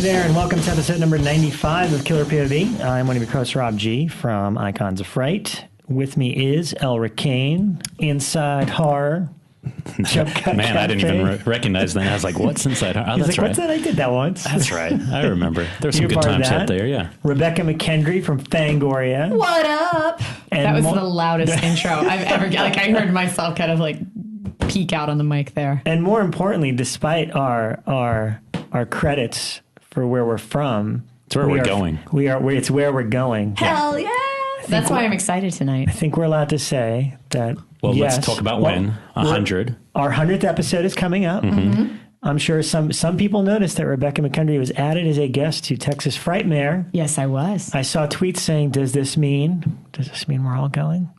there, and welcome to episode number 95 of Killer POV. I'm one of your hosts, Rob G. from Icons of Fright. With me is Elric Kane, Inside Horror. Man, I didn't even recognize that. I was like, what's Inside Horror? Oh, He's that's like, right. What's that? I did that once. That's right. I remember. There's some good times out there, yeah. Rebekah McKendry from Fangoria. What up? And that was the loudest intro I've ever like I heard myself kind of like peek out on the mic there. And more importantly, despite our credits for where we're from, it's where we're going. It's where we're going. Hell yeah! That's why I'm excited tonight. I think we're allowed to say that. Well, yes, let's talk about when 100. Our 100th episode is coming up. Mm-hmm. I'm sure some people noticed that Rebekah McKendry was added as a guest to Texas Frightmare. Yes, I was. I saw tweets saying, "Does this mean we're all going?"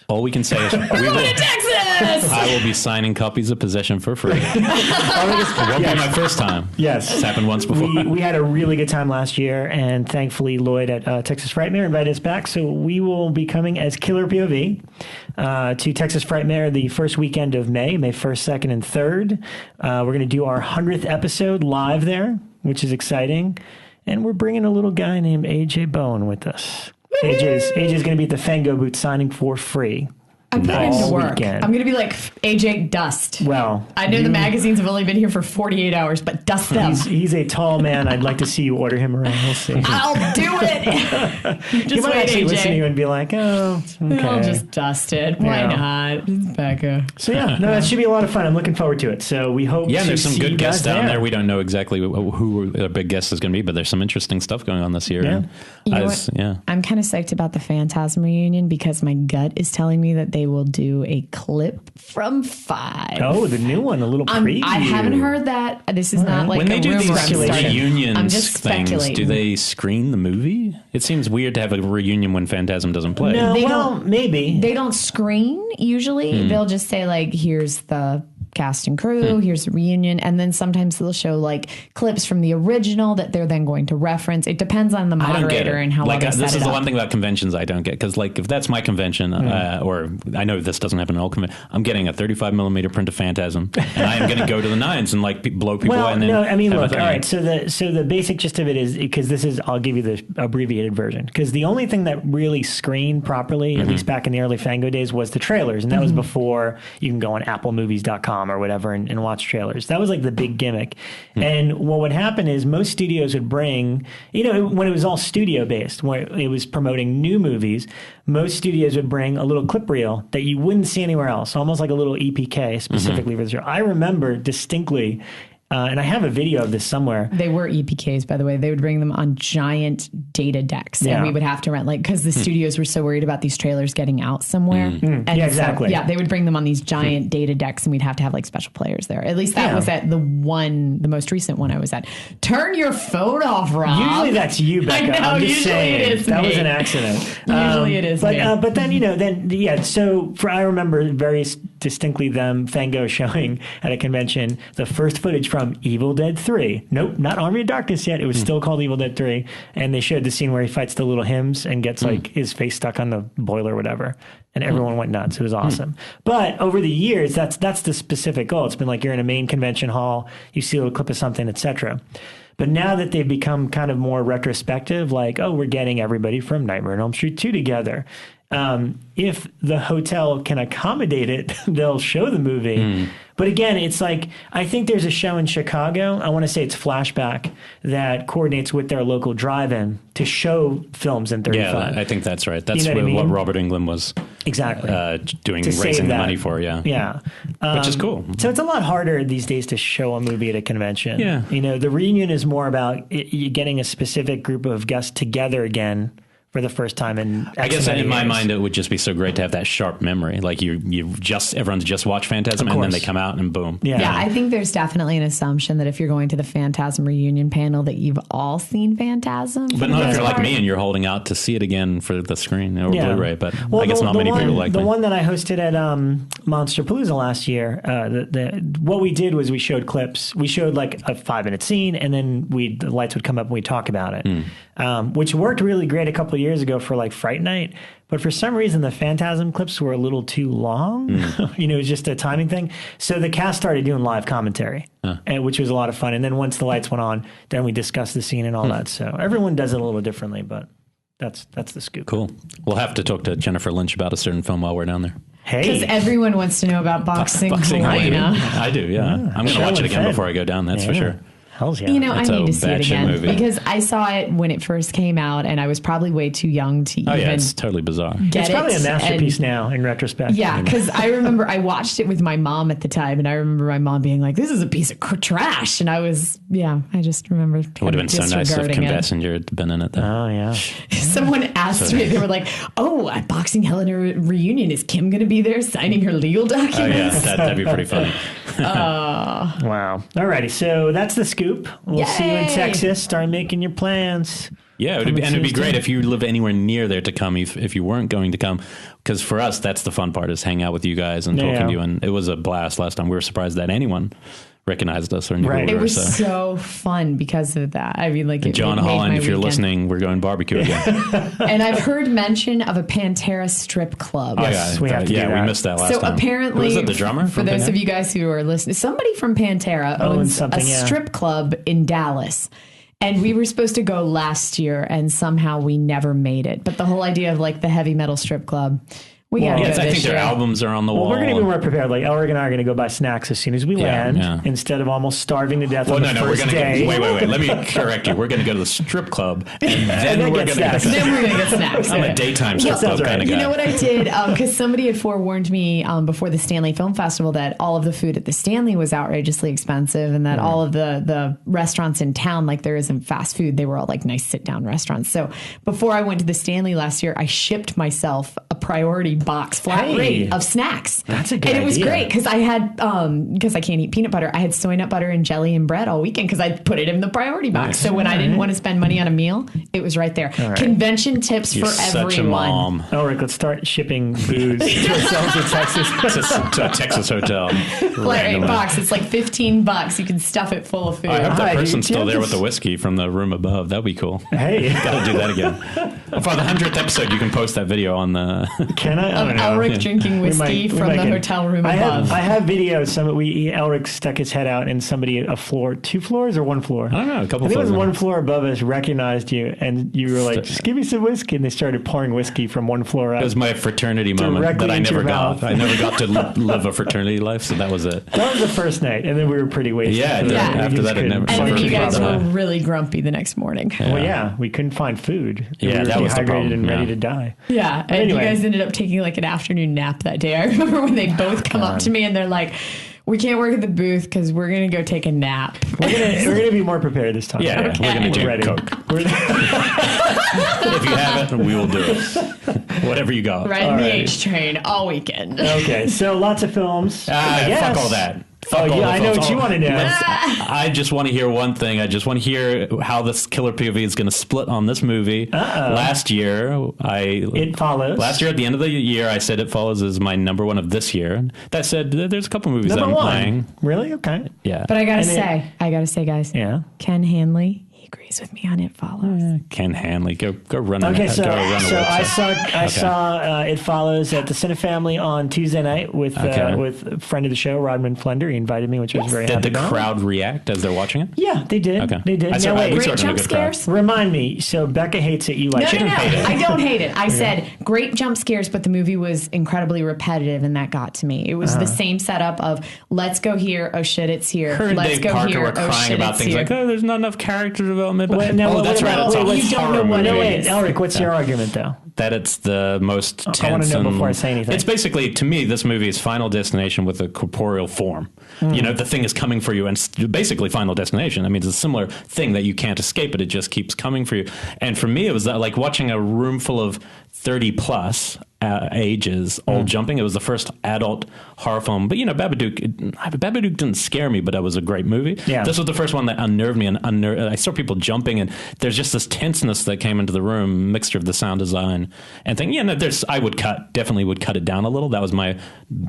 All we can say is we're going to Texas! I will be signing copies of Possession for free. It won't be my first time. Yes. It's happened once before. We had a really good time last year, and thankfully Lloyd at Texas Frightmare invited us back, so we will be coming as Killer POV to Texas Frightmare the first weekend of May 1st, 2nd, and 3rd. We're going to do our 100th episode live there, which is exciting, and we're bringing a little guy named AJ Bowen with us. AJ's going to be at the Fango booth signing for free. I'm going to work. Weekend. I'm going to be like AJ Dust. Well, I know the magazines have only been here for 48 hours, but dust them. He's a tall man. I'd like to see you order him around. We'll see. I'll do it. He might actually listen to you and be like, "Oh, okay. I'll just dust it. Why not? It's Bekah." So yeah, no, that should be a lot of fun. I'm looking forward to it. So we hope. Yeah, to there's some see good guests down there. there. We don't know exactly who a big guest is going to be, but there's some interesting stuff going on this year. Yeah. You know what? I'm kind of psyched about the Phantasm reunion because my gut is telling me that they will do a clip from 5. Oh, the new one, a little preview. I haven't heard that. This is not like when they a do rumor. these reunions I'm just things, speculating. do they screen the movie? It seems weird to have a reunion when Phantasm doesn't play. No, maybe. They don't screen usually. They'll just say like, here's the cast and crew, here's the reunion, and then sometimes they'll show like clips from the original that they're then going to reference. It depends on the moderator and how well they set it up. This is the one thing about conventions I don't get, because like if that's my convention, or I know this doesn't happen in all conventions, I'm getting a 35mm print of Phantasm, and I am going to go to the nines and like blow people away. And then look, all right. So the basic gist of it is, because this is, I'll give you the abbreviated version, because the only thing that really screened properly, at least back in the early Fango days, was the trailers, and that was before you can go on applemovies.com or whatever and watch trailers. That was like the big gimmick. And what would happen is most studios would bring, when it was all studio based, where it was promoting new movies, most studios would bring a little clip reel that you wouldn't see anywhere else, almost like a little EPK specifically for the show. I remember distinctly, and I have a video of this somewhere. They were EPKs, by the way. They would bring them on giant data decks, and we would have to rent, like, because the studios were so worried about these trailers getting out somewhere. And yeah, exactly. So, they would bring them on these giant data decks, and we'd have to have like special players there. At least that was at the most recent one I was at. Turn your phone off, Rob. Usually that's you, Bekah. I know, I'm just saying. It is that me. was an accident. Usually it is me. But then, so I remember very distinctly them, Fango, showing at a convention the first footage from Evil Dead 3. Nope, not Army of Darkness yet. It was still called Evil Dead 3. And they showed the scene where he fights the little hymns and gets like his face stuck on the boiler or whatever. And everyone went nuts. It was awesome. But over the years, that's the specific goal. It's been like you're in a main convention hall, you see a little clip of something, etc. But now that they've become kind of more retrospective, like, oh, we're getting everybody from Nightmare on Elm Street 2 together. If the hotel can accommodate it, they'll show the movie. But again, it's like, I think there's a show in Chicago, I want to say it's Flashback, that coordinates with their local drive-in to show films in 35. Yeah, I think that's right. That's what Robert Englund was raising the money for, Yeah. Which is cool. So it's a lot harder these days to show a movie at a convention. Yeah. The reunion is more about you getting a specific group of guests together again for the first time in I guess in my mind it would just be so great to have that sharp memory, like everyone's just watched Phantasm and then they come out and boom. Yeah, I think there's definitely an assumption that if you're going to the Phantasm reunion panel that you've all seen Phantasm, but not if you're like me and you're holding out to see it again for the screen or Blu-ray. But I guess not many people like that. The one that I hosted at Monsterpalooza last year, what we did was we showed clips. We showed like a 5-minute scene, and then the lights would come up and we'd talk about it, which worked really great a couple of years years ago for like Fright Night, but for some reason the Phantasm clips were a little too long. It was just a timing thing. So the cast started doing live commentary, which was a lot of fun. And then once the lights went on, then we discussed the scene and all that. So everyone does it a little differently, but that's the scoop. Cool. We'll have to talk to Jennifer Lynch about a certain film while we're down there. Because everyone wants to know about boxing. I do, yeah. I'm going to watch it again before I go down, that's for sure. Hells yeah. I need to see it again because I saw it when it first came out and I was probably way too young to even it's totally bizarre. It's probably a masterpiece now in retrospect. Yeah, because I remember I watched it with my mom at the time and I remember my mom being like, this is a piece of trash. And I just remember it would have been so nice if Kim Basinger had been in it though. Oh, yeah. Someone asked me, they were like, at Boxing Hell in a reunion, is Kim going to be there signing her legal documents? Oh, yeah, that'd be pretty funny. Wow. Alrighty, so that's the scoop. We'll see you in Texas. Start making your plans. Yeah, it'd be great if you lived anywhere near there to come if you weren't going to come. Because for us, that's the fun part is hang out with you guys and talking to you. And it was a blast last time. We were surprised that anyone recognized us or knew who we were. It was so fun because of that. I mean, like, John Holland, if you're listening, we're going barbecue again. And I've heard mention of a Pantera strip club. Yes, we have to do that. We missed that last time. So apparently, was it the drummer? For those of you guys who are listening, somebody from Pantera owns a strip club in Dallas. And we were supposed to go last year, and somehow we never made it. But the whole idea of like the heavy metal strip club. I think their albums are on the wall. We're going to be more prepared. Like Elric and I are going to go buy snacks as soon as we land, instead of almost starving to death on the first day. Wait. Let me correct you. We're going to go to the strip club, and then we're going to get snacks. Then we're going to get snacks. I'm a daytime strip club kind of guy. You know what I did? Because somebody had forewarned me before the Stanley Film Festival that all of the food at the Stanley was outrageously expensive, and that all of the restaurants in town, like there isn't fast food. They were all like nice sit-down restaurants. So before I went to the Stanley last year, I shipped myself a priority box flat rate of snacks. That's a good idea. And it was great because I had, because I can't eat peanut butter, I had soy nut butter and jelly and bread all weekend because I put it in the priority box. Nice. So when I didn't want to spend money on a meal, it was right there. Right. Convention tips for everyone. Such a mom. Elric, let's start shipping booze to ourselves in Texas. to a Texas hotel. Flat rate box. It's like $15. You can stuff it full of food. I hope that person's still there with the whiskey from the room above. That'd be cool. Hey. Gotta do that again. For the 100th episode, you can post that video on the... Can I? I don't know. Elric drinking whiskey from the hotel room above. I have videos. Elric stuck his head out and somebody, two floors or one floor? I don't know, a couple floors. I think it was one floor above us recognized you and you were like, just give me some whiskey. And they started pouring whiskey from one floor up. It was my fraternity moment that I never got. I never got to live a fraternity life, so that was it. That was the first night. And then we were pretty wasted. Yeah. After that, it never. And then you guys were really grumpy the next morning. Yeah. Well, yeah, we couldn't find food. Yeah, that was the problem. And ready to die. Yeah, and anyway. You guys ended up taking like an afternoon nap that day. I remember when they both come up to me and they're like, we can't work at the booth because we're going to go take a nap. We're gonna be more prepared this time. Yeah, okay. We're going to do Coke. If you haven't, we will do it. Whatever you got. Riding the H train all weekend. Okay, so lots of films. Fuck all that. I know what you want to know. I just want to hear one thing. I just want to hear how this Killer POV is going to split on this movie. Last year, It Follows. Last year, at the end of the year, I said It Follows is my number one of this year. That said, there's a couple movies that I'm playing. Really? Okay. Yeah. But I gotta say, guys. Yeah. Ken Hanley. Agrees with me on It Follows. Ken Hanley, go run. Okay, so website. I saw It Follows at the Cinefamily on Tuesday night with a friend of the show, Rodman Flender. He invited me, which was very happy. Did the crowd react as they're watching it? Yeah, they did. Okay. They did. Great jump scares. Remind me. So Bekah hates it. You like it? No. I don't hate it. I said great jump scares, but the movie was incredibly repetitive, and that got to me. It was the same setup of let's go here. Oh shit, it's here. Her and let's Dave go Parker here. were crying about things like, there's not enough character development. That's right. You don't know what it is. Elric, what's your argument, though? That it's the most tense. I want to know before I say anything. It's basically, to me, this movie is Final Destination with a corporeal form. You know, the thing is coming for you, and basically Final Destination. I mean, it's a similar thing that you can't escape, but it just keeps coming for you. And for me, it was like watching a room full of 30 plus ages all jumping. It was the first adult horror film. But, Babadook didn't scare me, but it was a great movie. Yeah. This was the first one that unnerved me. And I saw people jumping, and there's just this tenseness that came into the room, mixture of the sound design and thing. I would definitely would cut it down a little. That was my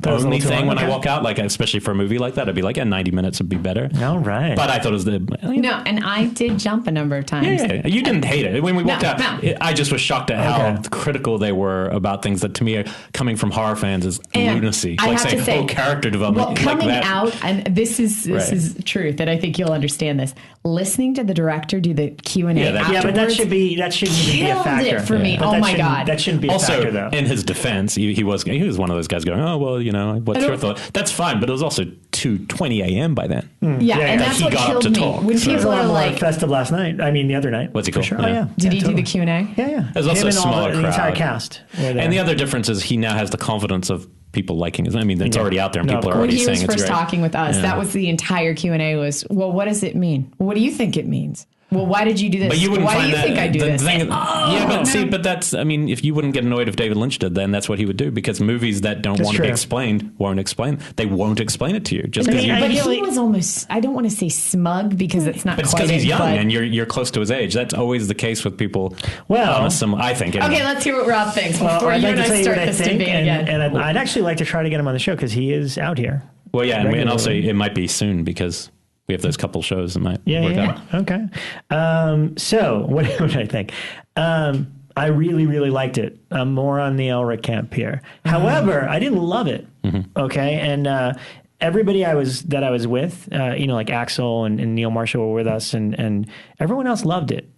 only thing when I walk out, like, especially for a movie like that. I'd be like, 90 minutes would be better. All right. But I thought it was No, and I did jump a number of times. Yeah. You didn't hate it. When we walked out, I just was shocked at how critical they were about things that, to me, coming from horror fans, is lunacy. I have to say, character development. Well, coming out, and this is truth, and I think you'll understand this. Listening to the director do the Q&A afterwards, but that shouldn't be a factor. It for me. Oh my God, that shouldn't be a factor, though. In his defense, he was one of those guys going, "Oh well, what's your thought?" That's fine, but it was also 2:20 a.m. by then. And that's what killed me. When people are like, festive last night. I mean, the other night. What's he called? Sure. Yeah. Did he do the Q&A? Yeah. There's also a smaller crowd. The entire cast. And the other difference is he now has the confidence of people liking it. I mean, it's already out there, and people are already saying it's great. When he was first talking with us, that was the entire Q&A was, well, what does it mean? What do you think it means? Well, why did you do this? But you wouldn't why do you think I do this? But that's, if you wouldn't get annoyed if David Lynch did, then that's what he would do, because movies that don't want to be explained won't explain. They won't explain it to you. Just because but he was almost, I don't want to say smug, because it's not quite. But it's because he's young and you're close to his age. That's always the case with people. Well, I think. Anyway. Okay, let's hear what Rob thinks before you and I start this debate again. And I'd actually like to try to get him on the show, because he is out here. Well, yeah, and also it might be soon, because we have those couple shows that might work out. Okay. So what did I think? I really, really liked it. I'm more on the Elric camp here. However, I didn't love it. Okay. And everybody I was with, like Axel and Neil Marshall were with us, and everyone else loved it.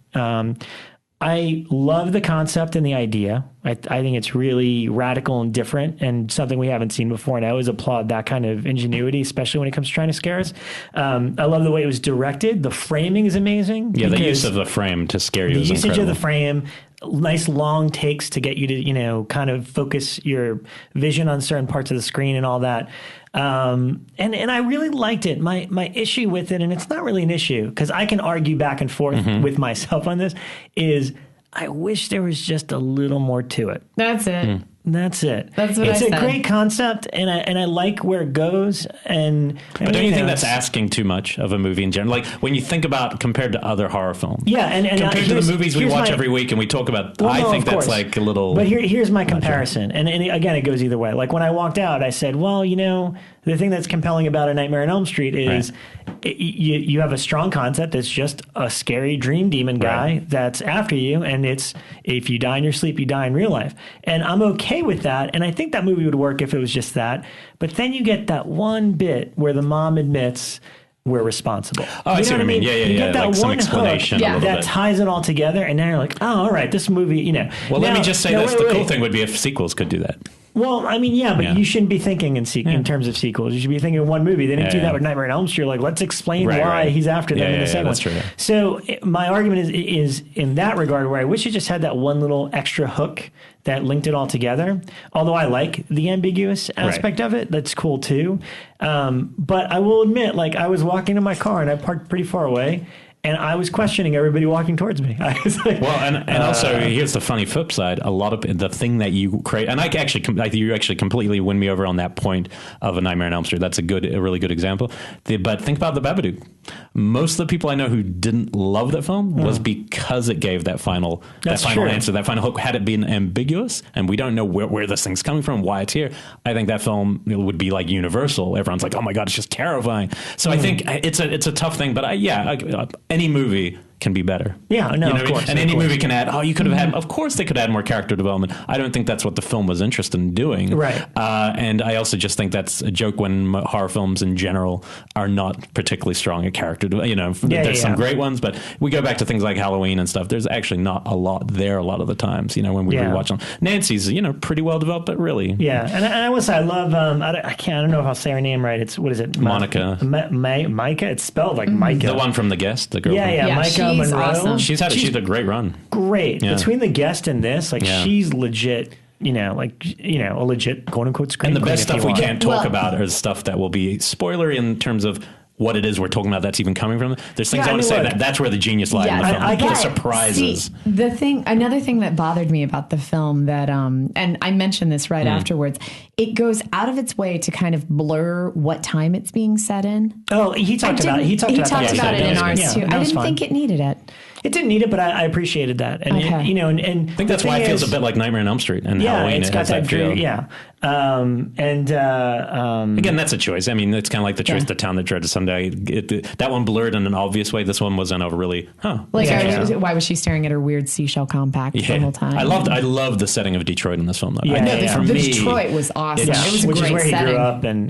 I love the concept and the idea. I think it's really radical and different, and something we haven't seen before. And I always applaud that kind of ingenuity, especially when it comes to trying to scare us. I love the way it was directed. The framing is amazing. Yeah, the use of the frame to scare you is incredible. The usage of the frame, nice long takes to get you to, kind of focus your vision on certain parts of the screen and all that. And I really liked it. My issue with it, and it's not really an issue, because I can argue back and forth with myself on this, is I wish there was just a little more to it. That's it. That's it. That's what I said. It's a great concept, and I like where it goes. But don't you think that's asking too much of a movie in general? Like, when you think about compared to other horror films, and compared to the movies we watch every week and we talk about, I think that's like a little. But here's my comparison, and again, it goes either way. Like, when I walked out, I said, well, the thing that's compelling about A Nightmare on Elm Street is you have a strong concept that's just a scary dream demon guy that's after you, and it's, if you die in your sleep, you die in real life. And I'm okay with that, and I think that movie would work if it was just that. But then you get that one bit where the mom admits, we're responsible. Oh, I see what I mean. Yeah. You get that like one explanation hook that ties it all together, and now you're like, oh, all right, this movie, Well, let me just say this. The cool thing would be if sequels could do that. Well, I mean, but you shouldn't be thinking in terms of sequels. You should be thinking of one movie. They didn't do that with Nightmare on Elm Street. Like, let's explain why he's after them in the second one. True. So my argument is in that regard, where I wish it just had that one little extra hook that linked it all together. Although I like the ambiguous aspect of it. That's cool too. But I will admit, like, I was walking in my car and I parked pretty far away, and I was questioning everybody walking towards me. I was like, and also, here's the funny flip side. A lot of the thing that you create, and you actually completely win me over on that point of A Nightmare on Elm Street. That's a really good example. But think about The Babadook. Most of the people I know who didn't love that film was because it gave that final answer, that final hook. Had it been ambiguous, and we don't know where this thing's coming from, why it's here, I think that film would be like Universal. Everyone's like, oh my God, it's just terrifying. So I think it's a tough thing, but any movie can be better. Yeah, no, of course. And any movie can add, you could have had, of course they could add more character development. I don't think that's what the film was interested in doing. Right. And I also just think that's a joke when horror films in general are not particularly strong at character development. There's some great ones, but we go back to things like Halloween and stuff. There's actually not a lot there a lot of the times, when we rewatch them. Nancy's, pretty well developed, but really. Yeah, and I will say, I love, I don't know if I'll say her name right. It's, what is it? Monica. Micah? It's spelled like Micah. The one from The Guest, the girl. Yeah, Micah Monroe. Awesome. She's a great run. Great. Yeah. Between The Guest and this, she's legit, a legit quote unquote screen. And the best stuff we can't talk about is stuff that will be spoilery in terms of what it is we're talking about that's even coming from. There's things I want to say that's where the genius lies in the film. I get surprises. See, another thing that bothered me about the film that, and I mentioned this right afterwards, it goes out of its way to kind of blur what time it's being set in. Oh, he talked about it in ours too. I didn't think it needed it. It didn't need it, but I appreciated that. And, okay. And I think that's why it feels a bit like Nightmare on Elm Street and Halloween. It's got that feel. Yeah. Again, that's a choice. I mean, it's kind of like the choice, The Town That Dreaded Sunday. That one blurred in an obvious way. This one wasn't over really, why was she staring at her weird seashell compact the whole time? I loved the setting of Detroit in this film, though. Detroit was awesome. It was a which great is where setting. he grew up, and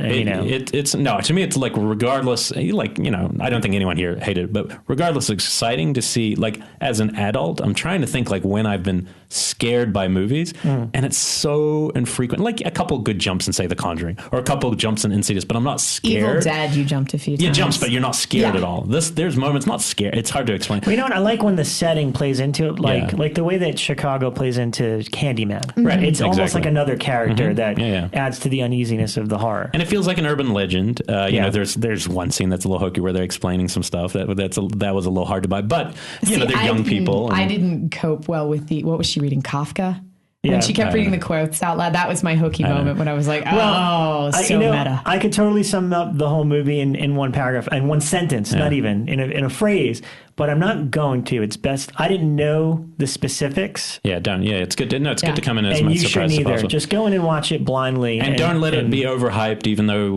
to me, it's like regardless, I don't think anyone here hated it, but regardless, it's exciting to see, like, as an adult, I'm trying to think, like, when I've been scared by movies, and it's so infrequent. Like, a couple good jumps in, say, The Conjuring, or a couple jumps in Insidious, but I'm not scared. Evil Dead, you jumped a few times. Yeah, jumps, but you're not scared at all. There's moments, not scared. It's hard to explain. Well, you know what? I like when the setting plays into it, like the way that Chicago plays into Candyman. Right. It's almost like another character that adds to the uneasiness of the horror. And it feels like an urban legend. You know, there's one scene that's a little hokey where they're explaining some stuff that was a little hard to buy, but they're young people. I didn't cope well with what was she reading? Kafka? When she kept reading the quotes out loud, that was my hokey moment when I was like, meta. I could totally sum up the whole movie in one paragraph, in one sentence, not even, in a phrase. But I'm not going to. It's best. I didn't know the specifics. Yeah, don't. Yeah, it's good. It's good to come in as much surprise as possible. Just go in and watch it blindly, and don't let it be overhyped. Even though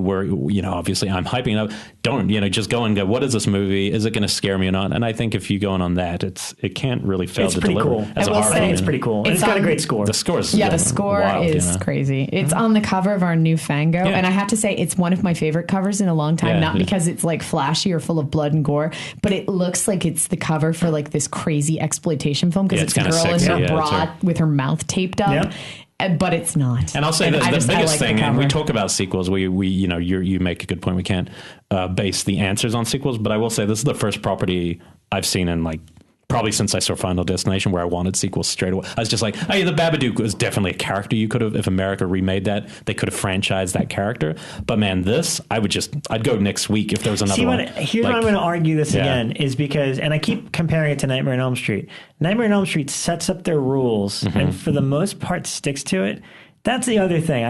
obviously I'm hyping it up. Don't just go and go. What is this movie? Is it going to scare me or not? And I think if you go on that, it can't really fail to deliver. Cool. As a horror. I think it's pretty cool. It's got a great score. The score is the score wild, is crazy. It's on the cover of our new Fango, and I have to say it's one of my favorite covers in a long time. Not because it's like flashy or full of blood and gore, but it looks like it's the cover for like this crazy exploitation film because it's the girl sexy, in her bra with her mouth taped up. But it's not. And I'll say the biggest thing, and we talk about sequels. You make a good point. We can't base the answers on sequels, but I will say this is the first property I've seen in like probably since I saw Final Destination where I wanted sequels straight away. I was just like, the Babadook was definitely a character you could have, if America remade that, they could have franchised that character. But man, this, I'd go next week if there was another one. Here's why I'm going to argue this again, is because, and I keep comparing it to Nightmare on Elm Street. Nightmare on Elm Street sets up their rules and for the most part sticks to it. That's the other thing.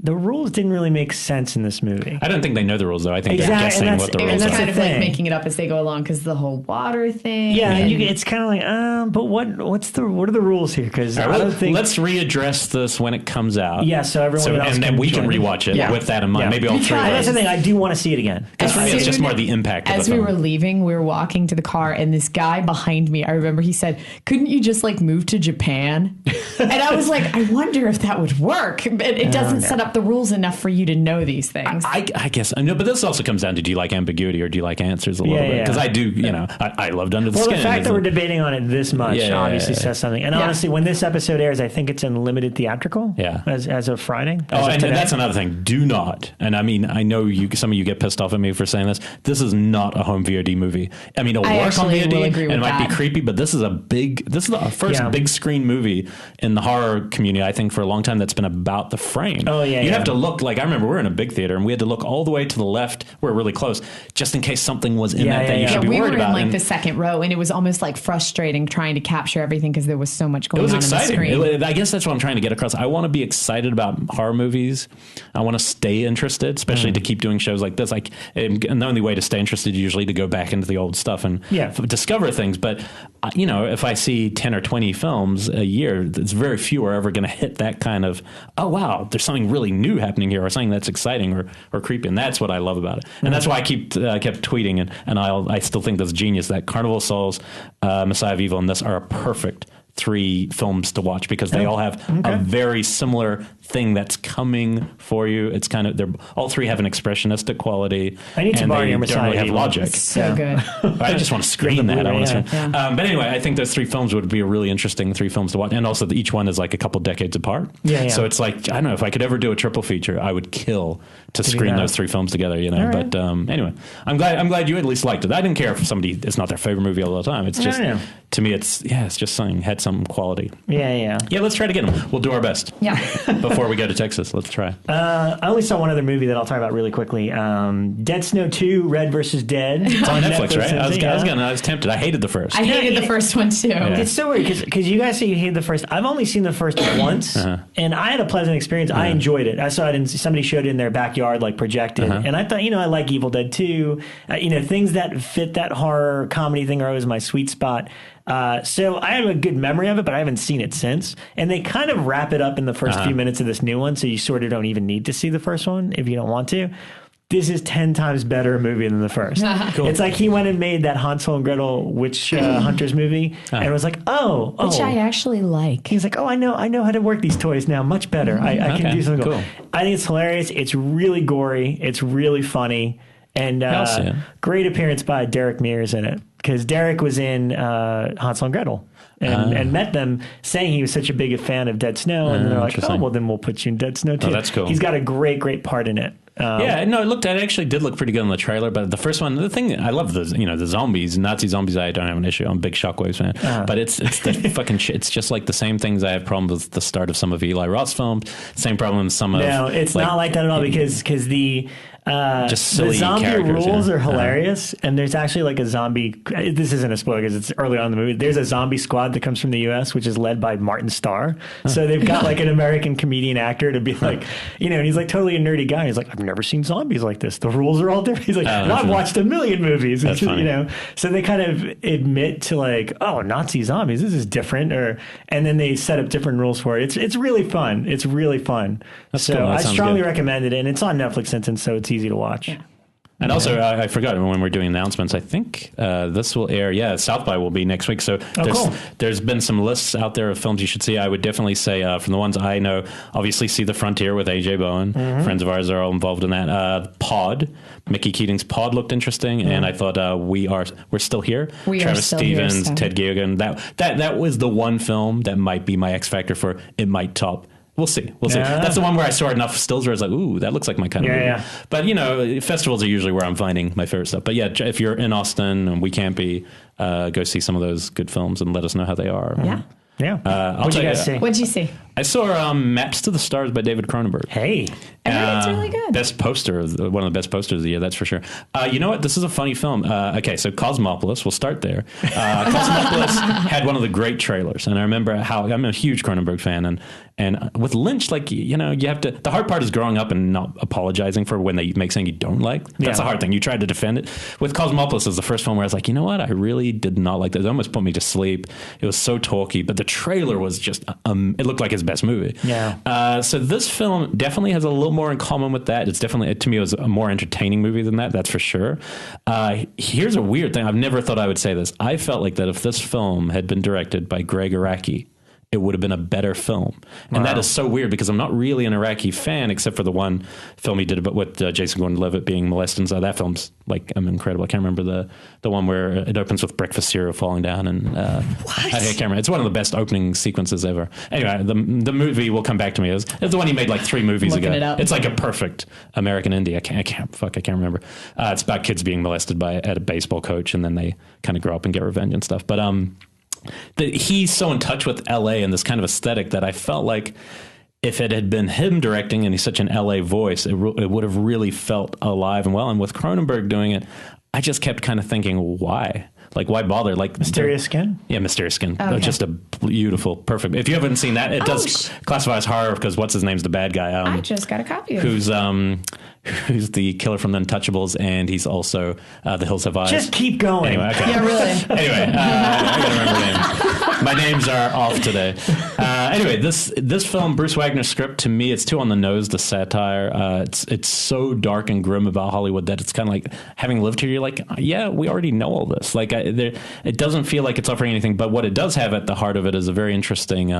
The rules didn't really make sense in this movie. I don't think they know the rules, though. I think they're guessing what the rules are. It's kind of like making it up as they go along because the whole water thing. Yeah, it's kind of like, but what are the rules here? Because I don't think. Let's readdress this when it comes out. Yeah, so everyone else and then we can rewatch it with that in mind. Maybe all three. That's the thing. I do want to see it again. Because for me, it's just more the impact. As we were leaving, we were walking to the car, and this guy behind me, I remember he said, "Couldn't you just like move to Japan?" And I was like, I wonder if that would work. It doesn't set up the rules enough for you to know these things. I guess I know, but this also comes down to, do you like ambiguity or do you like answers a little bit? Because I do, I loved Under the Skin. Well, the fact that we're debating on it this much obviously says something. And honestly, when this episode airs, I think it's in limited theatrical. As of Friday. And that's another thing. Do not. And I mean, I know some of you get pissed off at me for saying this. This is not a home VOD movie. I mean, it'll work on VOD and it might be creepy, but this is the first big screen movie in the horror community, I think, for a long time that's been about the frame. You have to look, like, I remember we were in a big theater and we had to look all the way to the left, we're really close, just in case something was in that you should be worried about. We were in like the second row, and it was almost like frustrating trying to capture everything because there was so much going on. It was exciting. On the screen. I guess that's what I'm trying to get across. I want to be excited about horror movies. I want to stay interested, especially to keep doing shows like this. And the only way to stay interested is usually to go back into the old stuff and discover things. But if I see 10 or 20 films a year, it's very few are ever going to hit that kind of, oh wow, there's something really new happening here, or something that's exciting or creepy, and that's what I love about it. And that's why I kept tweeting, and I still think that's genius that Carnival of Souls, Messiah of Evil, and this are a perfect 3 films to watch because they all have a very similar thing that's coming for you. It's kind of, all 3 have an expressionistic quality. I need to borrow your Messiah. Don't really have logic. It's so good. I just want to scream that. I want to scream. But anyway, I think those 3 films would be a really interesting 3 films to watch, and also each one is like a couple decades apart. So it's like, I don't know, if I could ever do a triple feature, I would kill to screen those 3 films together. But anyway, I'm glad you at least liked it. I didn't care if it's not their favorite movie all the time. It's just to me, it's just something had some quality. Yeah. Let's try to get them. We'll do our best. Yeah. Before before we go to Texas. Let's try. I only saw one other movie that I'll talk about really quickly. Dead Snow 2, Red versus Dead. It's on Netflix, right? I was tempted. I hated the first. I hated the first one too. Yeah. It's so weird because you guys say you hated the first. I've only seen the first once, and I had a pleasant experience. I enjoyed it. I saw it, and somebody showed it in their backyard, like projected, and I thought, I like Evil Dead 2. Things that fit that horror comedy thing are always my sweet spot. So I have a good memory of it, but I haven't seen it since. And they kind of wrap it up in the first few minutes of this new one, so you sort of don't even need to see the first one if you don't want to. This is 10 times better a movie than the first. Cool. It's like he went and made that Hansel and Gretel witch hunters movie, and was like, which I actually like. He's like, I know how to work these toys now much better. I can do something cool. I think it's hilarious. It's really gory. It's really funny. And great appearance by Derek Mears in it, because Derek was in Hansel and Gretel and met them saying he was such a big fan of Dead Snow. And they're like, then we'll put you in Dead Snow too. Oh, that's cool. He's got a great part in it. It actually did look pretty good in the trailer, but the first one, the thing, I love the zombies, Nazi zombies, I don't have an issue. I'm a big Shockwaves fan, but it's the fucking shit. It's just like the same things I have problems with the start of some of Eli Roth's films, same problem with some of... No, it's not like that at all, because the... just silly the zombie characters, rules are hilarious, and there's actually like a zombie. This isn't a spoiler because it's early on in the movie. There's a zombie squad that comes from the U.S., which is led by Martin Starr. So they've got like an American comedian actor to be like, and he's like totally a nerdy guy. He's like, I've never seen zombies like this. The rules are all different. He's like, I've watched a million movies. That's funny. So they kind of admit to like, Nazi zombies, this is different, and then they set up different rules for it. It's really fun. It's really fun. That's so cool. I strongly recommend it, and it's on Netflix, and so it's easy to watch. Yeah. And also, I forgot when we're doing announcements, I think this will air. Yeah, South by will be next week. So there's been some lists out there of films you should see. I would definitely say from the ones I know, obviously See the Frontier with A.J. Bowen. Friends of ours are all involved in that. Pod, Mickey Keating's Pod looked interesting, and I thought we're still here. Travis Stevens, Ted Geoghegan. That was the one film that might be my X factor for it might top. We'll see. Yeah. That's the one where I saw enough stills where I was like, ooh, that looks like my kind of movie. Yeah. But, festivals are usually where I'm finding my favorite stuff. But yeah, if you're in Austin and we can't be, go see some of those good films and let us know how they are. Yeah. Yeah. What'd you guys see? What'd you see? I saw Maps to the Stars by David Cronenberg. Hey. I heard it's really good. Best poster, one of the best posters of the year, that's for sure. You know what? This is a funny film. Okay, so Cosmopolis, we'll start there. Cosmopolis had one of the great trailers, and I remember how I'm a huge Cronenberg fan, and with Lynch, like, you have to, the hard part is growing up and not apologizing for when they make something you don't like. That's the hard thing. You tried to defend it. With Cosmopolis is the first film where I was like, you know what? I really did not like that. It almost put me to sleep. It was so talky, but the trailer was just, it looked like his best movie. Yeah. So this film definitely has a little more in common with that. It's definitely, to me, it was a more entertaining movie than that. That's for sure. Here's a weird thing. I've never thought I would say this. I felt like that if this film had been directed by Greg Araki, it would have been a better film. And that is so weird because I'm not really an Araki fan, except for the one film he did with Jason Gordon-Levitt being molested. So that film's like incredible. I can't remember the one where it opens with breakfast cereal falling down. And I can't remember. It's one of the best opening sequences ever. Anyway, the movie will come back to me. It's the one he made like 3 movies ago. It's like a perfect American indie. I can't remember. It's about kids being molested at a baseball coach, and then they kind of grow up and get revenge and stuff. But he's so in touch with LA and this kind of aesthetic that I felt like if it had been him directing and he's such an LA voice, it would have really felt alive and well. And with Cronenberg doing it, I just kept kind of thinking, why? Like, why bother? Like Mysterious Skin? Yeah, Mysterious Skin. Okay. Just a beautiful, perfect. If you haven't seen that, it does classify as horror because what's his name's the bad guy. I just got a copy of it. Who's the killer from The Untouchables, and he's also The Hills Have Eyes. Just keep going. Anyway, okay. Yeah, really. Anyway, I gotta remember names. My names are off today. Anyway, this film, Bruce Wagner's script, to me, it's too on the nose, the satire. It's so dark and grim about Hollywood that it's kind of like, having lived here, you're like, yeah, we already know all this. Like, it doesn't feel like it's offering anything, but what it does have at the heart of it is a very interesting...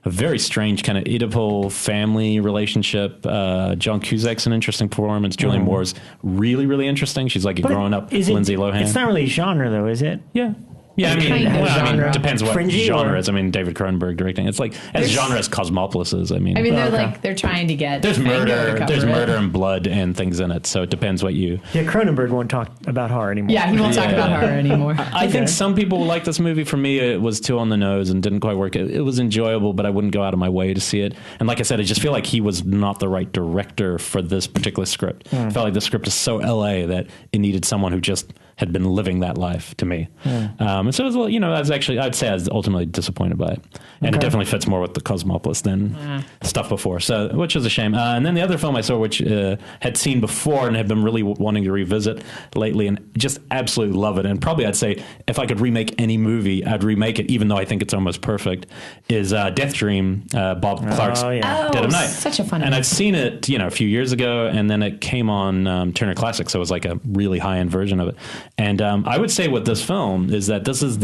a very strange kind of Oedipal family relationship. John Cusack's an interesting performance. Julianne Moore's really, really interesting. She's like a grown-up Lindsay Lohan. It's not really genre, though, is it? Yeah. Yeah, I mean, it depends what Fringy genre it is. I mean, David Cronenberg directing. It's like as genre as Cosmopolis is. I mean, they're trying to get there's murder and blood and things in it. So it depends what you. Yeah, Cronenberg won't talk about horror anymore. Yeah, he won't talk about horror anymore. I think some people will like this movie. For me, it was too on the nose and didn't quite work. It was enjoyable, but I wouldn't go out of my way to see it. And like I said, I just feel like he was not the right director for this particular script. I felt like the script is so LA that it needed someone who just had been living that life to me. And so it was, I'd say I was ultimately disappointed by it. And it definitely fits more with the Cosmopolis than stuff before, so which is a shame. And then the other film I saw, which had seen before and had been really wanting to revisit lately and just absolutely love it. And probably I'd say if I could remake any movie, I'd remake it, even though I think it's almost perfect, is Death Dream, Bob Clark's Dead of Night. Such a fun And movie. I'd seen it, a few years ago, and then it came on Turner Classic, so it was like a really high-end version of it. And I would say with this film is that this is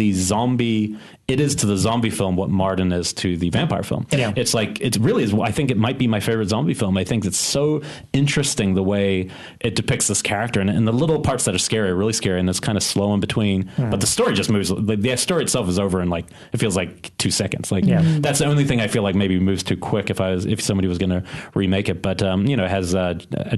it is to the zombie film what Martin is to the vampire film. Yeah. It's like, it really is, I think it might be my favorite zombie film. I think it's so interesting the way it depicts this character, and the little parts that are scary are really scary, and it's kind of slow in between. But the story just moves, the story itself is over in it feels like 2 seconds. That's the only thing I feel like maybe moves too quick if somebody was going to remake it. But, it has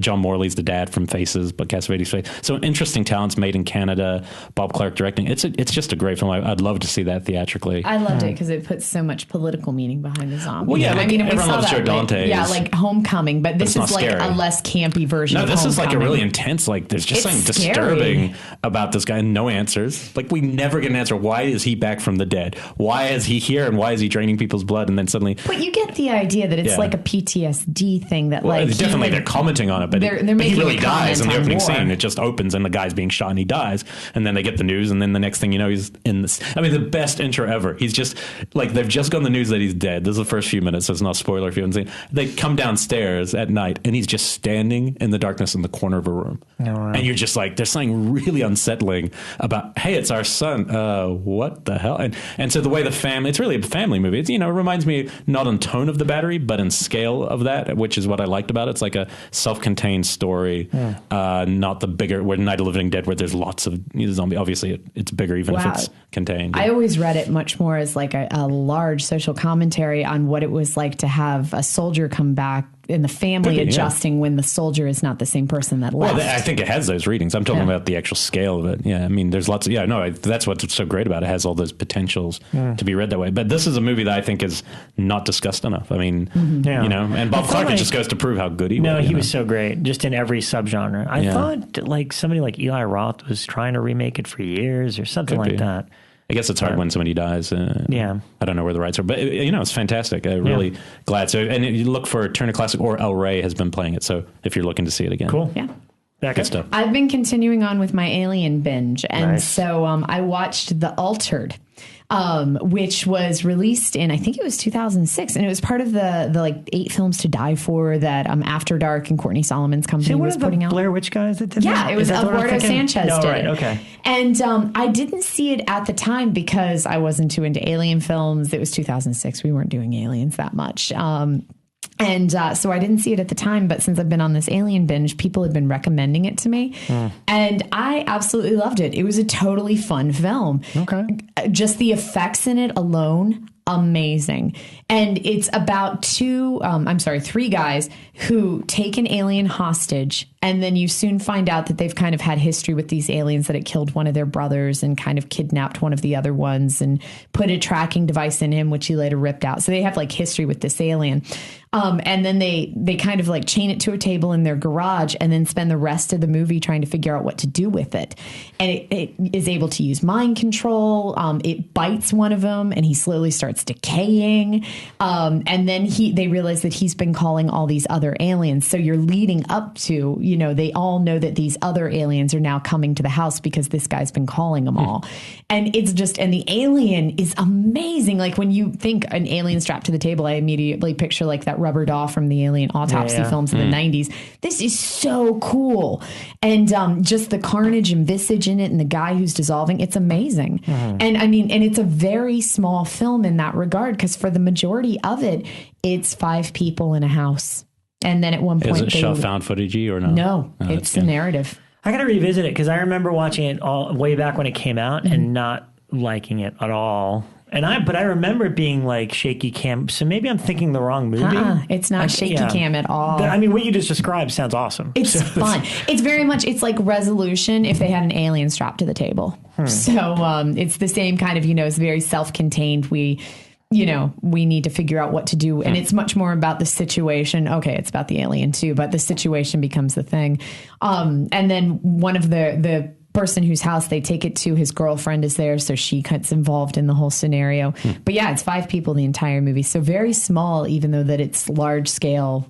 John Morley's the dad from Faces, but Cassavetes' Face. So interesting talents made in Canada, Bob Clark directing. It's just a great film. I'd love to see that theatrically. I loved it because it puts so much political meaning behind the zombie. Well, yeah, I mean, we everyone saw loves that, Joe Dante. like Homecoming, but this is like scary. a less campy version of this Homecoming. is like a really intense, there's just something disturbing about this guy and no answers. We never get an answer. Why is he back from the dead? Why is he here and why is he draining people's blood? And then suddenly... But you get the idea that it's like a PTSD thing that definitely they're commenting on it, but they're he really a dies in the comment opening on war. scene. It just opens and the guy's being shot and he dies. And then they get the news and then the next thing you know, he's in this... I mean, the best intro ever. He's just... they've just gotten the news that he's dead. This is the first few minutes, so it's not a spoiler if you haven't seen it. They come downstairs at night and he's just standing in the darkness in the corner of a room. And you're just there's something really unsettling about, hey, it's our son. What the hell? And so the way the family... It's really a family movie. It's, it reminds me not in tone of The Battery, but in scale of that, which is what I liked about it. It's like a self-contained story, not the bigger... Where Night of the Living Dead, where there's lots of zombie. Obviously, it's bigger even if it's contained. I always read it much more as a large social commentary on what it was like to have a soldier come back and the family adjusting when the soldier is not the same person that left. Well, I think it has those readings. I'm talking about the actual scale of it. Yeah, I mean, there's lots of... that's what's so great about it. It has all those potentials to be read that way. But this is a movie that I think is not discussed enough. I mean, and Bob Clark just goes to prove how good he was. No, he was so great, just in every subgenre. I thought somebody like Eli Roth was trying to remake it for years or something like that. I guess it's hard when somebody dies. I don't know where the rights are, but it's fantastic. I'm really glad. So, and you look for Turner Classic or El Rey has been playing it. So if you're looking to see it again, cool. Yeah. Good stuff. I've been continuing on with my Alien binge, and so I watched The Altered, which was released in, I think it was 2006, and it was part of the 8 films to die for that After Dark and Courtney Solomon's company was putting out. Blair Witch guys that did that? Yeah, it was Eduardo Sanchez did right, it. okay. And I didn't see it at the time because I wasn't too into alien films. It was 2006. We weren't doing aliens that much. And so I didn't see it at the time, but since I've been on this Alien binge, people have been recommending it to me. And I absolutely loved it. It was a totally fun film. Okay. Just the effects in it alone, amazing. And it's about 3 guys who take an alien hostage, and then you soon find out that they've kind of had history with these aliens, that it killed one of their brothers and kind of kidnapped one of the other ones and put a tracking device in him, which he later ripped out. So they have history with this alien. And then they kind of chain it to a table in their garage and then spend the rest of the movie trying to figure out what to do with it. And it is able to use mind control. It bites one of them and he slowly starts decaying. And then they realize that he's been calling all these other aliens. So you're leading up to, they all know that these other aliens are now coming to the house because this guy's been calling them all. And it's and the alien is amazing. When you think an alien strapped to the table, I immediately picture that rubber doll from the Alien autopsy films in the 90s. This is so cool. And just the carnage and visage in it and the guy who's dissolving, it's amazing. And I mean, and it's a very small film in that regard, because for the majority of it, it's 5 people in a house. And then at one point... Is it shot found footage-y or no? No, it's a narrative. I got to revisit it because I remember watching it all way back when it came out and not liking it at all. But I remember it being like shaky cam. So maybe I'm thinking the wrong movie. It's not shaky cam at all. I mean, what you just described sounds awesome. It's fun. It's very much, it's like Resolution if they had an alien strapped to the table. So it's the same kind of, it's very self-contained. We need to figure out what to do. And it's much more about the situation. Okay, it's about the alien too, but the situation becomes the thing. And then one of the person whose house they take it to, his girlfriend is there, so she gets involved in the whole scenario. But yeah, it's 5 people the entire movie, so very small, even though that it's large scale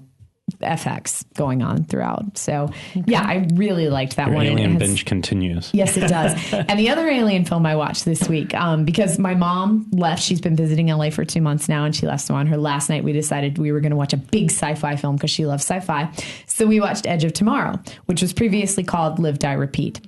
FX going on throughout. So yeah, I really liked that one. Alien binge continues. Yes, it does. And the other alien film I watched this week, because my mom left, she's been visiting LA for 2 months now, and she left. So on her last night, we decided we were going to watch a big sci-fi film because she loves sci-fi. So we watched Edge of Tomorrow, which was previously called Live, Die, Repeat.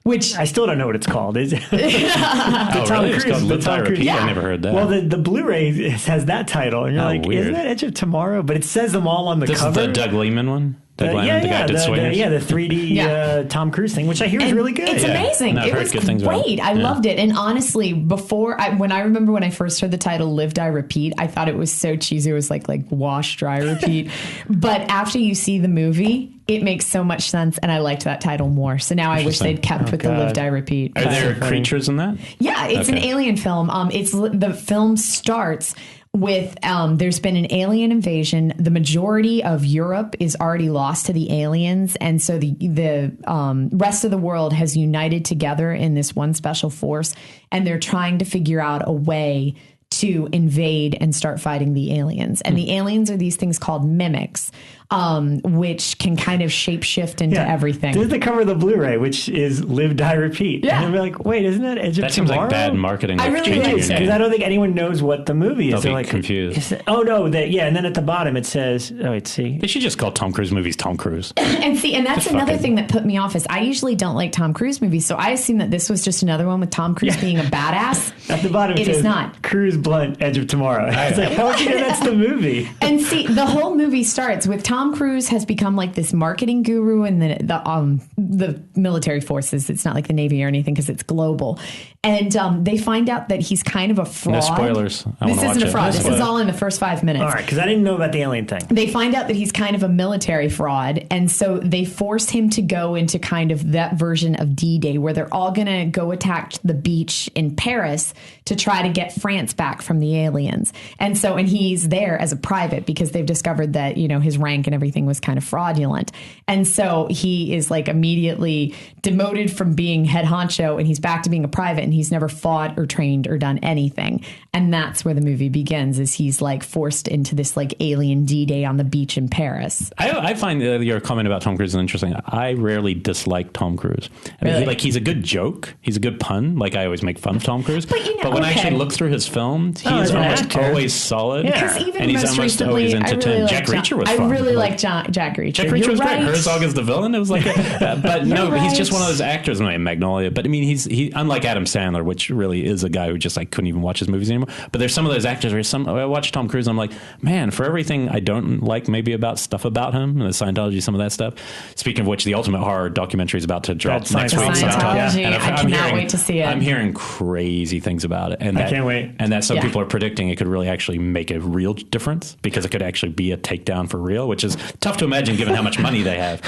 Which I still don't know what it's called. Is it? Really? It's called Live, Die, Repeat? Yeah. I never heard that. Well, the Blu-ray has that title, and you're like, weird. Isn't that Edge of Tomorrow? But it says them all on the this cover. Is the Doug Liman one? Doug Liman, the guy who did Swingers? The 3D Tom Cruise thing, which I hear is really good. It's amazing. No, it was great. I loved it. And honestly, when I first heard the title Live, Die, Repeat, I thought it was so cheesy. It was like wash, dry, repeat. But after you see the movie, it makes so much sense, and I liked that title more. So now I wish they'd kept with the Live, Die, Repeat. Are there creatures in that? Yeah, it's an alien film. The film starts with there's been an alien invasion. The majority of Europe is already lost to the aliens, and so the rest of the world has united together in this one special force, and they're trying to figure out a way to invade and start fighting the aliens. And the aliens are these things called mimics, which can kind of shapeshift into everything. This is the cover of the Blu-ray, which is Live, Die, Repeat. Yeah. And they're like, wait, isn't that Edge of Tomorrow? That seems like bad marketing. I really like it. Because I don't think anyone knows what the movie is. They'll be like confused. And then at the bottom it says, see. They should just call Tom Cruise movies Tom Cruise. And that's another thing that put me off is I usually don't like Tom Cruise movies, so I assume that this was just another one with Tom Cruise being a badass. At the bottom it says, is not. Cruise Blunt, Edge of Tomorrow. It's like, how would you know that's the movie? And see, the whole movie starts with Tom Cruise has become like this marketing guru in the military forces. It's not like the Navy or anything because it's global. And they find out that he's kind of a fraud. No spoilers. This isn't a fraud. This is all in the first 5 minutes. All right, because I didn't know about the alien thing. They find out that he's kind of a military fraud, and so they force him to go into kind of that version of D-Day where they're all going to go attack the beach in Paris to try to get France back from the aliens. And he's there as a private because they've discovered that, his rank and everything was kind of fraudulent. And so he is like immediately demoted from being head honcho, and he's back to being a private, and he's never fought or trained or done anything. And that's where the movie begins, is he's like forced into this like alien D-Day on the beach in Paris. I find your comment about Tom Cruise is interesting. I rarely dislike Tom Cruise. Really? He's a good joke. He's a good pun. Like I always make fun of Tom Cruise. But when I actually look through his films, he's almost always solid. Because even and he's most almost recently, always entertaining. Really Jack Reacher was fun. I really like Jack Reacher. Jack Reacher was great. Herzog is the villain. It was like, but no, right. he's just one of those actors. Magnolia. But I mean, he's unlike Adam Sandler, which really is a guy who just couldn't even watch his movies anymore. But there's some of those actors where I watch Tom Cruise and I'm like, man, for everything I don't like maybe about stuff about him, and the Scientology, some of that stuff. Speaking of which, the Ultimate Horror documentary is about to drop next week. Scientology. And I cannot wait to see it. I'm hearing crazy things about it. And I can't wait. And that some people are predicting it could really actually make a real difference because it could actually be a takedown for real, which is tough to imagine given how much money they have.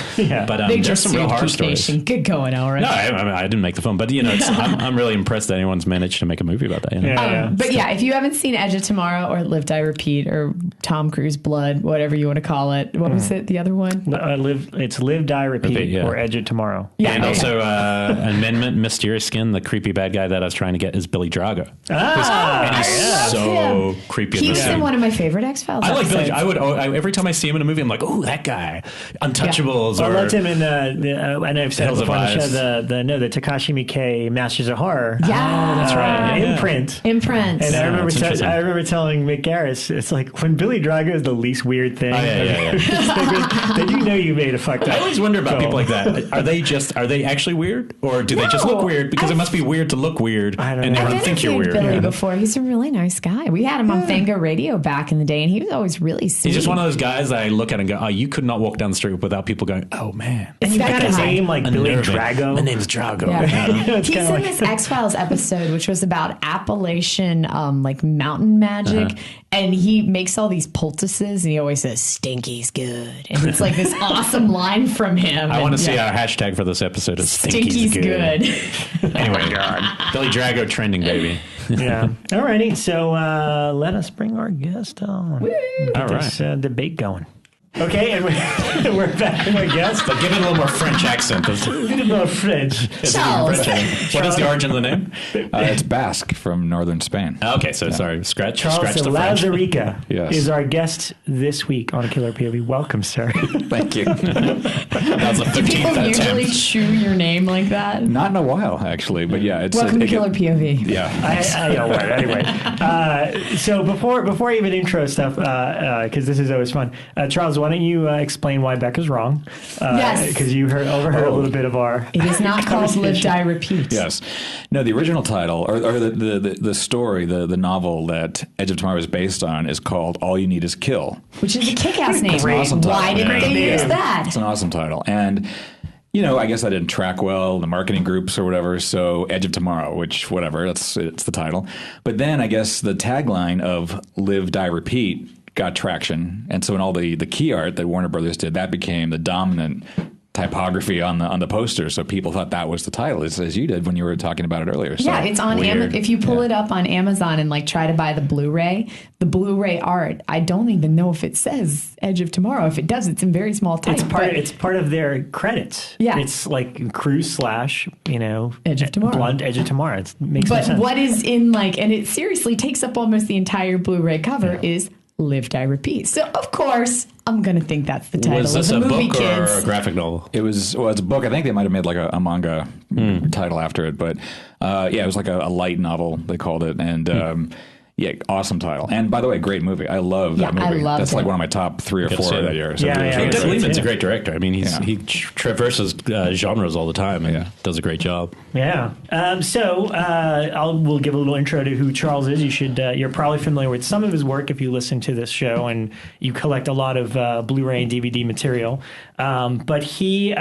But there's some real horror stories. Good going, Elric. No, I didn't make the film, but I'm really impressed that anyone's managed to make a movie about that. But if you haven't seen Edge of Tomorrow or Live, Die, Repeat or Tom Cruise Blood, whatever you want to call it, what was it? The other one? It's Live, Die, Repeat or Edge of Tomorrow. Yeah, and also Amendment, Mysterious Skin. The creepy bad guy that I was trying to get is Billy Drago. And he's so creepy. He's in one of my favorite X-Files. I like Billy. Every time I see him in a movie, I'm like, oh, that guy. Untouchables. I loved him in and I've said Hills before on of the show, the Takashi Miike Masters of Horror. Yeah, that's right. Imprint. And I remember telling Mick Garris, it's like when Billy Drago is the least weird thing. Then you know you made a fucked up. I always wonder about people like that. Are they actually weird, or do they just look weird? Because it must be weird to look weird, and everyone think you're weird. Billy before. He's a really nice guy. We had him on Fango Radio back in the day, and he was always really sweet. He's just one of those guys that I look at and go, oh, you could not walk down the street without people going, oh man. And you've got a name like Billy Drago. My name's Drago. Yeah. He's in this X-Files episode, which was about Appalachian like mountain magic. And he makes all these poultices, and he always says, "Stinky's good." And it's like this awesome line from him. I want to see our hashtag for this episode is Stinky's good. Anyway, Billy Drago trending, baby. Yeah. Alrighty. So let us bring our guest on. Get this debate going. Okay, and we're back with our guest. But give it a little more French accent. A little more French. What is the origin of the name? It's Basque from northern Spain. Okay, so sorry. Scratch Charles de the French. Lauzirika Yes. is our guest this week on Killer POV. Welcome, sir. Thank you. That was the 15th Do people attempt. usually chew your name like that? Not in a while, actually, but yeah. It's Welcome to Killer POV. Yeah. Anyway, so before I even intro stuff, because this is always fun, Charles, why don't you explain why Bekah's wrong? Yes. Because you overheard a little bit of our... It is not called Live, Die, Repeat. Yes. No, the original title, or the story, the novel that Edge of Tomorrow is based on is called All You Need Is Kill. Which is a kick-ass name. Awesome Why didn't they use that? It's an awesome title. And, you know, I guess I didn't track well the marketing groups or whatever, so Edge of Tomorrow, which, whatever, it's the title. But then I guess the tagline of Live, Die, Repeat got traction. And so in all the key art that Warner Brothers did, that became the dominant typography on the poster. So people thought that was the title, as you did when you were talking about it earlier. So, yeah, it's on Amazon. If you pull it up on Amazon and like try to buy the Blu-ray art, I don't even know if it says Edge of Tomorrow. If it does, it's in very small type. It's part of their credits. Yeah. It's like crew / Edge of Tomorrow. Blunt Edge of Tomorrow. It makes no sense. But what is in and it seriously takes up almost the entire Blu-ray cover is Live, Die, Repeat. So, of course, I'm going to think that's the title Was this of the a movie, book kids. or a graphic novel? It's a book. I think they might have made like a manga title after it. But, it was like a light novel, they called it. And, awesome title. And by the way, great movie. I love that movie. I loved That's it. like one of my top 3 or 4 that year. So David Lynch's a great director. I mean, he traverses genres all the time and does a great job. Yeah. We'll give a little intro to who Charles is. You're probably familiar with some of his work if you listen to this show and you collect a lot of Blu-ray and DVD material. But he's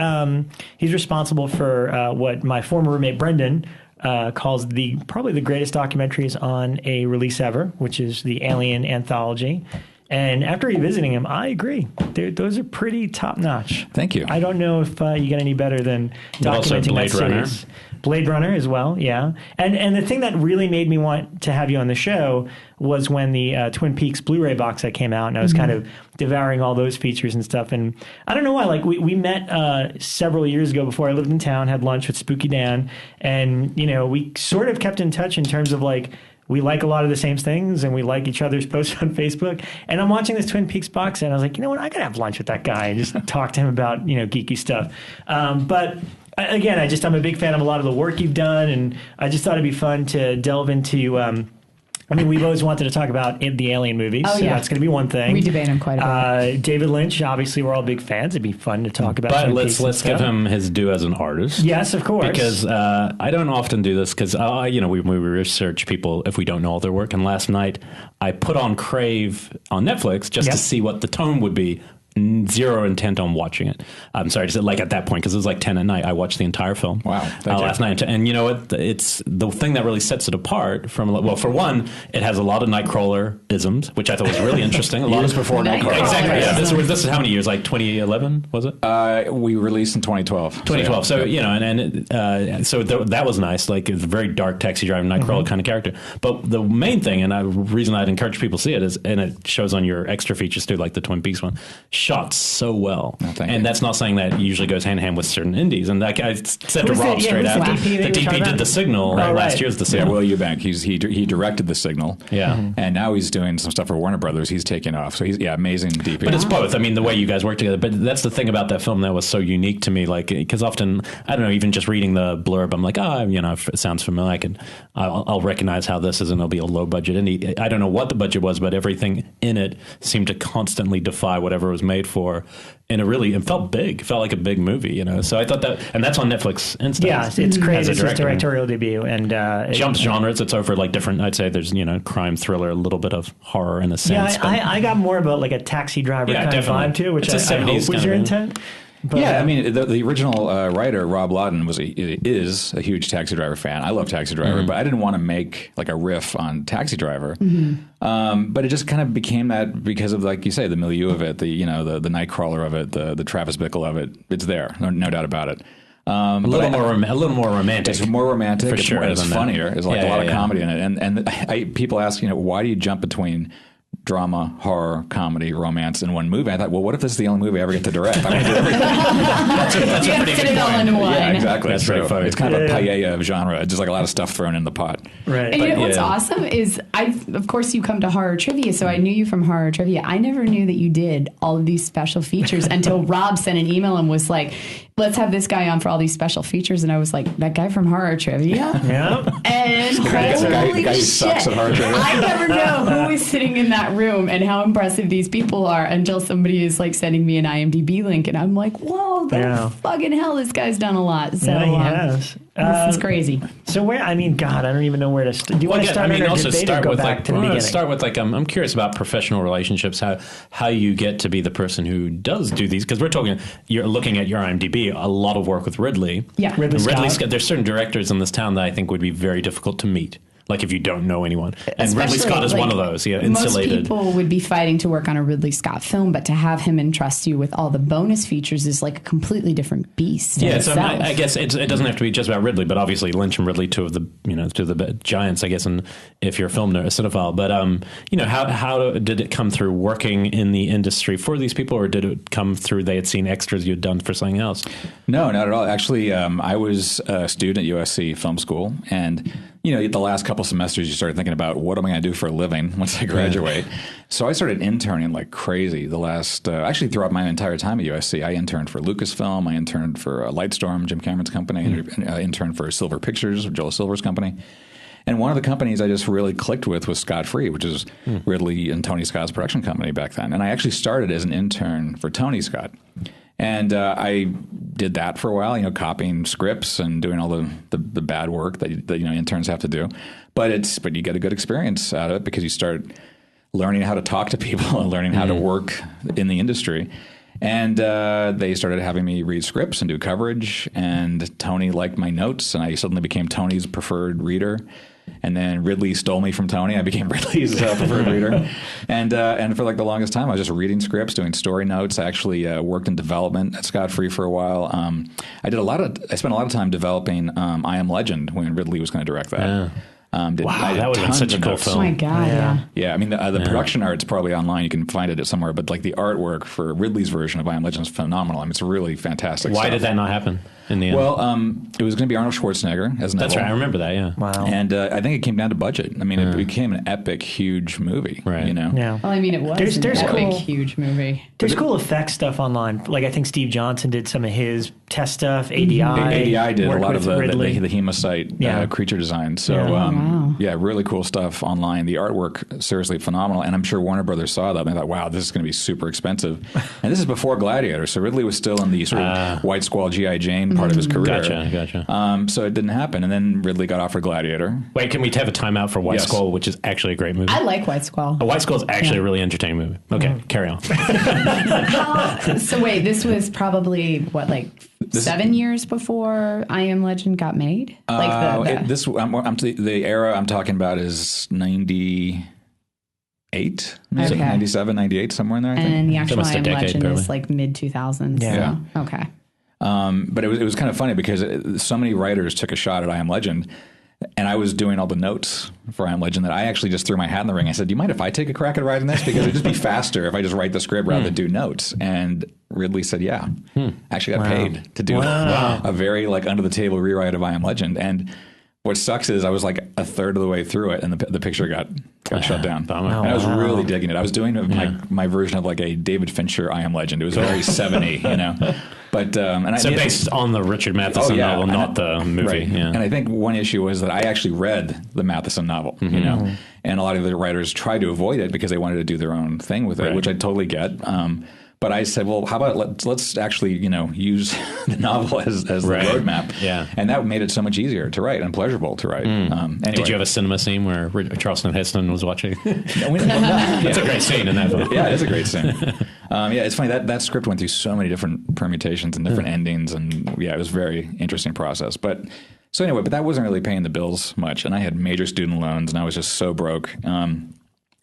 responsible for what my former roommate Brendan calls probably the greatest documentaries on a release ever, which is the Alien Anthology. And after revisiting them, I agree. Those are pretty top notch. Thank you. I don't know if you get any better than documenting that series. Blade Runner as well, yeah. And the thing that really made me want to have you on the show was when the Twin Peaks Blu-ray box set came out, and I was kind of devouring all those features and stuff. And I don't know why, we met several years ago before I lived in town, had lunch with Spooky Dan, and, we sort of kept in touch in terms of we like a lot of the same things and we like each other's posts on Facebook. And I'm watching this Twin Peaks box set and I was like, you know what, I gotta have lunch with that guy and just talk to him about, geeky stuff. But again, I'm a big fan of a lot of the work you've done, and I just thought it'd be fun to delve into. We've always wanted to talk about the Alien movies, so that's going to be one thing. We debate him quite a bit. David Lynch, obviously, we're all big fans. It'd be fun to talk about. But let's give him his due as an artist. Yes, of course. Because I don't often do this because we research people if we don't know all their work. And last night I put on Crave on Netflix just to see what the tone would be. Zero intent on watching it. I'm sorry, just at that point, because it was like 10 at night. I watched the entire film. Wow. Last night. And you know what? It's the thing that really sets it apart from, for one, it has a lot of Nightcrawler-isms, which I thought was really interesting. Years before Nightcrawler. Exactly. Yeah. This is how many years? Like 2011, was it? We released in 2012. 2012. So that was nice. Like, it's a very dark taxi driver Nightcrawler kind of character. But the main thing, and the reason I'd encourage people to see it is, and it shows on your extra features too, like the Twin Peaks one, shot so well. And that's not saying that usually goes hand in hand with certain indies. And I said to Rob straight after, the DP did The Signal last year's The Signal. Yeah, Will Eubank. He directed The Signal. Yeah. And now he's doing some stuff for Warner Brothers. He's taking off. So he's amazing DP. But it's both. I mean, the way you guys work together. But that's the thing about that film that was so unique to me. Because often, I don't know, even just reading the blurb, I'm like, it sounds familiar. I'll recognize how this is, and it'll be a low budget indie. I don't know what the budget was, but everything in it seemed to constantly defy whatever was made for it felt big. It felt like a big movie, you know. So I thought that, and that's on Netflix Instant. Yeah, it's Crave. It's his directorial debut, and jumps genres. It's over like different. I'd say there's crime thriller, a little bit of horror in a sense. Yeah, I got more about like a Taxi Driver kind of vibe too, which I hope was your intent. But, I mean, the original writer, Rob Lawton, is a huge Taxi Driver fan. I love Taxi Driver, but I didn't want to make like a riff on Taxi Driver. But it just kind of became that because of, like you say, the milieu of it, the Nightcrawler of it, the Travis Bickle of it. It's there, no doubt about it. A little more romantic. It's more romantic. For sure. It's funnier. There's like a lot of comedy in it. And people ask, why do you jump between drama, horror, comedy, romance in one movie? I thought, well, what if this is the only movie I ever get to direct? I'm going to do everything. That's a pretty good point. Into one. Yeah, exactly. That's very funny. It's kind of a paella of genre. Just like a lot of stuff thrown in the pot. Right. And what's awesome is, of course, you come to horror trivia, so I knew you from horror trivia. I never knew that you did all of these special features until Rob sent an email and was like, let's have this guy on for all these special features. And I was like, that guy from horror trivia? Yeah. And holy guy who shit. sucks at horror trivia. I never know who is sitting in that room and how impressive these people are until somebody is like sending me an IMDb link. And I'm like, whoa, fucking hell, this guy's done a lot. So he has. This is crazy. So I don't even know where to start. Do you want to start? Start with like I'm curious about professional relationships. How you get to be the person who does do these, because you're looking at your IMDb, a lot of work with Ridley. Yeah, Ridley Scott. There's certain directors in this town that I think would be very difficult to meet. Like if you don't know anyone. And Ridley Scott is one of those, insulated. Most people would be fighting to work on a Ridley Scott film, but to have him entrust you with all the bonus features is like a completely different beast. Yeah, so I guess it doesn't have to be just about Ridley, but obviously Lynch and Ridley, two of the giants, I guess, and if you're a film nerd, a cinephile. But how did it come through working in the industry for these people, or did it come through they had seen extras you'd done for something else? No, not at all. Actually, I was a student at USC Film School, and the last couple semesters, you started thinking about what am I going to do for a living once I graduate. So I started interning like crazy. The last, actually throughout my entire time at USC, I interned for Lucasfilm. I interned for Lightstorm, Jim Cameron's company. I interned for Silver Pictures, Joel Silver's company. And one of the companies I just really clicked with was Scott Free, which is Ridley and Tony Scott's production company back then. And I actually started as an intern for Tony Scott. And I did that for a while, copying scripts and doing all the bad work that interns have to do. But you get a good experience out of it because you start learning how to talk to people and learning how to work in the industry. And they started having me read scripts and do coverage. And Tony liked my notes, and I suddenly became Tony's preferred reader. And then Ridley stole me from Tony. I became Ridley's preferred reader. And for like the longest time, I was just reading scripts, doing story notes. I actually worked in development at Scott Free for a while. I spent a lot of time developing I Am Legend when Ridley was going to direct that. Yeah. That would have been such a cool film. Oh my God, yeah. Yeah, I mean, the production art's probably online. You can find it somewhere. But like the artwork for Ridley's version of I Am Legend is phenomenal. I mean, it's really fantastic Why stuff. did that not happen in the end? Well, it was going to be Arnold Schwarzenegger as Neville. That's right. I remember that, yeah. Wow. And I think it came down to budget. I mean, it became an epic, huge movie. Right. Yeah. Well, I mean, it was an epic, huge movie. There's cool effects stuff online. Like I think Steve Johnson did some of his test stuff. ADI. ADI did a lot of the hemocyte creature design. So, really cool stuff online. The artwork, seriously phenomenal. And I'm sure Warner Brothers saw that and they thought, wow, this is going to be super expensive. And this is before Gladiator. So Ridley was still in the sort of White Squall G.I. Jane part of his career. Gotcha. So it didn't happen. And then Ridley got offered Gladiator. Wait, can we have a timeout for White Squall, which is actually a great movie? I like White Squall. White Squall is actually a really entertaining movie. Okay, carry on. So wait, this was probably, 7 years before I Am Legend got made? The era I'm talking about is 98, maybe 97, 98, somewhere in there, I think. And the actual I Am Legend is like mid-2000s. Yeah. So, okay. But it was kind of funny because so many writers took a shot at I Am Legend, and I was doing all the notes for I Am Legend that I actually just threw my hat in the ring. I said, do you mind if I take a crack at writing this? Because it'd just be faster if I just write the script rather than do notes. And Ridley said, yeah. I actually got paid to do a very under-the-table rewrite of I Am Legend. And what sucks is I was like a third of the way through it, and the picture got shut down. And I was really digging it. I was doing my version of like a David Fincher I Am Legend. It was very 70, But based on the Richard Matheson novel, not the movie. Right. Yeah. And I think one issue was that I actually read the Matheson novel, and a lot of the writers tried to avoid it because they wanted to do their own thing with it, which I totally get. But I said, well, how about let's actually, use the novel as the roadmap. Yeah. And that made it so much easier to write and pleasurable to write. Anyway. Did you have a cinema scene where Charleston Heston was watching? It's a great scene in that film. Yeah, it is a great scene. It's funny that script went through so many different permutations and different endings, and it was a very interesting process. But that wasn't really paying the bills much, and I had major student loans, and I was just so broke. And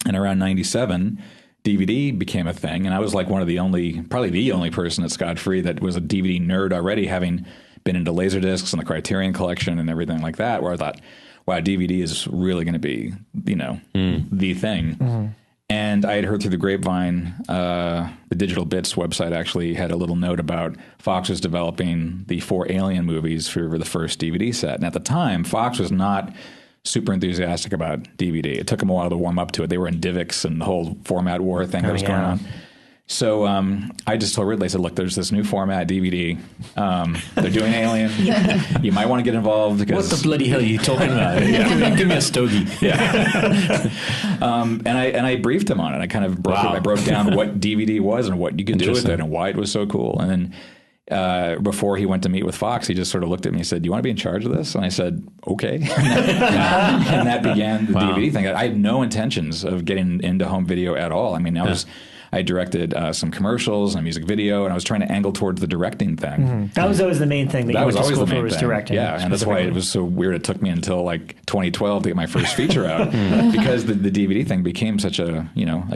around 97, DVD became a thing, and I was like probably the only person at Scott Free that was a DVD nerd already, having been into Laserdiscs and the Criterion Collection and everything like that, where I thought, wow, DVD is really going to be, the thing. Mm-hmm. And I had heard through the grapevine, the Digital Bits website actually had a little note about Fox was developing the 4 Alien movies for the first DVD set. And at the time, Fox was not super enthusiastic about DVD. It took them a while to warm up to it. They were in DivX and the whole format war thing that was going on. So I just told Ridley, I said, look, there's this new format, DVD. They're doing Alien. You might want to get involved. Because, what the bloody hell are you talking about? Give me a stogie. Yeah. And I briefed him on it. I kind of broke down what DVD was and what you could do with it and why it was so cool. And then before he went to meet with Fox, he just sort of looked at me and said, do you want to be in charge of this? And I said, okay. And that began the DVD thing. I had no intentions of getting into home video at all. I mean, I directed some commercials and a music video, and I was trying to angle towards the directing thing. Mm-hmm. That was always the main thing that you went to school for, was directing. Yeah, and that's why it was so weird. It took me until like 2012 to get my first feature out because the DVD thing became such a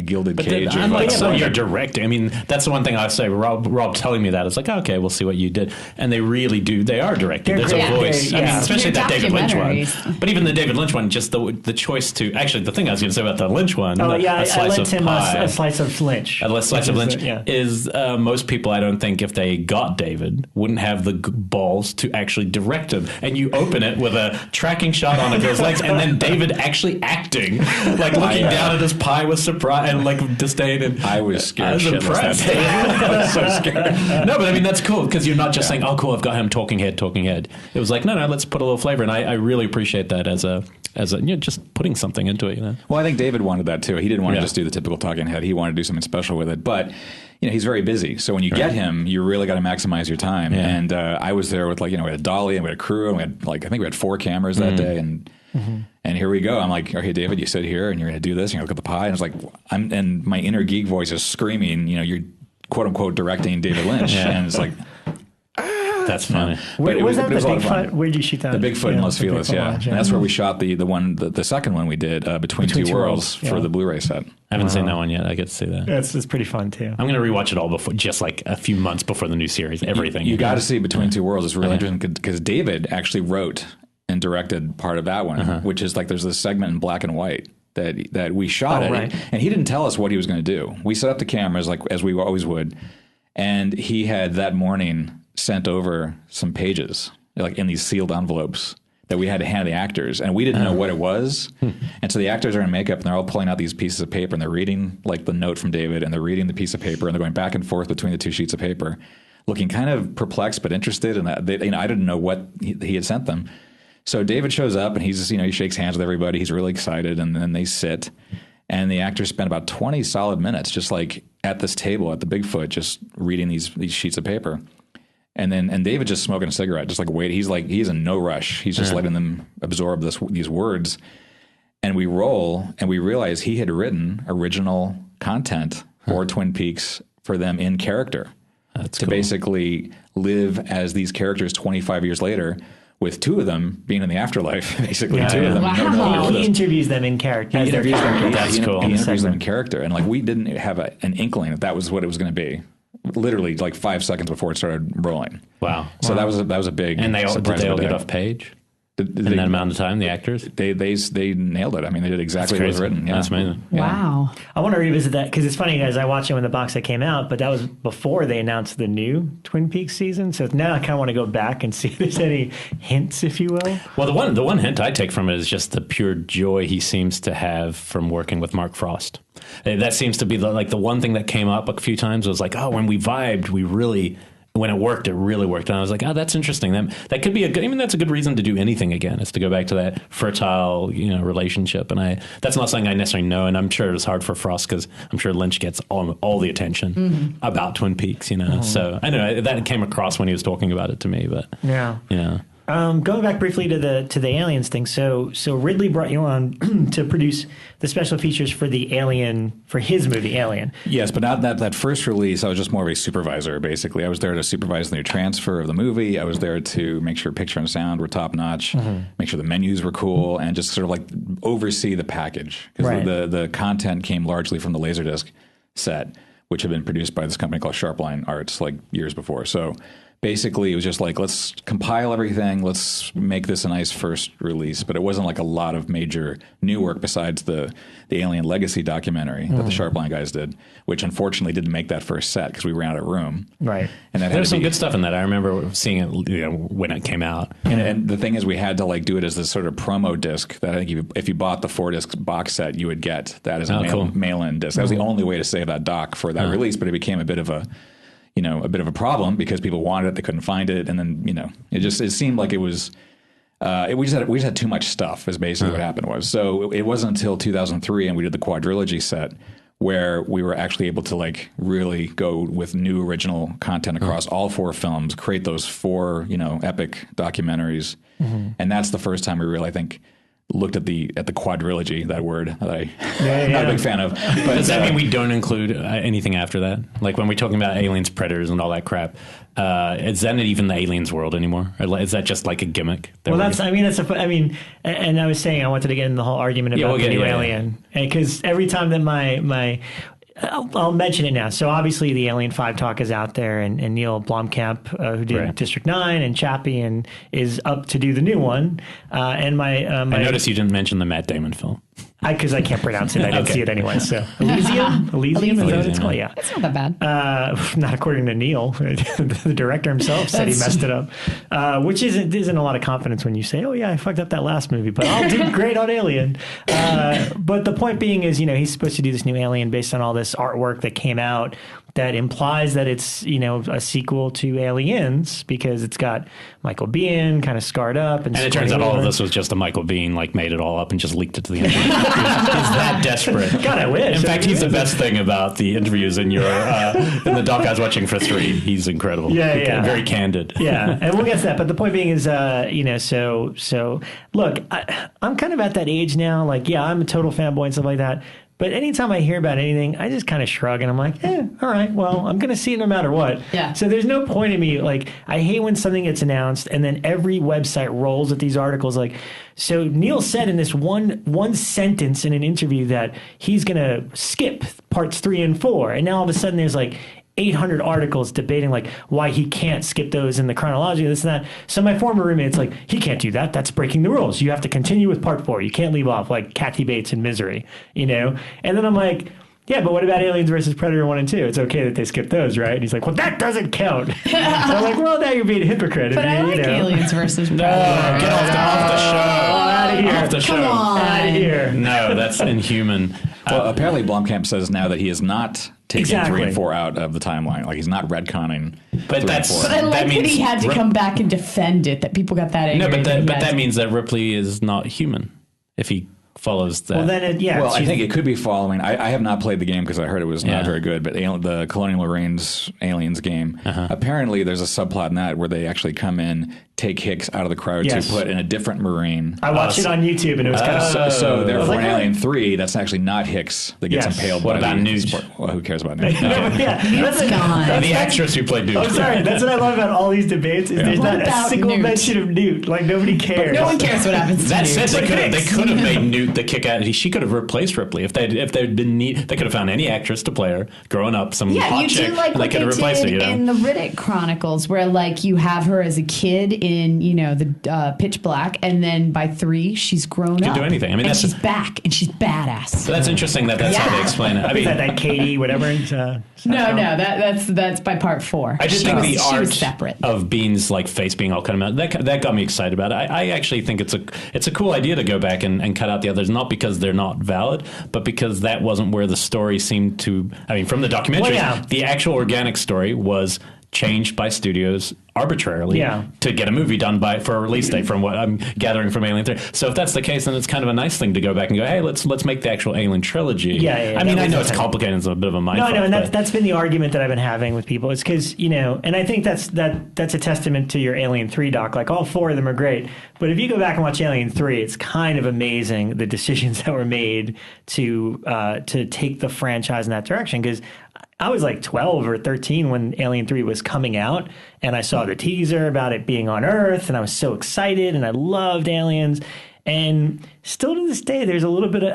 gilded cage. You're directing. I mean, that's the one thing I say. Rob telling me that, it's like, okay, we'll see what you did, and they really do. They are directing. There's a voice. I mean, especially that David Lynch one. But even the David Lynch one, just the choice to actually the thing I was going to say about the Lynch one. Oh yeah, I lent him a slice of Lynch. A slice of Lynch is most people, I don't think, if they got David, wouldn't have the balls to actually direct him. And you open it with a tracking shot on a girl's legs, and then David actually acting, like looking down at his pie with surprise and like disdain. And I was scared. I was impressed. I was so scared. No, but I mean that's cool because you're not just saying, "Oh, cool, I've got him talking head." It was like, no, let's put a little flavor, and I really appreciate that as a just putting something into it. Well, I think David wanted that too. He didn't want to just do the typical talking head. He wanted to do something special with it. But he's very busy. So when you get him, you really got to maximize your time. Yeah. And I was there with we had a dolly and we had a crew and we had I think we had 4 cameras that day. And here we go. I'm like, okay, David, you sit here and you're going to do this. And you're going to look at the pie. And it's like, and my inner geek voice is screaming, you're quote unquote directing David Lynch. And it's like, that's funny. Was that the Bigfoot? Where did you shoot that? The Bigfoot in Los Feliz, And that's where we shot the second one we did, Between Two Worlds for the Bluray set. I haven't seen that one yet. I get to see that. It's pretty fun too. I'm going to rewatch it all before, just like a few months before the new series. Everything. You got to see Between Two Worlds. It's really interesting because David actually wrote and directed part of that one, which is like there's this segment in black and white that we shot and he didn't tell us what he was going to do. We set up the cameras as we always would, and he had that morning sent over some pages like in these sealed envelopes that we had to hand the actors, and we didn't know what it was. And so the actors are in makeup and they're all pulling out these pieces of paper and they're reading like the note from David and they're reading the piece of paper and they're going back and forth between the 2 sheets of paper, looking kind of perplexed but interested. And I didn't know what he had sent them. So David shows up and he's just, he shakes hands with everybody. He's really excited, and then they sit. And the actors spent about 20 solid minutes just like at this table at the Bigfoot, just reading these sheets of paper. And David just smoking a cigarette, just like wait. He's in no rush. He's just letting them absorb these words. And we roll, and we realize he had written original content for Twin Peaks for them in character. That's to cool. Basically live as these characters 25 years later, with 2 of them being in the afterlife. Basically, 2 of them. Wow. He interviews them in character. He interviews them. That's cool. He interviews them in character, and we didn't have an inkling that was what it was going to be. Literally, 5 seconds before it started rolling. Wow! So that was a big. And did they all get off page? In that amount of time, the actors? They nailed it. I mean, they did exactly what was written. Yeah. That's amazing. Wow. I want to revisit that because it's funny, guys. I watched it when the box set came out, but that was before they announced the new Twin Peaks season. So now I kind of want to go back and see if there's any hints, if you will. Well, the one hint I take from it is just the pure joy he seems to have from working with Mark Frost. That seems to be the one thing that came up a few times was like, oh, when we vibed, we really when it worked, it really worked. And I was like, oh, that's interesting. That could be that's a good reason to do anything again, is to go back to that fertile, relationship. And that's not something I necessarily know. And I'm sure it was hard for Frost because I'm sure Lynch gets all the attention about Twin Peaks, So I know that came across when he was talking about it to me, but yeah. Going back briefly to the aliens thing, so Ridley brought you on to produce the special features for his movie Alien. Yes, but not that first release. I was just more of a supervisor, basically. I was there to supervise the transfer of the movie. I was there to make sure picture and sound were top notch, make sure the menus were cool, and just sort of like oversee the package, because the content came largely from the Laserdisc set, which had been produced by this company called Sharpline Arts like years before. So basically, it was just like, let's compile everything. Let's make this a nice first release. But it wasn't like a lot of major new work besides the Alien Legacy documentary that the Sharpline guys did, which unfortunately didn't make that first set because we ran out of room. Right. And there was some good stuff in that. I remember seeing it when it came out. And the thing is, we had to do it as this sort of promo disc that I think if you bought the 4-disc box set, you would get that as a mail-in disc. That was the only way to save that doc for that release, but it became a bit of a problem because people wanted it, they couldn't find it, and then it seemed like it was we just had too much stuff. Is basically what happened was. So it wasn't until 2003, and we did the quadrilogy set, where we were actually able to really go with new original content across all 4 films, create those 4 epic documentaries, and that's the first time we really, I think, looked at the quadrilogy, that word that I'm not a big fan of. But does that mean we don't include anything after that? Like when we're talking about aliens, predators, and all that crap, is that not even the aliens world anymore? Or is that just like a gimmick? And I was saying I wanted to get in the whole argument about the new Alien, because every time that I'll mention it now. So obviously the Alien 5 talk is out there, and Neil Blomkamp, who did District 9 and Chappie, and is up to do the new one. And I noticed you didn't mention the Matt Damon film. Because I can't pronounce it. I didn't see it anyway. So Elysium? Is that what it's called? Yeah. It's not that bad. Not according to Neil. The director himself said he messed it up, which isn't a lot of confidence when you say, oh, yeah, I fucked up that last movie, but I'll do great on Alien. But the point being is, he's supposed to do this new Alien based on all this artwork that came out that implies that it's, a sequel to Aliens, because it's got Michael Biehn kind of scarred up. And it turns out all of this was just a Michael Biehn, made it all up and just leaked it to the internet. He's that desperate. God, I wish. In fact, he's the best thing about the interviews in your in the doc I was watching for 3. He's incredible. Yeah. Very candid. Yeah, and we'll get to that. But the point being is, so look, I'm kind of at that age now. I'm a total fanboy and stuff like that. But anytime I hear about anything, I just kind of shrug and I'm like, all right, well, I'm going to see it no matter what. Yeah. So there's no point in me. I hate when something gets announced and then every website rolls with these articles. So Neil said in this one sentence in an interview that he's going to skip parts 3 and 4. And now all of a sudden there's 800 articles debating why he can't skip those in the chronology, this and that. So my former roommate's he can't do that. That's breaking the rules. You have to continue with part 4. You can't leave off Kathy Bates in Misery, And then I'm like, yeah, but what about Aliens versus Predator 1 and 2? It's okay that they skip those, right? And he's like, well, that doesn't count. And I'm like, well, now you're being a hypocrite. But I like Aliens versus Predator. No, get off the show. Out of here. Off the show. Come on. Out of here. No, that's inhuman. Well, apparently Blomkamp says now that he is not taking 3 and 4 out of the timeline. He's not retconning. But I like that he had to come back and defend it. That people got that angry. No, but that means that Ripley is not human if he follows that. Well, then I think it could be following. I have not played the game because I heard it was not very good. But the Colonial Marines Aliens game, apparently there's a subplot in that where they actually come in, take Hicks out of the crowd to put in a different Marine. I watched it on YouTube and it was kind of... So therefore in Alien 3, that's actually not Hicks that gets impaled. What about Nuge? Well, who cares about Nuge? That's gone. The actress who played Nuge. I'm sorry. That's what I love about all these debates is there's not a single mention of Newt. Nobody cares. No one cares what happens to That said, Newt. they could have made Newt the kick out. She could have replaced Ripley if they'd been neat. They could have found any actress to play her growing up, some hot chick, and they could have replaced her. In the Riddick Chronicles, where you have her as a kid in the Pitch Black, and then by 3 she's grown up. She can do anything. And she's back, and she's badass. So that's interesting that's how they explain it. I mean, that Katie, whatever. No, that's by part 4. I just think the art of Bean's face being all cut out, that got me excited about it. I actually think it's a cool idea to go back and cut out the others, not because they're not valid, but because that wasn't where the story seemed to. I mean, from the documentaries, the actual organic story was changed by studios arbitrarily to get a movie done for a release date, from what I'm gathering from Alien 3. So if that's the case, then it's kind of a nice thing to go back and go, hey, let's make the actual Alien trilogy. I mean, I know it's complicated, it's a bit of a mindfuck. No, and that's been the argument that I've been having with people. It's because, and I think that's a testament to your Alien 3 doc. Like, all 4 of them are great. But if you go back and watch Alien 3, it's kind of amazing the decisions that were made to take the franchise in that direction. Because I was like 12 or 13 when Alien 3 was coming out, and I saw the teaser about it being on Earth, and I was so excited, and I loved Aliens. And still to this day, there's a little bit of,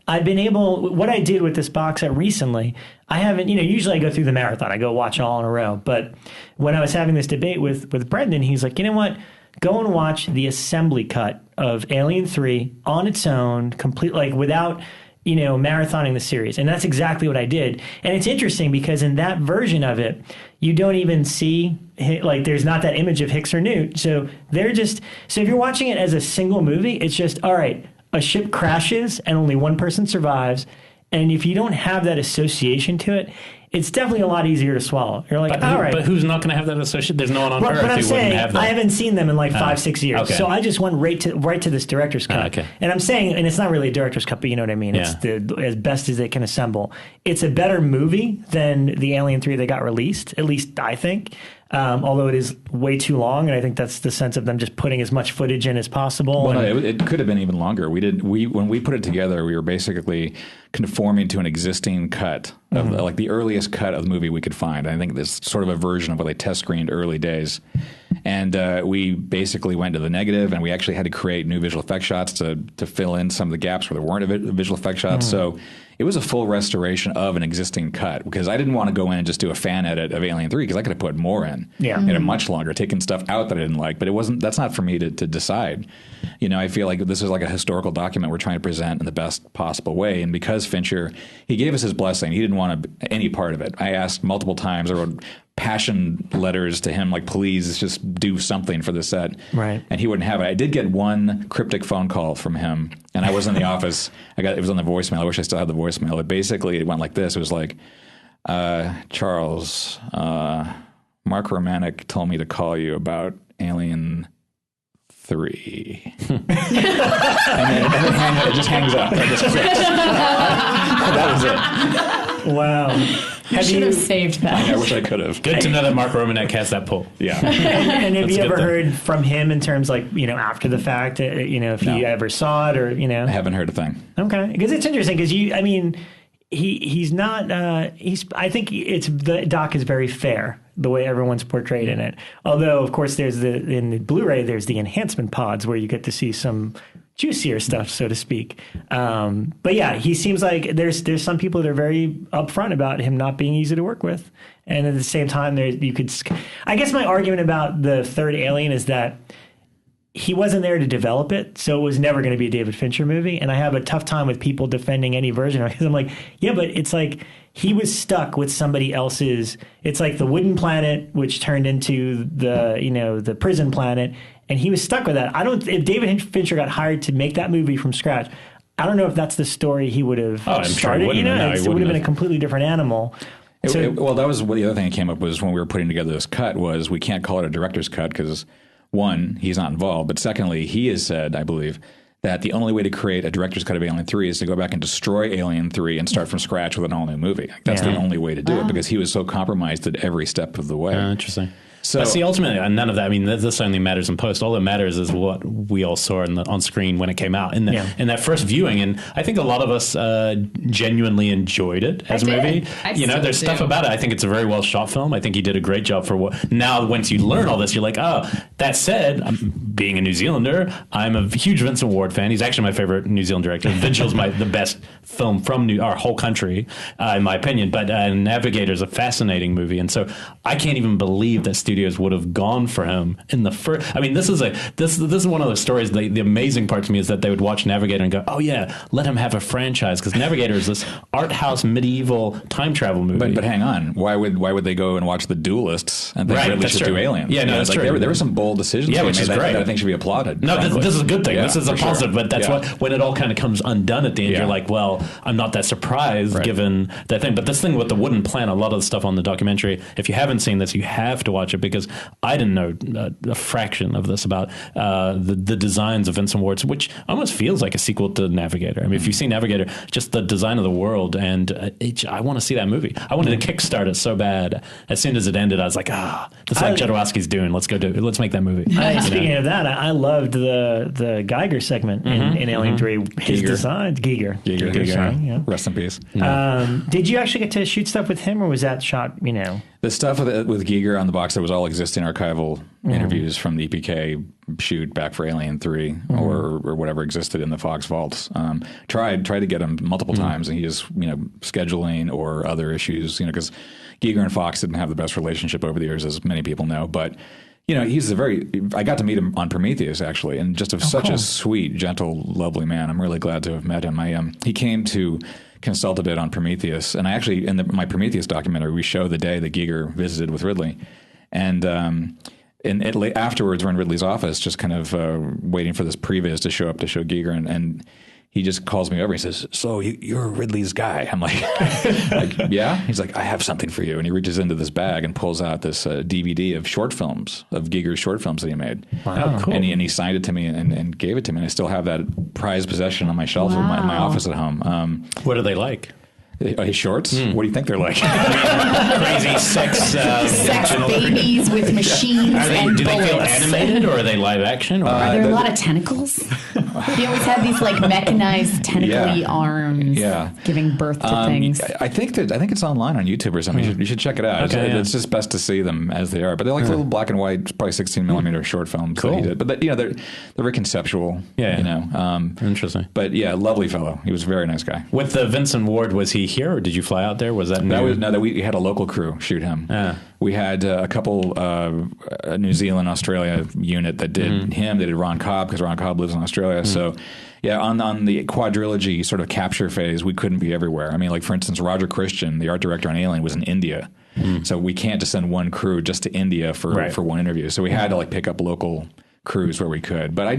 I've been able, what I did with this box set recently, I haven't, usually I go through the marathon, I go watch all in a row. But when I was having this debate with Brendan, he's like, you know what? Go and watch the assembly cut of Alien 3 on its own, complete, like without, marathoning the series. And that's exactly what I did. And it's interesting because in that version of it, you don't even see, like, there's not that image of Hicks or Newt. So so if you're watching it as a single movie, it's just, all right, a ship crashes and only one person survives. And if you don't have that association to it, it's definitely a lot easier to swallow. You're like, all right. But who's not going to have that association? There's no one on Earth who wouldn't have that. I haven't seen them in like 5-6 years. Okay. So I just went right to this director's cut. Okay. And I'm saying, and it's not really a director's cut, but you know what I mean? It's as best as they can assemble. It's a better movie than the Alien 3 that got released, at least I think. Although it is way too long, and I think that's the sense of them just putting as much footage in as possible. Well, it could have been even longer. When we put it together, we were basically conforming to an existing cut of like the earliest cut of the movie we could find. I think this sort of a version of what they test screened early days, and we basically went to the negative, and we actually had to create new visual effects shots to fill in some of the gaps where there weren't visual effects shots. So it was a full restoration of an existing cut, because I didn't want to go in and just do a fan edit of Alien 3, because I could have put more in. And it much longer, taking stuff out that I didn't like. But that's not for me to decide. I feel like this is like a historical document we're trying to present in the best possible way. And because Fincher, he gave us his blessing, he didn't want any part of it. I asked multiple times, I wrote passion letters to him, like, please just do something for the set. Right. And he wouldn't have it. I did get one cryptic phone call from him, and I was in the office. It was on the voicemail. I wish I still had the voicemail. It went like this. It was like, Charles, Mark Romanek told me to call you about Alien 3. and then it just hangs up. It just quits. That was it. Wow. You should have saved that. I wish I could have. Good to know that Mark Romanek has that pull. Yeah. And have you ever heard from him in terms, like, after the fact, if you ever saw it, or, I haven't heard a thing. Okay. Because it's interesting, because he's not, I think the doc is very fair, the way everyone's portrayed in it. Although, of course, in the Blu-ray, there's the enhancement pods where you get to see some juicier stuff, so to speak. But yeah, he seems like there's some people that are very upfront about him not being easy to work with. And at the same time, I guess my argument about the third Alien is that he wasn't there to develop it, so it was never going to be a David Fincher movie. And I have a tough time with people defending any version of it, because I'm like, yeah, but it's like he was stuck with somebody else's. It's like the wooden planet, which turned into the prison planet, and he was stuck with that. If David Fincher got hired to make that movie from scratch, I don't know if that's the story he would have started. Sure it would have been a completely different animal. Well, that was the other thing that came up was when we were putting together this cut was we can't call it a director's cut because, one, he's not involved, but secondly, he has said, I believe, that the only way to create a director's cut of Alien 3 is to go back and destroy Alien 3 and start from scratch with an all-new movie. That's the only way to do it, because he was so compromised at every step of the way. Interesting. So, but see, ultimately, none of that. I mean, this only matters in post. All that matters is what we all saw on screen when it came out in that first viewing. And I think a lot of us genuinely enjoyed it as a movie. There's stuff about it. I think it's a very well shot film. I think he did a great job for what. Now, once you learn all this, you're like, oh. That said, being a New Zealander, I'm a huge Vincent Ward fan. He's actually my favorite New Zealand director. Vigil's the best film from our whole country, in my opinion. But Navigator is a fascinating movie, and so I can't even believe that studios would have gone for him in the first. I mean, this is one of those stories. The amazing part to me is that they would watch Navigator and go, "Oh yeah, let him have a franchise," because Navigator is this art house medieval time travel movie. But hang on, why would they go and watch The Duelists and think Ridley should do Alien? Yeah, no, that's true. There were some bold decisions. Yeah, which is great. think should be applauded. No, this is a good thing. This is a positive, but that's what when it all kind of comes undone at the end, you're like, well, I'm not that surprised given that thing. But this thing with the wooden planet, a lot of the stuff on the documentary, if you haven't seen this, you have to watch it because I didn't know a fraction of this about the designs of Vincent Ward's, which almost feels like a sequel to Navigator. I mean, if you've seen Navigator, just the design of the world, and I want to see that movie. I wanted to kickstart it so bad. As soon as it ended, I was like, that's like Jodorowsky's doing. Let's go do it. Let's make that movie. Speaking of that, I loved the Geiger segment in Alien 3. His design, Giger. Sorry, rest in peace. Did you actually get to shoot stuff with him, or was that shot, The stuff with Giger on the box, that was all existing archival interviews from the EPK shoot back for Alien 3 or whatever existed in the Fox vaults. Tried to get him multiple times, and he just, scheduling or other issues, because Giger and Fox didn't have the best relationship over the years, as many people know. But, he's I got to meet him on Prometheus, actually, and just such a sweet, gentle, lovely man. I'm really glad to have met him. He came to consult a bit on Prometheus, and I actually, in my Prometheus documentary, we show the day that Giger visited with Ridley. And afterwards, we're in Ridley's office, just kind of waiting for this previs to show up to show Giger, and he just calls me over. He says, "So you're Ridley's guy?" I'm like, "Yeah." He's like, "I have something for you," and he reaches into this bag and pulls out this DVD of short films, of Giger's short films that he made. Wow, cool. And he signed it to me and gave it to me. And I still have that prized possession on my shelf in my office at home. What are they like? His shorts? What do you think they're like? Crazy sex babies with machines and do they feel bullets. animated, or are they live action? Or Are there a lot of tentacles? They always have these mechanized tentacly arms giving birth to things. I think it's online on YouTube or something. You should check it out. Okay, it's just best to see them as they are. But they're like little black and white, probably 16 millimeter short films that he did. But they're very conceptual. Interesting. But lovely fellow. He was a very nice guy. With the Vincent Ward, was he here, or did you fly out there? Was that new? We had a local crew shoot him. We had a couple New Zealand, Australia unit that did him. They did Ron Cobb because Ron Cobb lives in Australia. So on the quadrilogy sort of capture phase, we couldn't be everywhere. I mean, like for instance, Roger Christian, the art director on Alien, was in India. So we can't just send one crew just to India for one interview. So we had to pick up local crews where we could. But I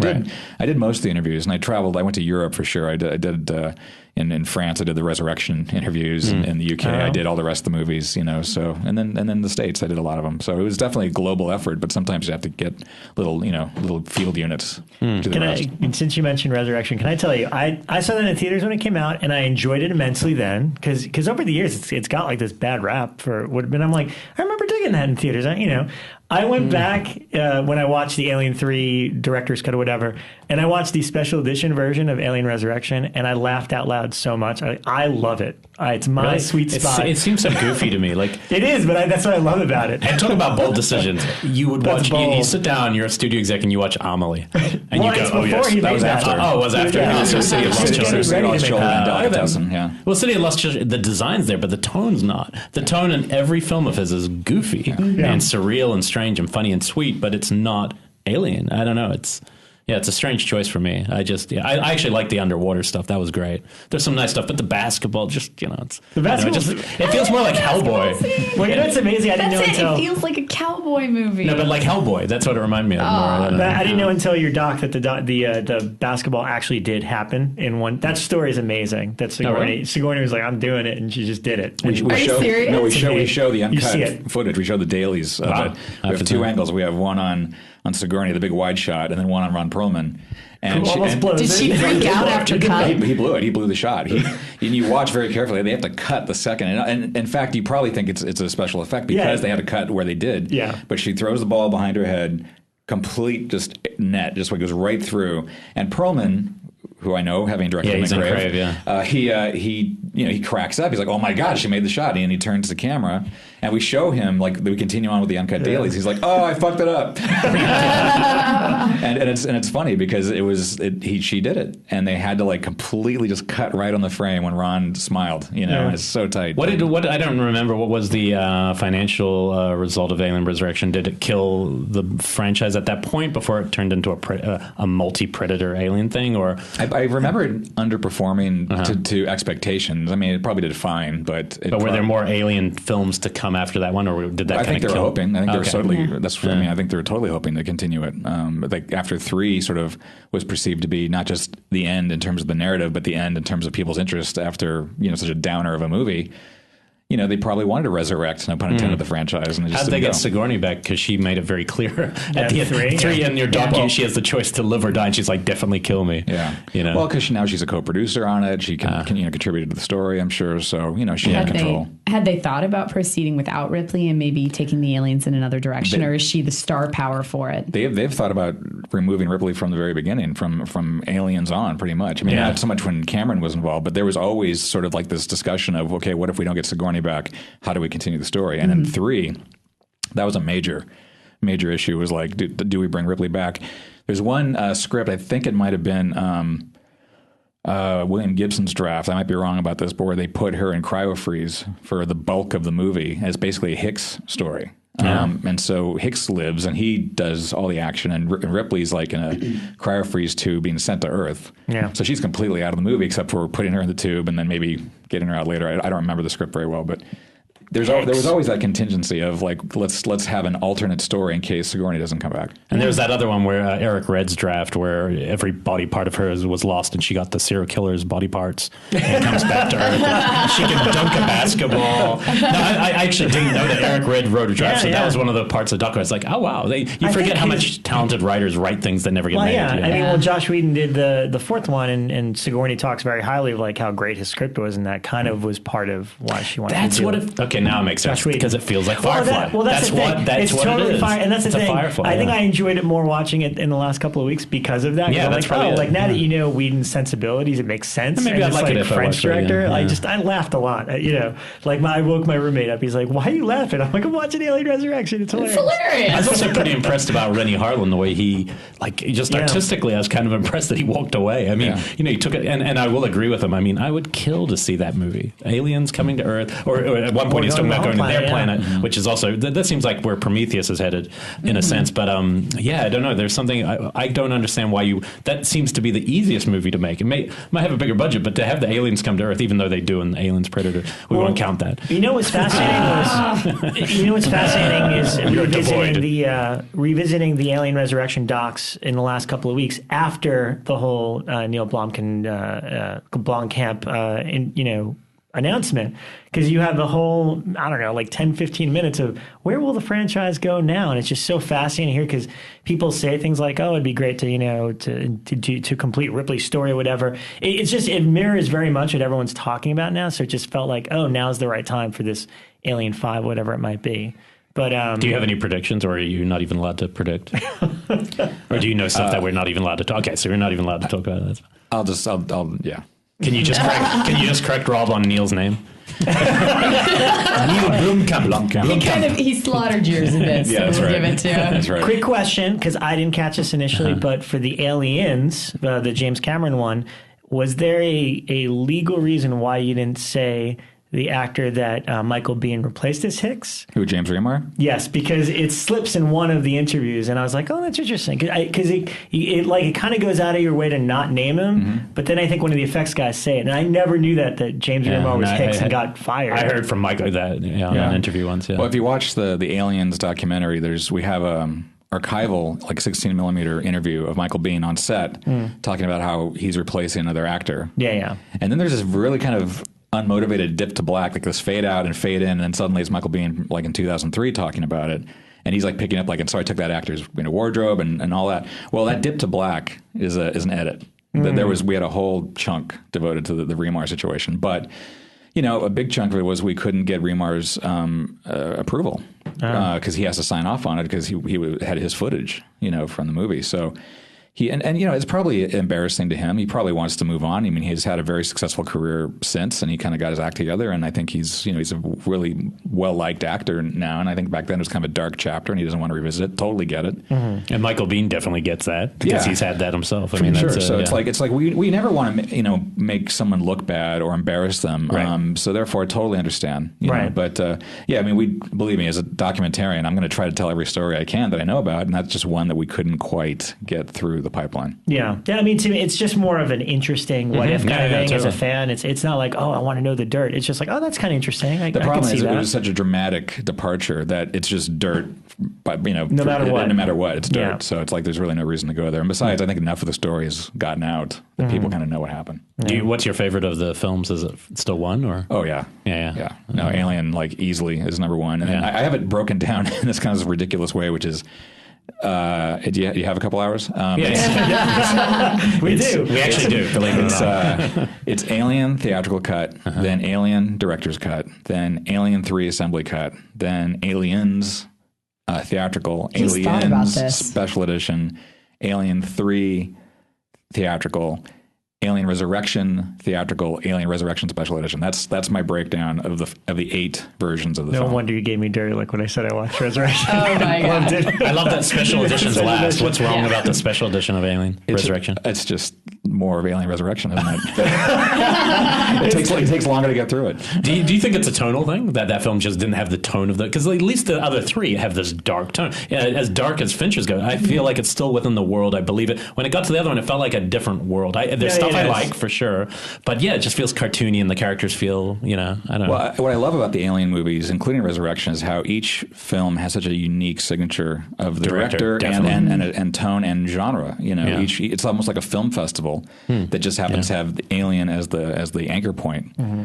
did most of the interviews, and I traveled. I went to Europe for sure. I did in France. I did the Resurrection interviews. In the UK, I did all the rest of the movies. So and then the States, I did a lot of them. So it was definitely a global effort. But sometimes you have to get little field units. Since you mentioned Resurrection, can I tell you, I saw that in the theaters when it came out, and I enjoyed it immensely then because over the years it's got this bad rap for what. But I'm like, I remember digging that in theaters. I went back when I watched the Alien 3 director's cut or whatever, and I watched the special edition version of Alien Resurrection, and I laughed out loud so much. I love it. It's my sweet spot. It seems so goofy to me. It is, but that's what I love about it. And talk about bold decisions. You would watch. You sit down. You're a studio exec, and you watch Amelie, and you go, "Oh yes, that was after." Oh, it was after. So City of Lost Children. Well, City of Lost Children. The design's there, but the tone's not. The tone in every film of his is goofy and surreal and strange and funny and sweet, but it's not Alien. I don't know. It's a strange choice for me. I actually like the underwater stuff. That was great. There's some nice stuff, but the basketball, it's the basketball. It feels more like Hellboy. Well, it's amazing. I didn't know until it feels like a cowboy movie. No, but like Hellboy. That's what it reminded me of. More. I didn't know until your doc that the basketball actually did happen in one. That story is amazing. That Sigourney. Sigourney was like, "I'm doing it," and she just did it. Are you serious? No, we show the uncut footage. We show the dailies of it. We have two angles. We have one on Sigourney, the big wide shot, and then one on Ron Perlman. And did she freak out after cut? He blew it. He blew the shot. You watch very carefully. They have to cut the second. And in fact, you probably think it's a special effect because they had to cut where they did. Yeah. But she throws the ball behind her head, complete just net, just goes right through. And Perlman, who I know, having directed him in Crave, he cracks up. He's like, "Oh my God, she made the shot!" And he turns the camera, and we show him we continue on with the uncut dailies. He's like, "Oh, I fucked it up," and it's funny because she did it, and they had to completely just cut right on the frame when Ron smiled. It's so tight. What I don't remember. What was the financial result of Alien Resurrection? Did it kill the franchise at that point before it turned into a multi-predator alien thing, or? I remember it underperforming to expectations. I mean, it probably did fine, but were there more Alien films to come after that one, or did that? I think they were hoping. I think they were totally. I think they were totally hoping to continue it. after 3 sort of was perceived to be not just the end in terms of the narrative, but the end in terms of people's interest after, such a downer of a movie. They probably wanted to resurrect, no pun intended, the franchise. And how did they get Sigourney back? Because she made it very clear at the end. 3 in your docu, she has the choice to live or die, and she's like, definitely kill me. Yeah. Well, because now she's a co-producer on it. She can contribute to the story, I'm sure. So, she had control. Had they thought about proceeding without Ripley and maybe taking the aliens in another direction, or is she the star power for it? They've thought about removing Ripley from the very beginning, from Aliens on, pretty much. I mean, not so much when Cameron was involved, but there was always sort of like this discussion of, okay, what if we don't get Sigourney back? How do we continue the story? And in 3, that was a major issue. Was like, do we bring Ripley back? There's one script, I think it might have been William Gibson's draft. I might be wrong about this, but where they put her in cryofreeze for the bulk of the movie as basically a Hicks story. And so Hicks lives and he does all the action, and Ripley's like in a cryofreeze tube being sent to Earth. Yeah. So she's completely out of the movie except for putting her in the tube and then maybe getting her out later. I don't remember the script very well, but there was always that contingency of like, let's have an alternate story in case Sigourney doesn't come back. And there's that other one where Eric Red's draft, where every body part of hers was lost, and she got the serial killer's body parts and comes back to Earth. She can dunk a basketball. No, I actually didn't know that Eric Red wrote a draft, so that was one of the parts of the documentary. It's like, oh wow, you forget how much talented writers write things that never get made. Yeah, I mean, Josh Whedon did the 4th one, and Sigourney talks very highly of like how great his script was, and that kind of was part of why she wanted to do it. Okay, now it makes sense. Because it feels like Firefly. That's what totally it is. And that's the thing. Firefly, I think I enjoyed it more watching it in the last couple of weeks because of that. Yeah, that's like, probably now that you know Whedon's sensibilities, it makes sense. Maybe I'd like it if French director. Yeah. I laughed a lot. Like I woke my roommate up. He's like, "Why are you laughing?" I'm like, "I'm watching Alien Resurrection. It's hilarious." I was also pretty impressed about Rennie Harlan, the way he artistically. I was kind of impressed that he walked away. I mean, he took it, and I will agree with him. I mean, I would kill to see that movie, Aliens Coming to Earth, or at one point he's talking about going to their planet, which is also that seems like where Prometheus is headed in a sense. But I don't know. There's something I don't understand why that seems to be the easiest movie to make. It might have a bigger budget, but to have the aliens come to Earth, even though they do in Aliens Predator, we won't count that. You know what's fascinating is revisiting the Alien Resurrection docs in the last couple of weeks after the whole Neil Blomkamp announcement, because you have the whole, I don't know, like 10, 15 minutes of where will the franchise go now? And it's just so fascinating here because people say things like, oh, it'd be great to complete Ripley's story or whatever. It mirrors very much what everyone's talking about now. So it just felt like, oh, now's the right time for this Alien 5, whatever it might be. But do you have any predictions, or are you not even allowed to predict? Or do you know stuff that we're not even allowed to talk? Okay, so you're not even allowed to talk about that. Yeah. Can you just correct Rob on Neil's name? Neil Blomkamp. He slaughtered yours a bit, so we'll give it to him. That's right. Quick question, because I didn't catch this initially, but for the Aliens, the James Cameron one, was there a legal reason why you didn't say the actor that Michael Biehn replaced as Hicks? Who, James Remar? Yes, because it slips in one of the interviews, and I was like, oh, that's interesting. Because it kind of goes out of your way to not name him, but then I think one of the effects guys say it, and I never knew that James Remar was Hicks and got fired. I heard from Michael that on an interview once. Yeah. Well, if you watch the Aliens documentary, we have archival, like 16 millimeter interview of Michael Biehn on set talking about how he's replacing another actor. Yeah. And then there's this really kind of unmotivated dip to black, like this fade out and fade in, and then suddenly it's Michael Biehn, like in 2003, talking about it, and he's like picking up like, and so I took that actor's wardrobe and all that. Well, that dip to black is an edit. We had a whole chunk devoted to the Remar situation, but a big chunk of it was we couldn't get Remar's approval because he has to sign off on it because he had his footage, from the movie. So. It's probably embarrassing to him. He probably wants to move on. I mean, he's had a very successful career since, and he kind of got his act together. And I think he's a really well-liked actor now. And I think back then it was kind of a dark chapter, and he doesn't want to revisit it. Totally get it. Mm-hmm. And Michael Biehn definitely gets that because he's had that himself. I mean, sure. So it's like we never want to make someone look bad or embarrass them. Right. So therefore, I totally understand. Right. But believe me, as a documentarian, I'm going to try to tell every story I can that I know about, and that's just one that we couldn't quite get through the pipeline. Yeah. I mean, to me, it's just more of an interesting what if kind of thing. Totally. As a fan, it's not like, oh, I want to know the dirt. It's just like, oh, that's kind of interesting. The problem is it was such a dramatic departure that it's just dirt. But no matter what, it's dirt. Yeah. So it's like there's really no reason to go there. And besides, I think enough of the story has gotten out that people kind of know what happened. What's your favorite of the films? Is it still one or? Oh yeah. No, Alien easily is number one. And I have it broken down in this kind of ridiculous way, which is. Do you have a couple hours? Yes. We do. We actually do. Believe it or not. It's Alien theatrical cut, then Alien director's cut, then Alien 3 assembly cut, then Aliens theatrical, Aliens special edition, Alien 3 theatrical, Alien Resurrection theatrical, Alien Resurrection special edition. That's my breakdown of the 8 versions of the film. No wonder you gave me dirty look when I said I watched Resurrection. Oh my God. I love that special edition's last. What's wrong about the special edition of Alien Resurrection? It's just more of Alien Resurrection, isn't it? It takes longer to get through it. Do you think it's a tonal thing that film just didn't have the tone of because at least the other 3 have this dark tone. As dark as Fincher's go, I feel like it's still within the world. I believe it. When it got to the other one, it felt like a different world. There's stuff I like for sure, but it just feels cartoony, and the characters feel I don't know. Well, what I love about the Alien movies, including Resurrection, is how each film has such a unique signature of the director and tone and genre. It's almost like a film festival that just happens to have the Alien as the anchor point. Mm-hmm.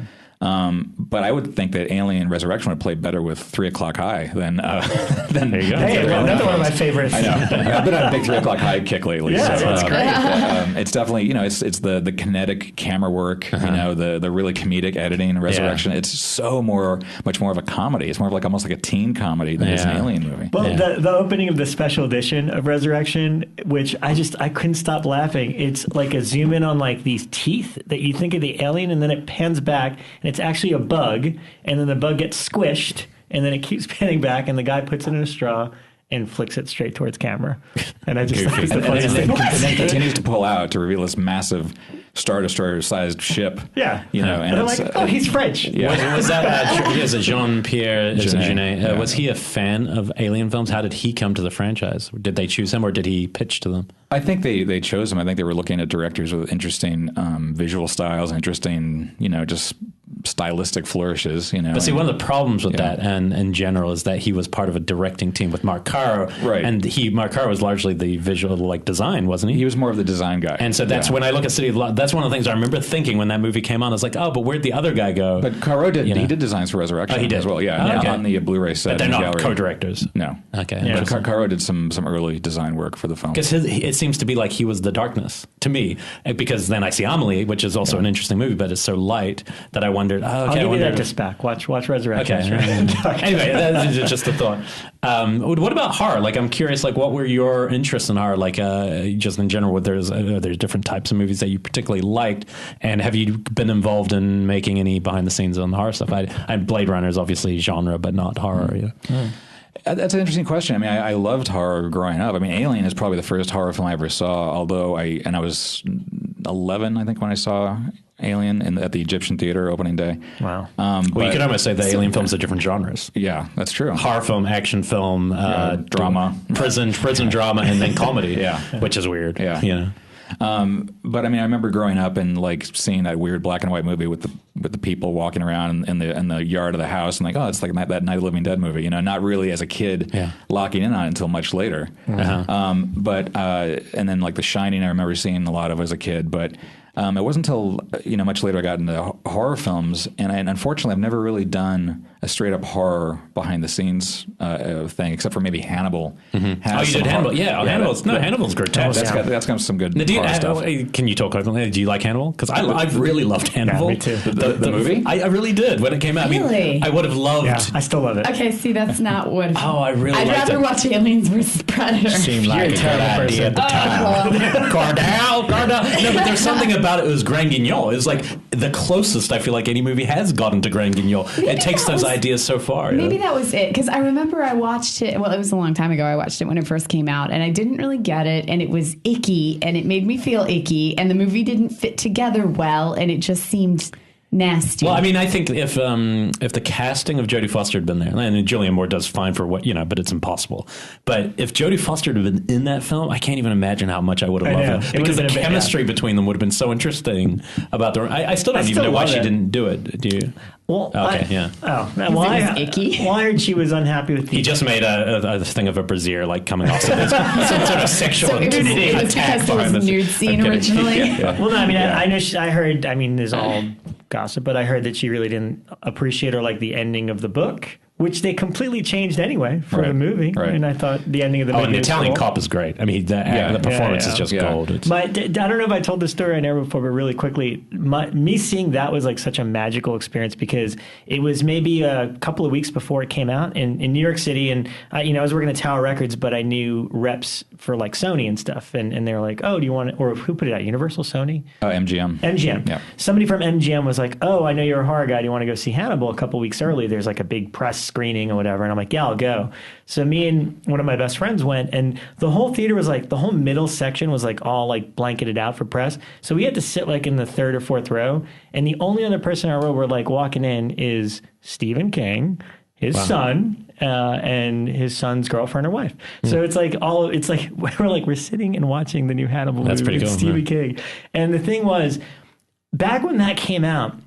But I would think that Alien Resurrection would play better with 3 O'Clock High than there you go. Hey, another one of my favorites. I know. I've been on a big 3 O'Clock High kick lately. Yeah, so that's great. It's definitely it's the kinetic camera work. The really comedic editing. Resurrection. It's much more of a comedy. It's more of almost like a teen comedy than it's an Alien movie. Well, the opening of the special edition of Resurrection, which I couldn't stop laughing. It's like a zoom in on these teeth that you think of the alien, and then it pans back. And it's actually a bug, and then the bug gets squished, and then it keeps panning back, and the guy puts it in a straw and flicks it straight towards camera. And I just think it's the funniest thing. And then continues to pull out to reveal this massive Star Destroyer-sized ship. Yeah. And I'm like, oh, he's French. Yeah. Was that Jean-Pierre Jeunet? Was he a fan of Alien films? How did he come to the franchise? Did they choose him, or did he pitch to them? I think they chose him. I think they were looking at directors with interesting visual styles, interesting, just stylistic flourishes. But see, one of the problems with that, and in general, is that he was part of a directing team with Mark Caro, right? And Mark Caro was largely the visual design, wasn't he? He was more of the design guy, and so that's when I look at City of Lost. That's one of the things I remember thinking when that movie came on. I was like, oh, but where'd the other guy go? But Caro did. He did designs for Resurrection. He did as well. On the Blu-ray set. But they're not gallery. co-directors. No. Okay. Yeah. But Caro did some early design work for the film. Because it seems to be like he was the darkness to me. Because then I see Amelie, which is also an interesting movie, but it's so light that I wondered. I'll give you that to spec. Watch Resurrection. Okay. Anyway, that's just a thought. What about horror? I'm curious. What were your interests in horror? Just in general, there's different types of movies that you particularly liked, and have you been involved in making any behind the scenes on the horror stuff? Blade Runner is obviously genre, but not horror. That's an interesting question. I mean, I loved horror growing up. I mean, Alien is probably the first horror film I ever saw, although I was 11, I think, when I saw Alien at the Egyptian Theater opening day. Wow. Well, you could almost say the Alien films are different genres. Yeah, that's true. Horror film, action film, drama, prison drama, and then comedy. Which is weird. Yeah. But I mean, I remember growing up and seeing that weird black and white movie with the people walking around in the yard of the house, and it's like that Night of the Living Dead movie. Not really as a kid locking in on it until much later. But and then The Shining, I remember seeing a lot of as a kid, but. It wasn't until much later I got into horror films, and unfortunately I've never really done a straight up horror behind the scenes thing, except for maybe Hannibal. Mm-hmm. You did Hannibal? Hannibal's grotesque. That's got some good horror stuff. Can you talk openly? Do you like Hannibal? Because I really loved Hannibal. Yeah, me too. The movie? I really did when it came out. Really? I would have loved. Yeah, I still love it. Okay, see, that's not what. I really. I'd rather watch Aliens vs Predator. Seemed like a good idea at the time. Cardell. No, but there's something about it. It was Grand Guignol. It was the closest I feel like any movie has gotten to Grand Guignol. It takes those ideas so far. Maybe that was it, because I remember I watched it. Well, it was a long time ago. I watched it when it first came out, and I didn't really get it, and it was icky, and it made me feel icky, and the movie didn't fit together well, and it just seemed Nasty. Well, I mean, I think if the casting of Jodie Foster had been there, and Julianne Moore does fine for what, but it's impossible. But if Jodie Foster had been in that film, I can't even imagine how much I would have loved it. Because the chemistry between them would have been so interesting about the... I still don't even know why she didn't do it. Do you? Well, It was icky. Well, I heard she was unhappy with He just made a thing of a brassiere like coming off. So there's some sort of sexual nudity It was because there was a nude scene originally. Yeah. Well, no, I mean, I know. I heard. I mean, there's all gossip, but I heard that she really didn't appreciate or like the ending of the book, which they completely changed anyway for the movie. Right. And I thought the ending of the movie and the was Italian cool. cop is great. I mean, the performance is just gold. But I don't know if I told this story on air before, but really quickly, me seeing that was like such a magical experience because it was maybe a couple of weeks before it came out in New York City. And, I was working at Tower Records, but I knew reps for like Sony and stuff. And they were like, oh, do you want it? Or who put it out? Universal, Sony? MGM. MGM. Yeah. Somebody from MGM was like, oh, I know you're a horror guy. Do you want to go see Hannibal a couple weeks early? There's like a big press screening or whatever. And I'm like, yeah, I'll go. So me and one of my best friends went, and the whole theater was like, the whole middle section was like all like blanketed out for press. So we had to sit like in the third or fourth row. And the only other person in our row we're like walking in is Stephen King, his son, and his son's girlfriend or wife. So it's like we're sitting and watching the new Hannibal movie pretty with cool, Stephen King. And the thing was, back when that came out,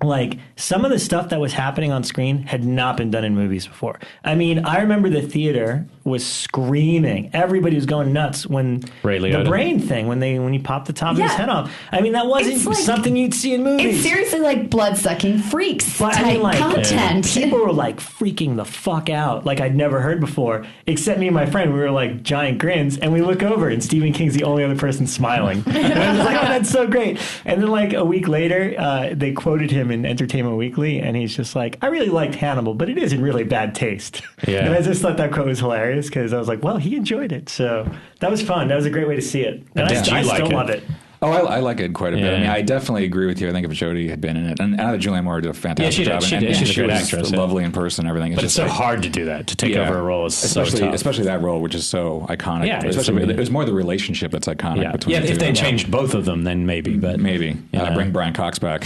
like some of the stuff that was happening on screen had not been done in movies before. I mean, I remember the theater was screaming. Everybody was going nuts when the brain thing, when he popped the top of his head off. I mean, that wasn't like, something you'd see in movies. It's seriously like blood-sucking freaks type content. People were like freaking the fuck out like I'd never heard before, except me and my friend. We were like giant grins, and we look over, and Stephen King's the only other person smiling. And I was like, oh, that's so great. And then like a week later, they quoted him in Entertainment Weekly, and he's just like, I really liked Hannibal, but it is in really bad taste. Yeah. And I just thought that quote was hilarious because I was like, well, he enjoyed it. So that was fun. That was a great way to see it. And I still love it. Oh, I like it quite a bit. I mean, I definitely agree with you. I think if Jodie had been in it, and I thought Julianne Moore did a fantastic job. She did. She's a great actress. Lovely in person and everything. But it's so hard to do that, to take over a role is so tough. Especially that role, which is so iconic. Yeah, it was more the relationship that's iconic between the two. If they changed both of them, then maybe. But maybe. Bring Brian Cox back.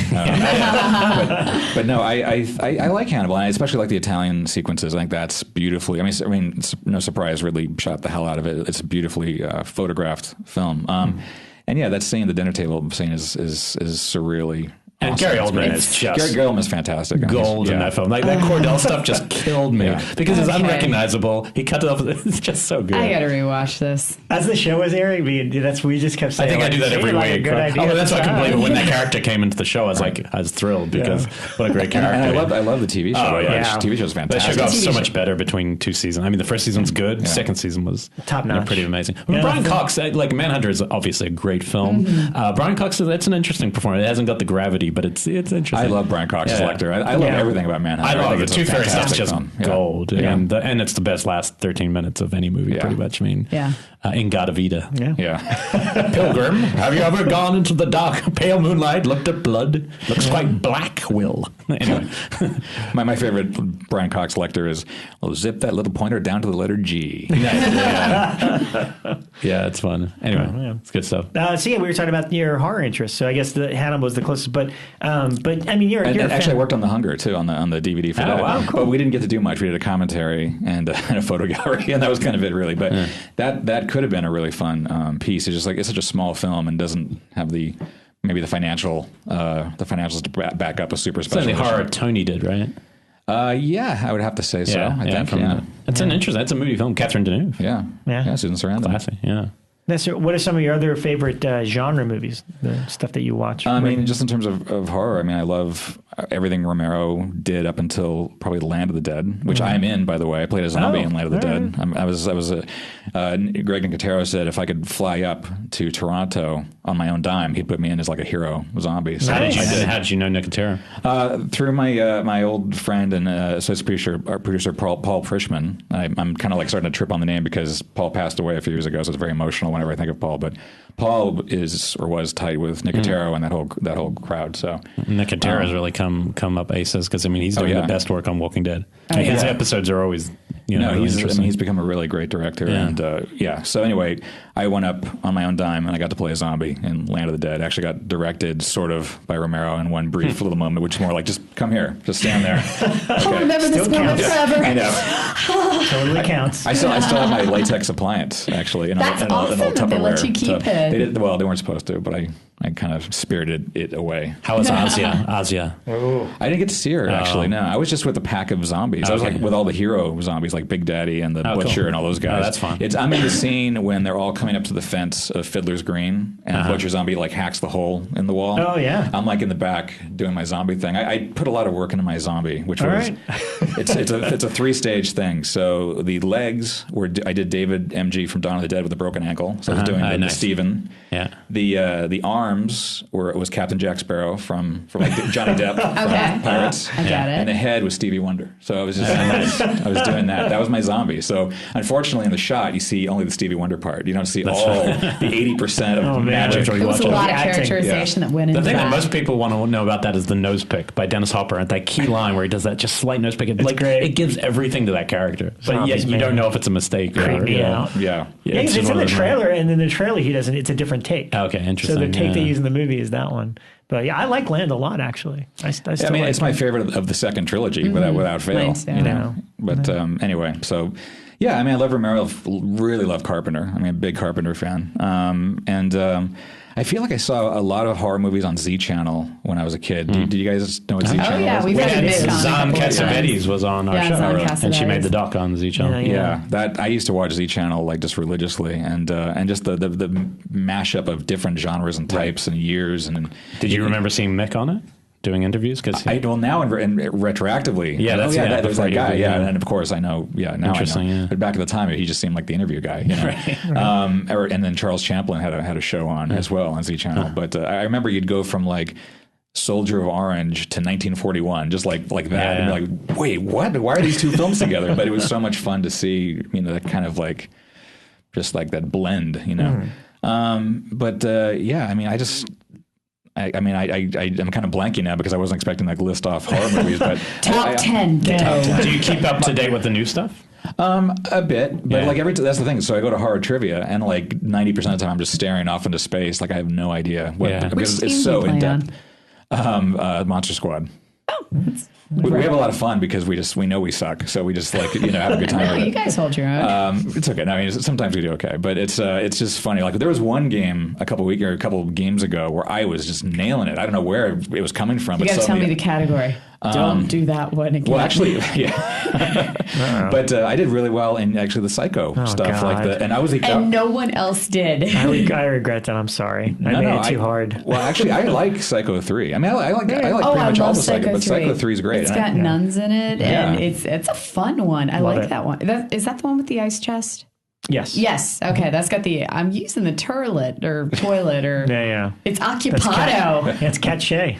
But no, I like Hannibal. And I especially like the Italian sequences. I think that's beautifully. I mean, it's no surprise Ridley shot the hell out of it. It's a beautifully photographed film. And yeah, that scene, the dinner table scene, is surreally. And awesome. Gary Oldman is just Gary Oldman is fantastic. Gold in that film. Like that Cordell stuff just killed me because it's unrecognizable. He cut it off. It's just so good. I got to rewatch this. As the show was airing, we just kept saying. I think I do that every week. That's why I couldn't believe it when that character came into the show. I was thrilled because what a great character. And I love the TV show. Oh yeah, the TV show's fantastic. That show got so much better between two seasons. I mean, the first season's good. The second season was top notch, pretty amazing. I mean, Brian Cox, like Manhunter, is obviously a great film. Brian Cox, that's an interesting performance. It hasn't got the gravity, but it's interesting. I love Brian Cox's Lecter. I love everything about Manhunter. I love it. Two Fairy stuff's just gold. And it's the best last 13 minutes of any movie, pretty much. I mean, Ingata Vida. Yeah. Pilgrim, have you ever gone into the dark, pale moonlight, looked at blood? Looks quite black, Will. Anyway. My favorite Brian Cox Lecter is, zip that little pointer down to the letter G. Yeah, it's fun. Anyway, it's good stuff. So we were talking about your horror interests. So I guess the Hannibal is the closest. But I mean, you're actually, I worked on The Hunger too on the DVD for that. Wow, cool. But we didn't get to do much. We did a commentary and a photo gallery, and that was kind of it, really. But that could have been a really fun piece. It's just like it's such a small film and doesn't have the financials to back up a super special. It's the horror Tony did, right? Yeah, I would have to say so. I think. That's an interesting. That's a movie film. Catherine Deneuve. Yeah, Susan Sarandon. Classic. Yeah. What are some of your other favorite genre movies? The stuff that you watch? I mean, just in terms of horror, I mean, I love everything Romero did up until probably Land of the Dead, which I'm in, by the way. I played a zombie in Land of the Dead. Greg Nicotero said if I could fly up to Toronto on my own dime, he'd put me in as like a hero zombie. So how did you know Nicotero? Through my old friend and associate producer Paul Frischman. I'm kind of like starting to trip on the name because Paul passed away a few years ago, so it's very emotional whenever I think of Paul. But Paul is or was tight with Nicotero and that whole crowd. So Nicotero has really come up aces because I mean he's doing the best work on Walking Dead. His episode are always really interesting. he's become a really great director and so anyway, I went up on my own dime and I got to play a zombie in Land of the Dead. Actually got directed sort of by Romero in one brief little moment, which is more like, just come here, just stand there. I'll remember this moment forever. I know. Totally counts. I still have my latex appliance, actually. That's awesome that they let you keep it. They weren't supposed to, but I kind of spirited it away. How was Asia? Oh. I didn't get to see her, actually, no. I was just with a pack of zombies. I was like with all the hero zombies, like Big Daddy and the Butcher and all those guys. Oh, that's fun. I'm in the scene when they're all coming up to the fence of Fiddler's Green, and the Butcher zombie like hacks the hole in the wall. Oh, yeah. I'm like in the back doing my zombie thing. I put a lot of work into my zombie, which all was... Right. it's a 3-stage thing. So the legs were... I did David MG from Dawn of the Dead with a broken ankle. So I was doing the Steven. Yeah. The arms was Captain Jack Sparrow from like Johnny Depp from Pirates. I got it. And the head was Stevie Wonder. So I was just I was doing that. That was my zombie. So unfortunately in the shot you see only the Stevie Wonder part. You don't see the 80% of magic. There was a lot of characterization that went into that. The thing that most people want to know about that is the nose pick by Dennis Hopper, and that key line where he does that just slight nose pick. It gives everything to that character. But yet you don't know if it's a mistake. Creep me out. Yeah. It's in the trailer, and in the trailer he doesn't. It's a different take. Okay, interesting. So the take they use in the movie is that one. But yeah, I like Land a lot, actually. I still it's my favorite of the second trilogy, without fail. Nice, yeah. But anyway, so yeah, I love Romero. Really love Carpenter. I'm a big Carpenter fan. I feel like I saw a lot of horror movies on Z Channel when I was a kid. Did you guys know what Z Channel was? Yeah, we've had Zan Cassavetes was on our show, and she made the doc on Z Channel. Yeah, that I used to watch Z Channel like just religiously, and just the mashup of different genres and types and years. And did you remember seeing Mick on it? Doing interviews? Because now and retroactively. Yeah, there's that guy. Yeah, and of course I know. Yeah, now interesting. I know. But back at the time, he just seemed like the interview guy. You know? Right. And then Charles Champlin had a show on as well on Z Channel. But I remember you'd go from like Soldier of Orange to 1941, just like that. Yeah. And you're like, wait, what? Why are these two films together? But it was so much fun to see. That kind of like just like that blend. I'm kind of blanking now because I wasn't expecting like list off horror movies. But top 10. Go. Do you keep up to date with the new stuff? A bit, but like that's the thing. So I go to horror trivia, and like 90% of the time I'm just staring off into space, like I have no idea what because it's so in depth. Monster Squad. Oh, we have a lot of fun because we know we suck, so we just have a good time. You guys hold your own. It's okay. I mean, sometimes we do okay, but it's just funny. Like there was one game a couple games ago where I was just nailing it. I don't know where it was coming from. You got to tell me the category. Don't do that one again. Well, actually, yeah. But I did really well in actually the Psycho stuff, and I was and no one else did. I regret that. I'm sorry. I made it too hard. Well, actually, I like Psycho 3. I mean, I like pretty much all the Psycho, but Psycho 3 is great. It's got nuns in it, and it's a fun one. I like that one. Is that the one with the ice chest? Yes. Okay, that's got I'm using the turlet or toilet or yeah. It's Occupado. It's Kat Shea,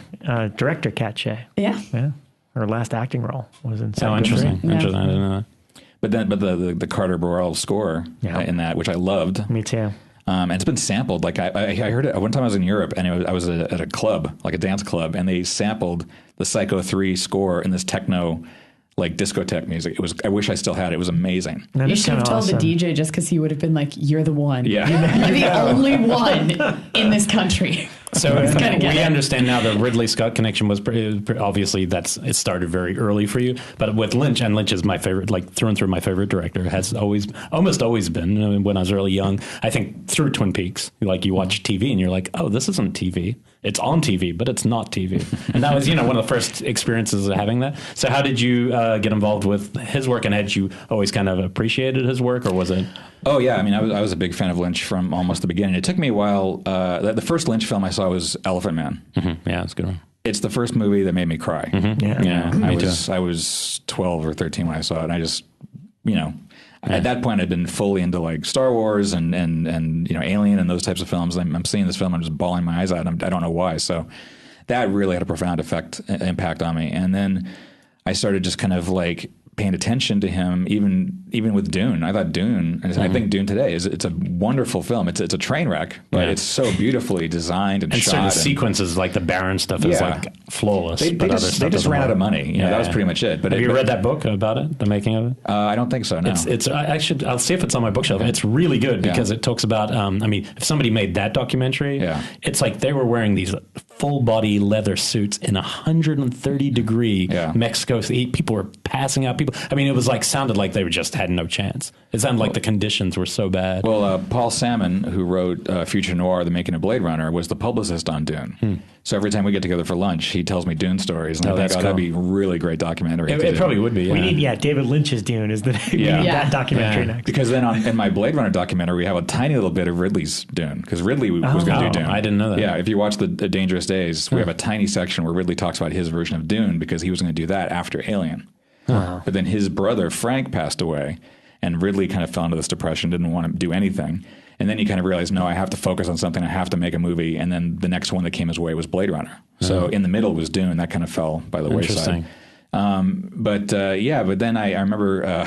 director Kat Shea. Yeah. Her last acting role was in. Interesting. I didn't know that. But the Carter Burrell score in that, which I loved. Me too. And it's been sampled. Like I heard it one time. I was in Europe, and I was at a club, like a dance club, and they sampled the Psycho 3 score in this techno, like discotheque music. I wish I still had it. It was amazing. You should have told the DJ just because he would have been like, "You're the one. Yeah, you're the only one in this country." So we understand now the Ridley Scott connection was obviously it started very early for you, but with Lynch, and Lynch is my favorite, like through and through my favorite director, has almost always been when I was really young. I think through Twin Peaks, like you watch TV and you're like, oh, this isn't TV. It's on TV, but it's not TV. And that was, one of the first experiences of having that. So how did you get involved with his work, and had you always kind of appreciated his work, or was it? Oh, yeah. I mean, I was a big fan of Lynch from almost the beginning. It took me a while. The first Lynch film I saw was Elephant Man. Mm-hmm. Yeah, it's a good one. It's the first movie that made me cry. Mm-hmm. Yeah. I was 12 or 13 when I saw it, and I just, at that point I'd been fully into like Star Wars and Alien and those types of films. I'm seeing this film, I'm just bawling my eyes out. I don't know why. So that really had a profound impact on me. And then I started just kind of like paying attention to him, even with Dune. I thought Dune, and I think Dune today it's a wonderful film. It's a train wreck, but it's so beautifully designed and shot. Certain sequences, like the Baron stuff, is like flawless. They just ran out of money. You know, that was pretty much it. But have you read that book about it, the making of it? I don't think so. No, I'll see if it's on my bookshelf. It's really good because it talks about. I mean, if somebody made that documentary, it's like they were wearing these full body leather suits in 130-degree Mexico. People were passing out. It sounded like they just had no chance. It sounded like the conditions were so bad. Well, Paul Salmon, who wrote Future Noir, The Making of Blade Runner, was the publicist on Dune. So every time we get together for lunch, he tells me Dune stories. And I think, that'd be a really great documentary. It probably would be. Yeah. We need, David Lynch's Dune is the that documentary next. Because then in my Blade Runner documentary, we have a tiny little bit of Ridley's Dune. Because Ridley was going to do Dune. I didn't know that. Yeah, if you watch the Dangerous Days, we have a tiny section where Ridley talks about his version of Dune because he was going to do that after Alien. Wow. But then his brother, Frank, passed away. And Ridley kind of fell into this depression, didn't want to do anything. And then he kind of realized, no, I have to focus on something. I have to make a movie. And then the next one that came his way was Blade Runner. So in the middle was Dune. That kind of fell by the wayside. But then I remember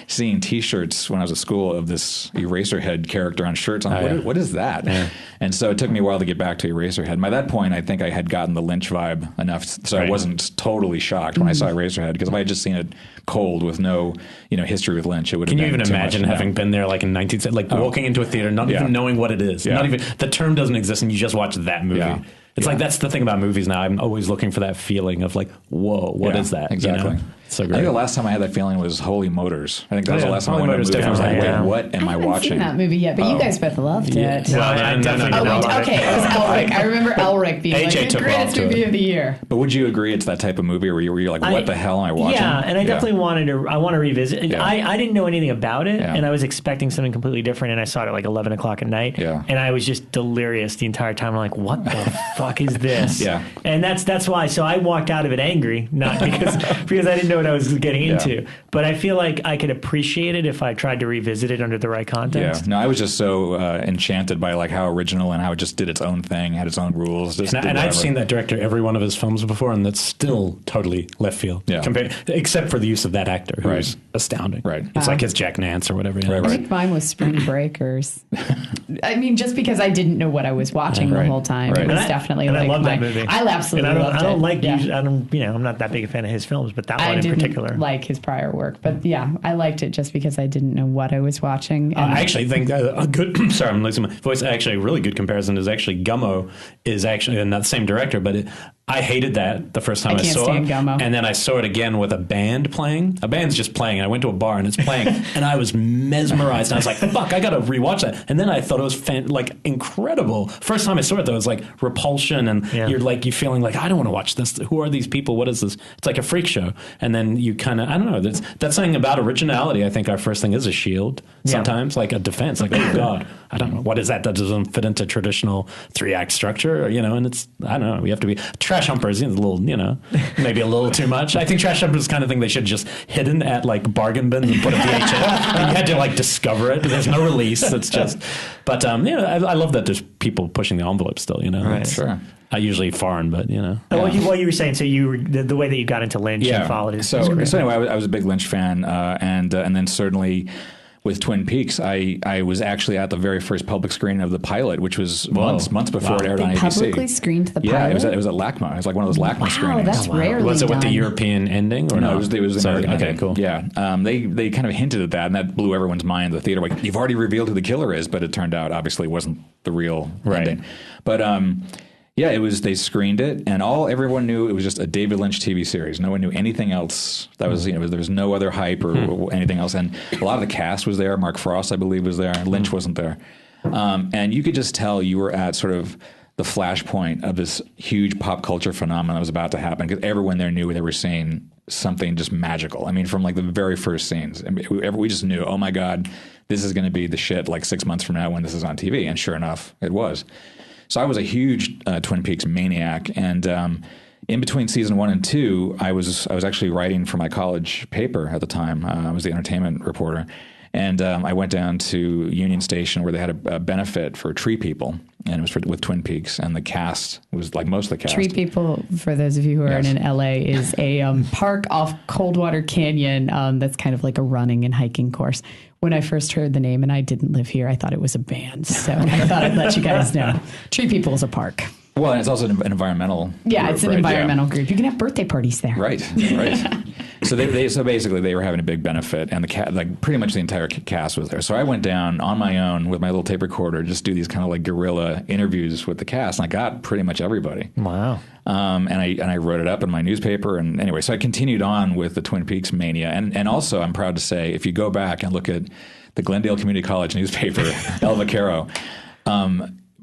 seeing T-shirts when I was at school of this Eraserhead character on shirts. I'm like, what is that? Yeah. And so it took me a while to get back to Eraserhead. By that point, I think I had gotten the Lynch vibe enough, so I wasn't totally shocked when I saw Eraserhead. Because if I had just seen it cold with no history with Lynch, it would have been. Can you even imagine having been there like in 1970, walking into a theater, not even knowing what it is, not even the term doesn't exist, and you just watch that movie. Yeah. It's like that's the thing about movies now. I'm always looking for that feeling of like, whoa, what is that? Exactly. So great. I think the last time I had that feeling was Holy Motors. I think that was the last time I went to a movie. I was like, wait, what am I watching? I haven't seen that movie yet, but you guys both loved it. No, I definitely didn't. Okay, it was Elric. I remember Elric being the greatest movie of the year. But would you agree it's that type of movie where you're like, what the hell am I watching? Yeah, and I definitely wanted to revisit it. I didn't know anything about it, and I was expecting something completely different, and I saw it at like 11 o'clock at night, and I was just delirious the entire time. I'm like, what the fuck is this? Yeah. And that's why. So I walked out of it angry, not because I didn't know what I was getting into. But I feel like I could appreciate it if I tried to revisit it under the right context. Yeah. No, I was just so enchanted by like how original and how it just did its own thing, had its own rules. And I've seen that director every one of his films before, and that's still totally left field. Yeah. Except for the use of that actor, who's astounding. Right. It's like his Jack Nance or whatever. I think mine was Spring Breakers. I mean, just because I didn't know what I was watching the whole time. It was definitely like I love that movie. I absolutely loved it. I'm not that big a fan of his films, but that one in particular. Like his prior work, but I liked it just because I didn't know what I was watching. I actually think a good sorry, I'm losing my voice. Actually, a really good comparison is actually Gummo is actually not the same director, but I hated that the first time I saw it, Gummo. And then I saw it again with a band playing. A band's just playing. I went to a bar and it's playing, and I was mesmerized. And I was like, "Fuck, I gotta rewatch that." And then I thought it was incredible. First time I saw it, though, it was like repulsion, and you're feeling like, I don't want to watch this. Who are these people? What is this? It's like a freak show. And then you kind of, I don't know. That's something about originality. I think our first thing is a shield. Sometimes, like a defense. Like, oh God, I don't know what is that. That doesn't fit into traditional 3-act structure, And it's, I don't know. We have to be Trash Humpers, a little, maybe a little too much. I think Trash Humpers is the kind of thing they should just hidden at like bargain bins and put a VHS, and you had to like discover it. There's no release. It's just, but I love that there's people pushing the envelope still. Right. Sure. Usually foreign, but What you were saying, so you were the way that you got into Lynch and followed his. So anyway, I was a big Lynch fan, and then certainly with Twin Peaks, I was actually at the very first public screening of the pilot, which was months before it aired on ABC. Publicly screened the pilot? Yeah, it was at LACMA. It was like one of those LACMA screenings. That's rarely Was it with the done. European ending or no? It was the American ending. Okay, cool. Yeah, they kind of hinted at that, and that blew everyone's mind in the theater. Like, you've already revealed who the killer is, but it turned out obviously it wasn't the real ending. But yeah, it was. They screened it, and everyone knew it was just a David Lynch TV series. No one knew anything else. That was, there was no other hype or anything else. And a lot of the cast was there. Mark Frost, I believe, was there. Lynch wasn't there, and you could just tell you were at sort of the flashpoint of this huge pop culture phenomenon that was about to happen, because everyone there knew they were seeing something just magical. I mean, from like the very first scenes, we just knew, oh my God, this is going to be the shit like 6 months from now when this is on TV. And sure enough, it was. So I was a huge Twin Peaks maniac, and in between season 1 and 2, I was actually writing for my college paper at the time. I was the entertainment reporter, And I went down to Union Station where they had a benefit for tree people, and it was with Twin Peaks, and the cast was like most of the cast. Tree People, for those of you who aren't in LA, is a park off Coldwater Canyon that's kind of like a running and hiking course. When I first heard the name, and I didn't live here, I thought it was a band. So I thought I'd let you guys know. Tree People is a park. Well, and it's also an environmental Yeah, group, it's an environmental group. You can have birthday parties there. Right. So basically they were having a big benefit, and like pretty much the entire cast was there. So I went down on my own with my little tape recorder, just do these kind of like guerrilla interviews with the cast, and I got pretty much everybody. Wow. And I wrote it up in my newspaper, and anyway, so I continued on with the Twin Peaks mania, and also I'm proud to say, if you go back and look at the Glendale Community College newspaper, El Vaquero,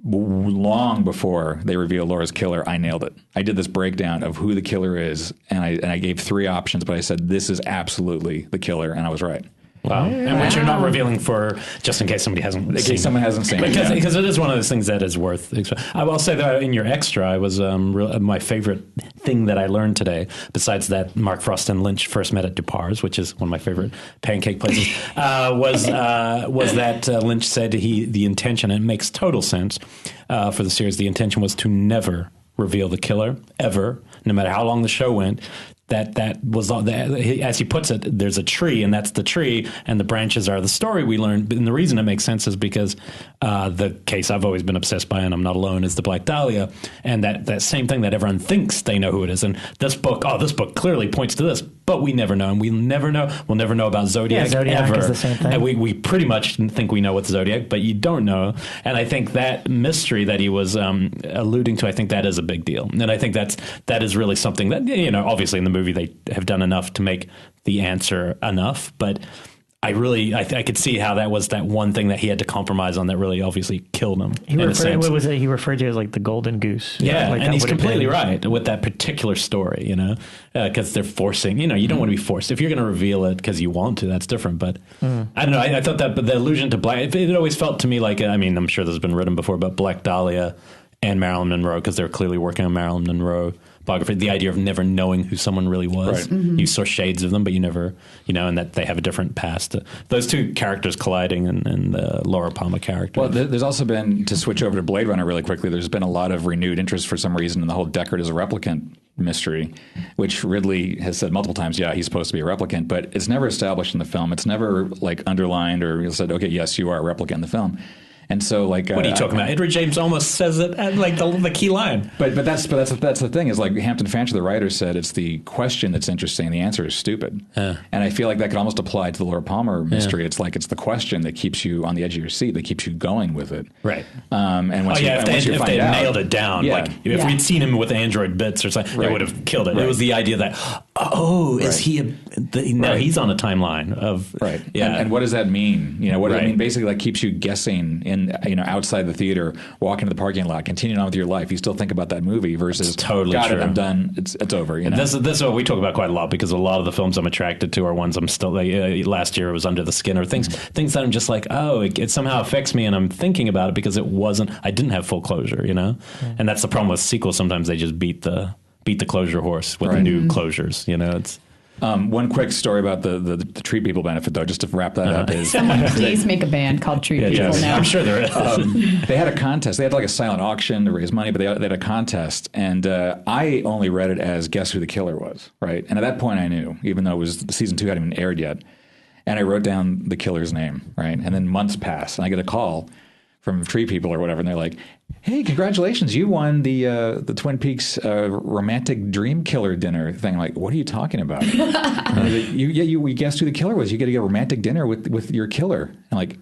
long before they reveal Laura's killer, I nailed it. I did this breakdown of who the killer is, and I gave 3 options, but I said, this is absolutely the killer, and I was right. Wow. And which you're not revealing for, just in case somebody hasn't seen it. In case someone hasn't seen it. Because it is one of those things that is worth. I will say that in your extra, I was my favorite thing that I learned today, besides that Mark Frost and Lynch first met at Dupar's, which is one of my favorite pancake places, was that Lynch said the intention, and it makes total sense for the series, the intention was to never reveal the killer, ever, no matter how long the show went. That was, as he puts it, there's a tree, and that's the tree, and the branches are the story we learned. And the reason it makes sense is because the case I've always been obsessed by, and I'm not alone, is the Black Dahlia, and that same thing that everyone thinks they know who it is. And this book clearly points to this, but we never know, and we'll never know about Zodiac, Zodiac ever. is the same thing. And we pretty much think we know what's Zodiac, but you don't know. And I think that mystery that he was alluding to, I think that is a big deal, and I think that is really something that, obviously in the movie they have done enough to make the answer enough, but I could see how that was that one thing that he had to compromise on that really obviously killed him. What was it? He referred to it as like the golden goose. Yeah, like and he's completely right with that particular story, because they're forcing, you don't want to be forced. If you're going to reveal it because you want to, that's different. But I don't know. I thought that, but the allusion to Black, it always felt to me like, I'm sure this has been written before, but Black Dahlia and Marilyn Monroe, because they're clearly working on Marilyn Monroe biography, the idea of never knowing who someone really was. Right. You saw shades of them, but you never, and that they have a different past. Those two characters colliding and the Laura Palmer character. Well, there's also been, to switch over to Blade Runner really quickly, there's been a lot of renewed interest for some reason in the whole Deckard as a replicant mystery, which Ridley has said multiple times, yeah, he's supposed to be a replicant, but it's never established in the film. It's never like underlined or said, okay, yes, you are a replicant in the film. And so, like, what are you talking about? Edward James almost says it at like the key line. But that's the thing is, like, Hampton Fancher, the writer, said it's the question that's interesting. The answer is stupid. And I feel like that could almost apply to the Laura Palmer mystery. It's like it's the question that keeps you on the edge of your seat, that keeps you going with it. Right. And once if they nailed it down, like if we'd seen him with Android bits or something, they would have killed it. Right. It was the idea that is he? Now he's on a timeline of Yeah. And what does that mean? What does that mean? Basically, like keeps you guessing in outside the theater, walking to the parking lot, continuing on with your life. You still think about that movie versus it's totally got true. it, I'm done. It's over. This is what we talk about quite a lot, because a lot of the films I'm attracted to are ones I'm still. Last year it was Under the Skin, or things that I'm just like, it somehow affects me, and I'm thinking about it because I didn't have full closure, and that's the problem with sequels. Sometimes they just beat the closure horse with new closures. It's. One quick story about the Tree People benefit, though, just to wrap that up, is someone please make a band called Tree People now. I'm sure there is. They had a contest. They had like a silent auction to raise money, but they had a contest, and I only read it as guess who the killer was, right? And at that point, I knew, even though season 2 hadn't even aired yet, and I wrote down the killer's name, right? And then months pass, and I get a call from Tree People or whatever, and they're like, "Hey, congratulations! You won the Twin Peaks romantic dream killer dinner thing." I'm like, what are you talking about? We guessed who the killer was. You get to get a romantic dinner with your killer. I'm like,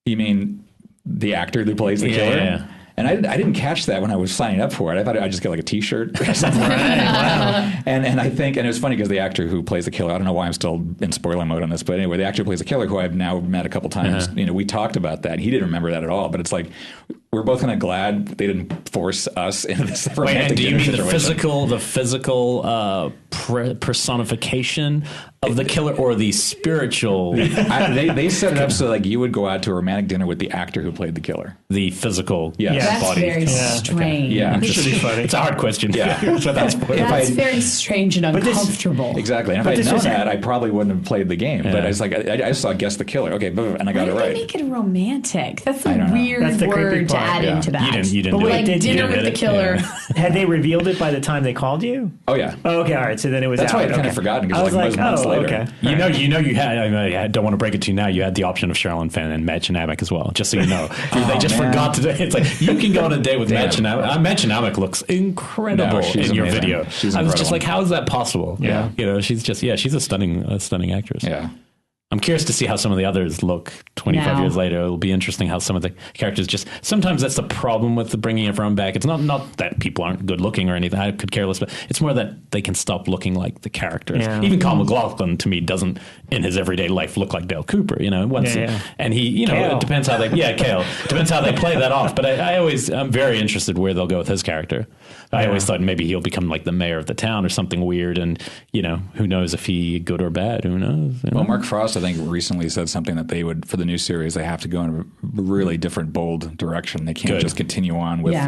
you mean the actor who plays the killer? Yeah. And I didn't catch that when I was signing up for it. I thought I'd just get like a T-shirt or something. Wow. And I think, and it was funny because the actor who plays the killer, I don't know why I'm still in spoiler mode on this, but anyway, the actor who plays the killer, who I've now met a couple times, we talked about that. He didn't remember that at all, but it's like, we're both kind of glad they didn't force us into this romantic do you mean situation. the physical personification of the killer or the spiritual? They set it up so like you would go out to a romantic dinner with the actor who played the killer. The physical That's body. very strange. Yeah. It's a hard question. Yeah. That's very strange and uncomfortable. Exactly. And if I'd known that, I probably wouldn't have played the game. But I was like, I saw guess the killer. Okay, and I got it right. Why did they make it romantic? That's a weird word to add into that. You didn't but do it. Dinner with the killer. Had they revealed it by the time they called you? Oh, yeah. Oh, okay, all right. So then it was That's out. why I'd kind of forgotten because it was months later. Okay. You know, you had. I don't want to break it to you now. You had the option of Sherilyn Fenn and Matt Chinamak as well. Just so you know, they just forgot to. It's like you can go on a date with Matt Chinamak. Matt Chinamak looks incredible in your video. I was just like, how is that possible? Yeah, you know, she's a stunning actress. Yeah. I'm curious to see how some of the others look 25 years later. It'll be interesting how some of the characters sometimes that's the problem with the bringing everyone back. It's not that people aren't good looking or anything. I could care less, but it's more that they can stop looking like the characters. Yeah. Even Kyle MacLachlan to me doesn't in his everyday life look like Dale Cooper, you know, and he, you know, Kale. It depends how they, Kale, depends how they play that off. But I'm very interested where they'll go with his character. I always thought maybe he'll become like the mayor of the town or something weird. And, you know, who knows if he good or bad, who knows? You know? Well, Mark Frost, I think, recently said something that they would, for the new series, they have to go in a really different, bold direction. They can't just continue on with,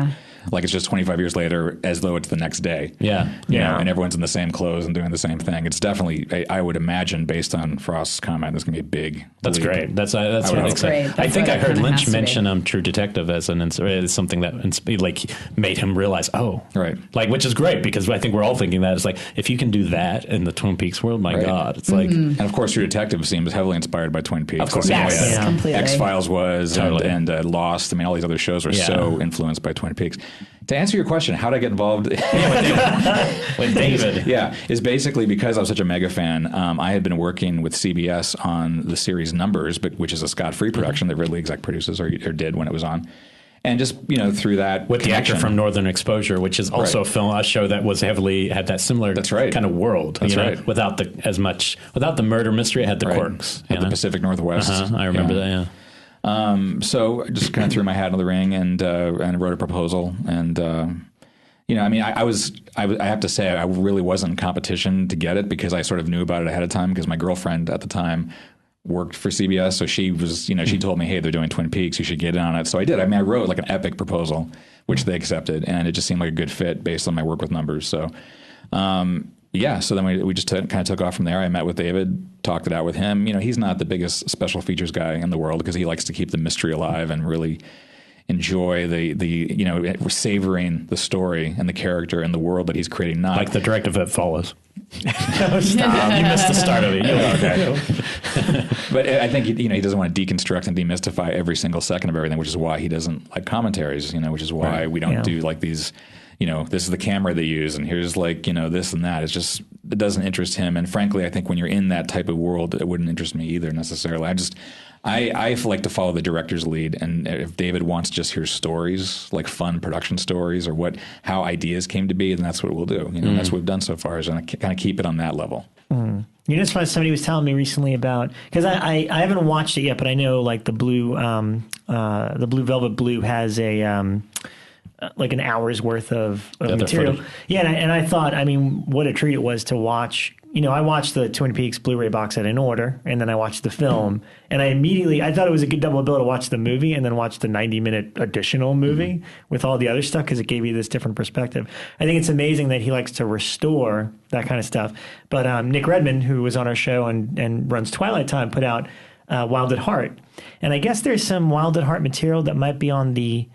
like it's just 25 years later as though it's the next day. Yeah. You know, and everyone's in the same clothes and doing the same thing. It's definitely, I would imagine, based on Frost's comment, this going to be a big That's leap. great. That's really exciting. I think I heard Lynch mention True Detective as something that like made him realize, like, which is great because I think we're all thinking that. It's like, if you can do that in the Twin Peaks world, my God, it's like. And of course, True Detective seems heavily inspired by Twin Peaks. Of course, completely. X-Files was, and Lost. I mean, all these other shows are so influenced by Twin Peaks. To answer your question, how did I get involved with David? Is basically because I was such a mega fan. I had been working with CBS on the series Numbers, which is a Scott-free production that Ridley exec produces or did when it was on. And just, you know, through that with the actor from Northern Exposure, which is also a show that was had that similar kind of world. That's right. Without the murder mystery, it had the quirks. At the Pacific Northwest. I remember that. Yeah. So I just kind of threw my hat in the ring and wrote a proposal. And, you know, I mean, I have to say, I really wasn't in competition to get it because I sort of knew about it ahead of time because my girlfriend at the time worked for CBS. So she was, you know, she told me, hey, they're doing Twin Peaks. You should get in on it. So I did. I mean, I wrote like an epic proposal, which they accepted. And it just seemed like a good fit based on my work with Numbers. So, so then we just kind of took off from there. I met with David, talked it out with him. You know, he's not the biggest special features guy in the world because he likes to keep the mystery alive and really enjoy the you know, savoring the story and the character and the world that he's creating. Not like the directive that follows. Stop. You missed the start of it. Okay. But I think he doesn't want to deconstruct and demystify every single second of everything, which is why he doesn't like commentaries. You know, which is why we don't do like these. You know, this is the camera they use, and here's like, you know, this and that. It's just, it doesn't interest him. And frankly, I think when you're in that type of world, it wouldn't interest me either necessarily. I like to follow the director's lead. And if David wants to just hear stories, like fun production stories or how ideas came to be, then that's what we'll do. You know, that's what we've done so far is kind of keep it on that level. You know, it's funny, somebody was telling me recently about, because I haven't watched it yet, but I know like the Blue Velvet Blue has a, like an hour's worth of material. Yeah, and I thought, I mean, what a treat it was to watch. You know, I watched the Twin Peaks Blu-ray box set in order, and then I watched the film, and I thought it was a good double bill to watch the movie and then watch the 90-minute additional movie with all the other stuff because it gave you this different perspective. I think it's amazing that he likes to restore that kind of stuff. But Nick Redman, who was on our show and runs Twilight Time, put out Wild at Heart. And I guess there's some Wild at Heart material that might be on the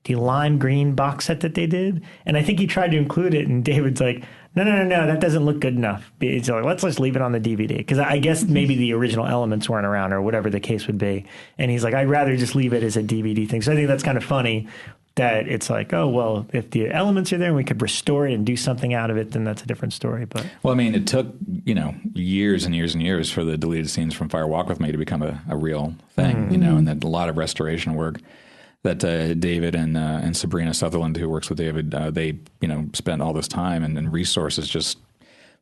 lime green box set that they did. And I think he tried to include it, and David's like, no, that doesn't look good enough. It's like, let's just leave it on the DVD. Because I guess maybe the original elements weren't around or whatever the case would be. And he's like, I'd rather just leave it as a DVD thing. So I think that's kind of funny that it's like, oh, well, if the elements are there and we could restore it and do something out of it, then that's a different story. But well, I mean, it took, you know, years and years and years for the deleted scenes from Fire Walk With Me to become a real thing, you know, and then a lot of restoration work that David and Sabrina Sutherland, who works with David, they, you know, spent all this time and resources just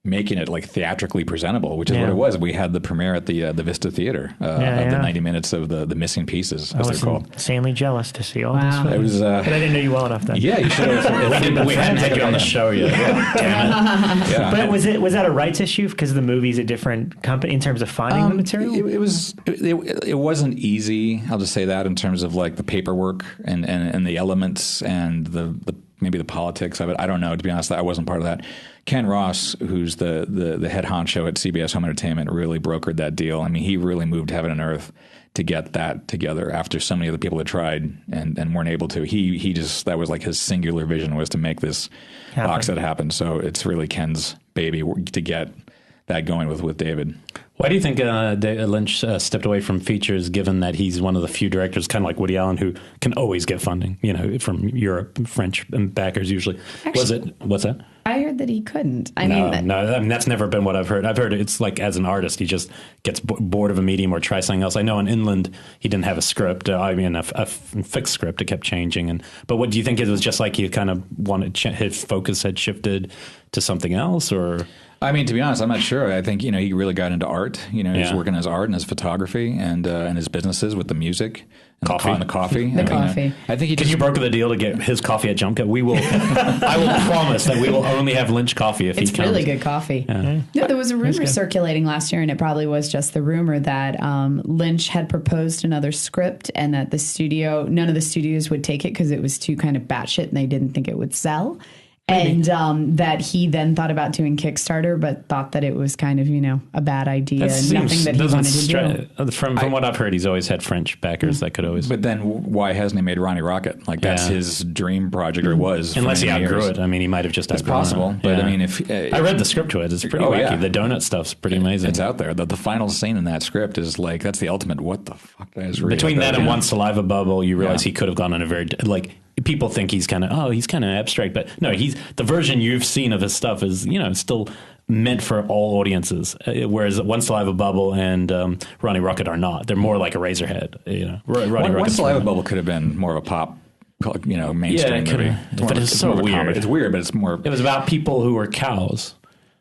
making it like theatrically presentable, which is what it was. We had the premiere at the Vista Theater of the 90 minutes of the missing pieces, as they're called. Insanely jealous to see all this. It was, but I didn't know you well enough then. Yeah, you should have. we hadn't had you on the show yet. Damn it. Yeah. But was that a rights issue because the movie's a different company in terms of finding the material? It wasn't easy. I'll just say that in terms of like the paperwork and the elements and the maybe the politics of it. I don't know. To be honest, I wasn't part of that. Ken Ross, who's the head honcho at CBS Home Entertainment, really brokered that deal. I mean, he really moved heaven and earth to get that together after so many other people had tried and weren't able to. He just, that was like his singular vision, was to make this box that happen. So it's really Ken's baby to get that going with David. Why do you think Lynch stepped away from features, given that he's one of the few directors, kind of like Woody Allen, who can always get funding, from Europe, French backers usually? Actually, what's that? I heard that he couldn't. I mean, that's never been what I've heard. I've heard it's like as an artist, he just gets bored of a medium or tries something else. I know in Inland, he didn't have a script. A fixed script. It kept changing. But what do you think? It was just like he kind of wanted, his focus had shifted to something else, or? I mean, to be honest, I'm not sure. I think, he really got into art. He was working his art and his photography and his businesses with the music and the coffee. I think Can you broker the deal to get his coffee at Jump Cut? We will. I will promise that we will only have Lynch coffee if he comes. It's really good coffee. Yeah. No, there was a rumor circulating last year, and it probably was just the rumor that Lynch had proposed another script and that none of the studios would take it because it was too kind of batshit and they didn't think it would sell. And that he then thought about doing Kickstarter, but thought that it was kind of, a bad idea and nothing that he wanted to do. From what I've heard, he's always had French backers that could always. But then why hasn't he made Ronnie Rocket? Like, that's his dream project, or was. Unless he outgrew it. I mean, he might have just outgrown it. It's possible. But I mean, if. I read the script to it. It's pretty wacky. Yeah. The donut stuff's pretty amazing. It's out there. The final scene in that script is like, that's the ultimate, what the fuck? That is real. Between that and One Saliva Bubble, you realize he could have gone on a very, people think he's kind of abstract, but no, the version you've seen of his stuff is, still meant for all audiences. Whereas One Saliva Bubble and Ronnie Rocket are not. They're more like a Razorhead. One Saliva Bubble could have been more of a pop, mainstream movie. But it's so weird. It's weird, but it's more. It was about people who were cows.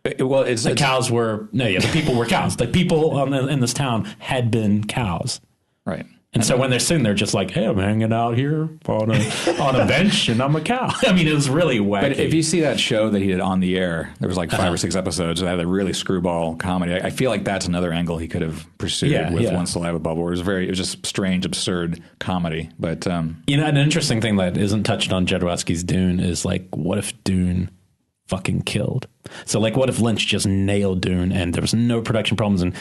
Cows were the people were cows. The people in this town had been cows. Right. And so when they're sitting there just like, hey, I'm hanging out here on a bench and I'm a cow. I mean, it was really wacky. But if you see that show that he did On the Air, there was like 5 or 6 episodes that had a really screwball comedy. I feel like that's another angle he could have pursued with One Saliva Bubble. It was just strange, absurd comedy. But an interesting thing that isn't touched on Jodorowsky's Dune is like, what if Dune fucking killed? So what if Lynch just nailed Dune and there was no production problems, and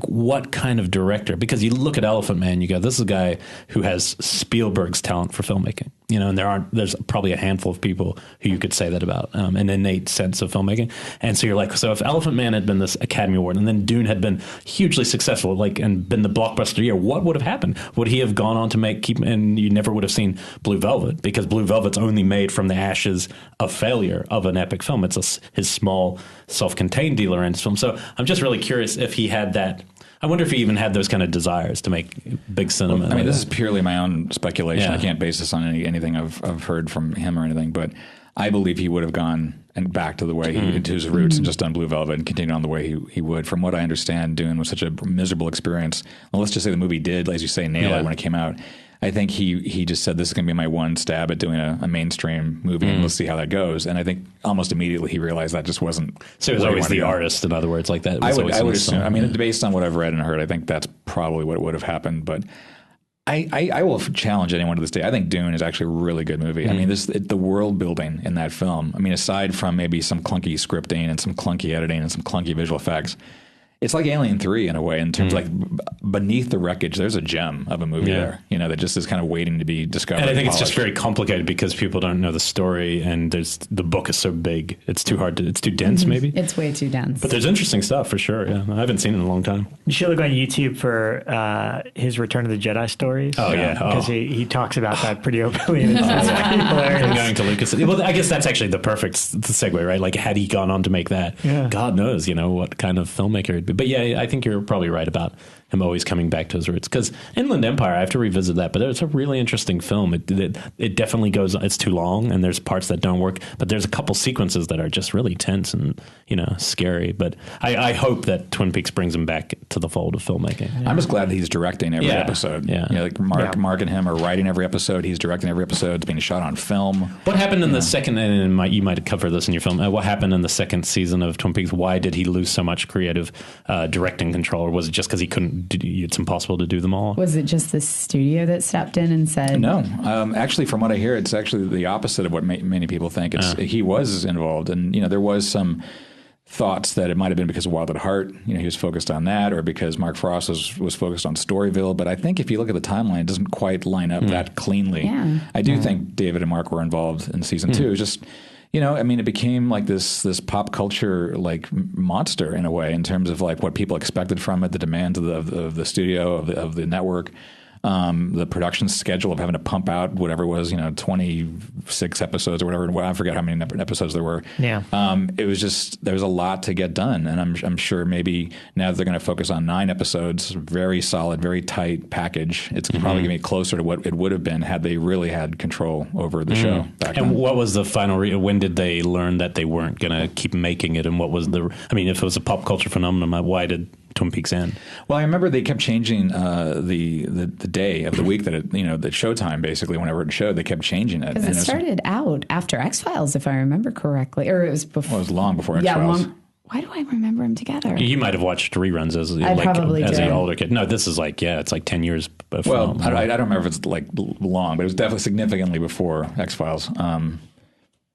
what kind of director? Because you look at Elephant Man, you go, this is a guy who has Spielberg's talent for filmmaking, and there's probably a handful of people who you could say that about, an innate sense of filmmaking. And so you're like, so if Elephant Man had been this Academy Award and then Dune had been hugely successful, and been the blockbuster year, what would have happened? Would he have gone on to and you never would have seen Blue Velvet, because Blue Velvet's only made from the ashes of failure of an epic film. It's his small self-contained De Laurentiis film. So I'm just really curious if he had that. I wonder if he even had those kind of desires to make big cinema. Well, I mean, this is purely my own speculation. Yeah. I can't base this on anything I've heard from him or anything, but I believe he would have gone back to the way to his roots and just done Blue Velvet and continued on the way he would. From what I understand, Dune was such a miserable experience. Well, let's just say the movie did, as you say, nail it when it came out. I think he just said, this is going to be my one stab at doing a mainstream movie, and let's see how that goes. And I think almost immediately he realized that just wasn't. So it was always the artist, in other words, like that. I would assume. I mean, based on what I've read and heard, I think that's probably what would have happened. But I will challenge anyone to this day. I think Dune is actually a really good movie. I mean, the world building in that film, I mean, aside from maybe some clunky scripting and some clunky editing and some clunky visual effects, it's like Alien 3 in a way, in terms of beneath the wreckage, there's a gem of a movie there, that just is kind of waiting to be discovered. And I think it's just very complicated because people don't know the story, and the book is so big. It's too hard it's too dense, maybe. It's way too dense. But there's interesting stuff for sure. Yeah, I haven't seen it in a long time. You should look on YouTube for his Return of the Jedi stories. Oh, yeah. Because he talks about that pretty openly. And it's pretty hilarious. I'm going to Lucas. Well, I guess that's actually the perfect segue, right? Like, had he gone on to make that, God knows, what kind of filmmaker he'd be. But yeah, I think you're probably right about him always coming back to his roots. Because Inland Empire, I have to revisit that, but it's a really interesting film. It definitely goes, it's too long, and there's parts that don't work, but there's a couple sequences that are just really tense and, scary. But I hope that Twin Peaks brings him back to the fold of filmmaking. Yeah. I'm just glad that he's directing every episode. Yeah. Like Mark and him are writing every episode. He's directing every episode. It's being shot on film. What happened in the second, and you might cover this in your film, what happened in the second season of Twin Peaks? Why did he lose so much creative directing control? Or was it just because he couldn't, it's impossible to do them all? Was it just the studio that stepped in and said? No. Actually, from what I hear, it's actually the opposite of what many people think. He was involved, and there was some thoughts that it might have been because of Wild at Heart. He was focused on that, or because Mark Frost was focused on Storyville. But I think if you look at the timeline, it doesn't quite line up that cleanly. Yeah. I do think David and Mark were involved in season 2. It was just, it became like this pop culture like monster in a way, in terms of like what people expected from it, the demands of the studio, of the network. The production schedule of having to pump out whatever it was, 26 episodes or whatever. I forget how many episodes there were. Yeah. It was just, there was a lot to get done. And I'm sure maybe now that they're going to focus on 9 episodes, very solid, very tight package, it's probably going to be closer to what it would have been had they really had control over the show back then. And what was the final, when did they learn that they weren't going to keep making it? And what was if it was a pop culture phenomenon, why did Twin Peaks end? Well, I remember they kept changing the day of the week that the showtime, basically, whenever it showed, they kept changing it. Because it started out after X-Files, if I remember correctly, or it was before. Well, it was long before X-Files. Why do I remember them together? You might have watched reruns as an older kid. No, this is it's like 10 years before. Well, I don't remember if it's like long, but it was definitely significantly before X-Files.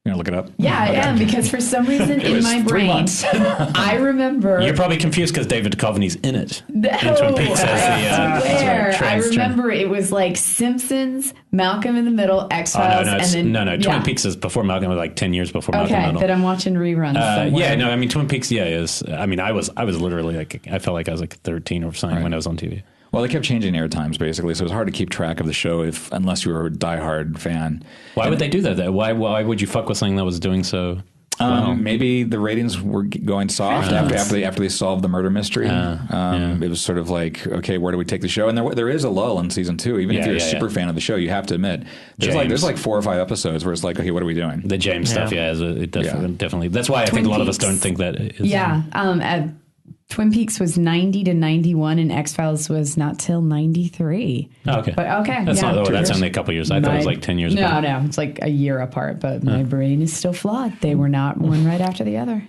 You gonna look it up? Yeah, I am, because for some reason in my brain, I remember. You're probably confused because David Duchovny's in it. Twin Peaks I remember it was like Simpsons, Malcolm in the Middle, X-Files, and then Twin Peaks is before Malcolm, like 10 years before Malcolm in the Middle. Okay, that I'm watching reruns. Twin Peaks, is. I was literally like, I felt like I was like 13 or something when I was on TV. Well, they kept changing air times, basically, so it was hard to keep track of the show unless you were a diehard fan. Why would they do that? Why would you fuck with something that was doing so? Maybe the ratings were going soft after they solved the murder mystery. It was sort of like, okay, where do we take the show? And there is a lull in season 2. Even if you're a super fan of the show, you have to admit there's like 4 or 5 episodes where it's like, okay, what are we doing? The James stuff, definitely. That's why I think a lot of us don't think that. Twin Peaks was 90 to 91, and X-Files was not till 93. Okay. But okay. That's only a couple years. I thought it was like 10 years apart. No, it's like a year apart, but my brain is still flawed. They were not one right after the other.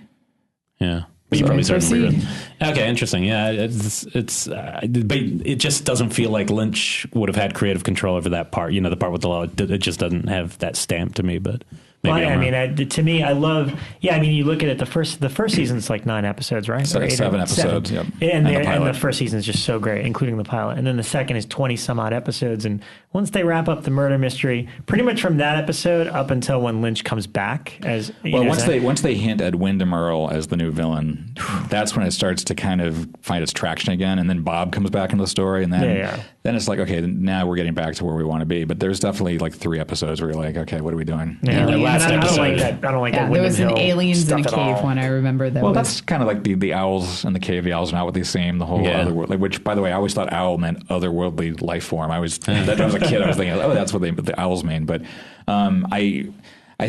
Yeah. But you probably started reading. Okay, interesting. Yeah, but it just doesn't feel like Lynch would have had creative control over that part. The part with the law, it just doesn't have that stamp to me, but... to me, I love. You look at it. The first season's like 9 episodes, right? 7 episodes. Yep. And the first season is just so great, including the pilot. And then the second is 20 some odd episodes. And once they wrap up the murder mystery, pretty much from that episode up until when Lynch comes back as once they hint at Wyndham Earle as the new villain, that's when it starts to kind of find its traction again. And then Bob comes back into the story, and then it's like, okay, now we're getting back to where we want to be. But there's definitely like 3 episodes where you're like, okay, what are we doing? Yeah. I don't like that. I don't like that. There was an aliens in a cave one. I remember that. Well, that's kind of like the owls in the cave. The owls are not what they seem. The whole otherworld, which, by the way, I always thought owl meant otherworldly life form. I was a kid. I was thinking, that's what the owls mean. But I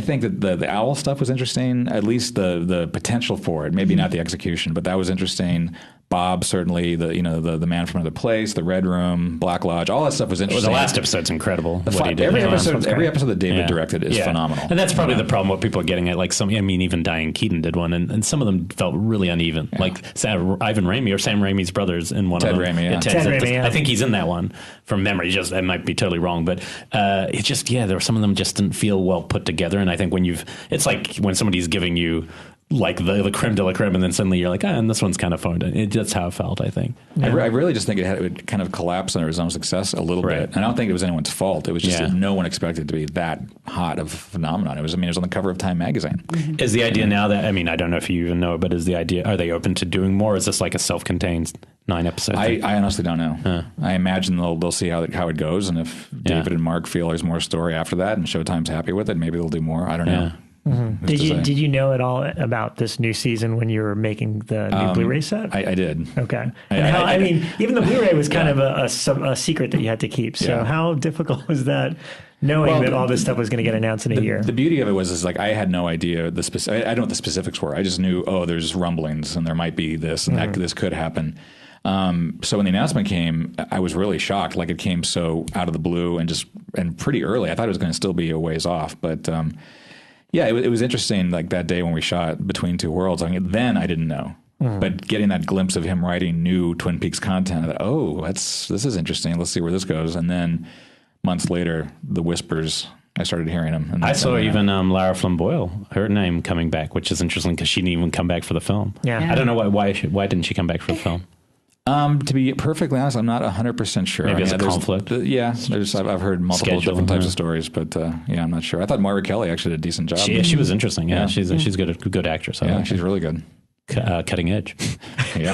think that the owl stuff was interesting. At least the potential for it. Maybe not the execution, but that was interesting. Bob, certainly, the Man from Another Place, the Red Room, Black Lodge, all that stuff was interesting. The last episode's incredible. Every episode that David directed is phenomenal. And that's probably the problem, what people are getting at. Like even Diane Keaton did one, and some of them felt really uneven. Yeah. Like Ivan Raimi or Sam Raimi's brothers in one Ted of them. Raimi, yeah. Ted Raimi, I think he's in that one from memory. Just I might be totally wrong, but it's just there were some of them just didn't feel well put together. And I think it's like when somebody's giving you like the creme de la creme, and then suddenly you're like, and this one's kind of phoned. That's how it felt, I think. Yeah. I really just think it would kind of collapse under its own success a little bit. And I don't think it was anyone's fault. It was just that no one expected it to be that hot of a phenomenon. It was on the cover of Time magazine. Mm-hmm. Is the idea now that, I don't know if you even know, but is the idea, are they open to doing more? Is this like a self-contained 9 episode thing? I honestly don't know. I imagine they'll see how it goes, and if David and Mark feel there's more story after that and Showtime's happy with it, maybe they'll do more. I don't know. Mm-hmm. Did you know at all about this new season when you were making the new Blu-ray set? I did. Okay. I mean, even the Blu-ray was kind of a secret that you had to keep. So how difficult was that, knowing that all this stuff was going to get announced in a year? The beauty of it was like I had no idea I don't know what the specifics were. I just knew, there's rumblings and there might be this and that this could happen. So when the announcement came, I was really shocked. Like, it came so out of the blue and pretty early. I thought it was going to still be a ways off, but it was interesting. Like that day when we shot Between Two Worlds, I mean, then I didn't know, but getting that glimpse of him writing new Twin Peaks content, I thought, this is interesting. Let's see where this goes. And then months later, the whispers. I started hearing them. And I saw even Lara Flynn Boyle, her name coming back, which is interesting because she didn't even come back for the film. Yeah. I don't know why didn't she come back for the film? To be perfectly honest, I'm not 100% sure. Maybe it's a conflict. I've heard multiple different types of stories, but I'm not sure. I thought Moira Kelly actually did a decent job. She was interesting. Yeah, she's a good actress. She's really good. Cutting edge. Yeah,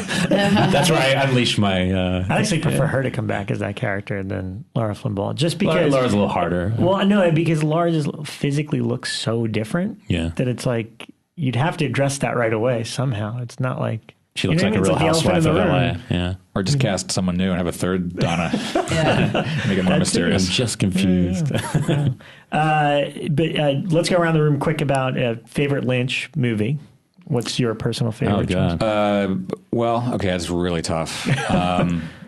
that's where I unleashed my. I actually prefer her to come back as that character than Lara Flynn Boyle, just because Laura's a little harder. Well, no, because Lara just physically looks so different. Yeah, that it's like you'd have to address that right away somehow. It's not like. She looks like a real housewife of LA. Yeah. Or just cast someone new and have a third Donna. Make it more mysterious. I'm just confused. But let's go around the room quick about a favorite Lynch movie. What's your personal favorite? Oh, God. That's really tough.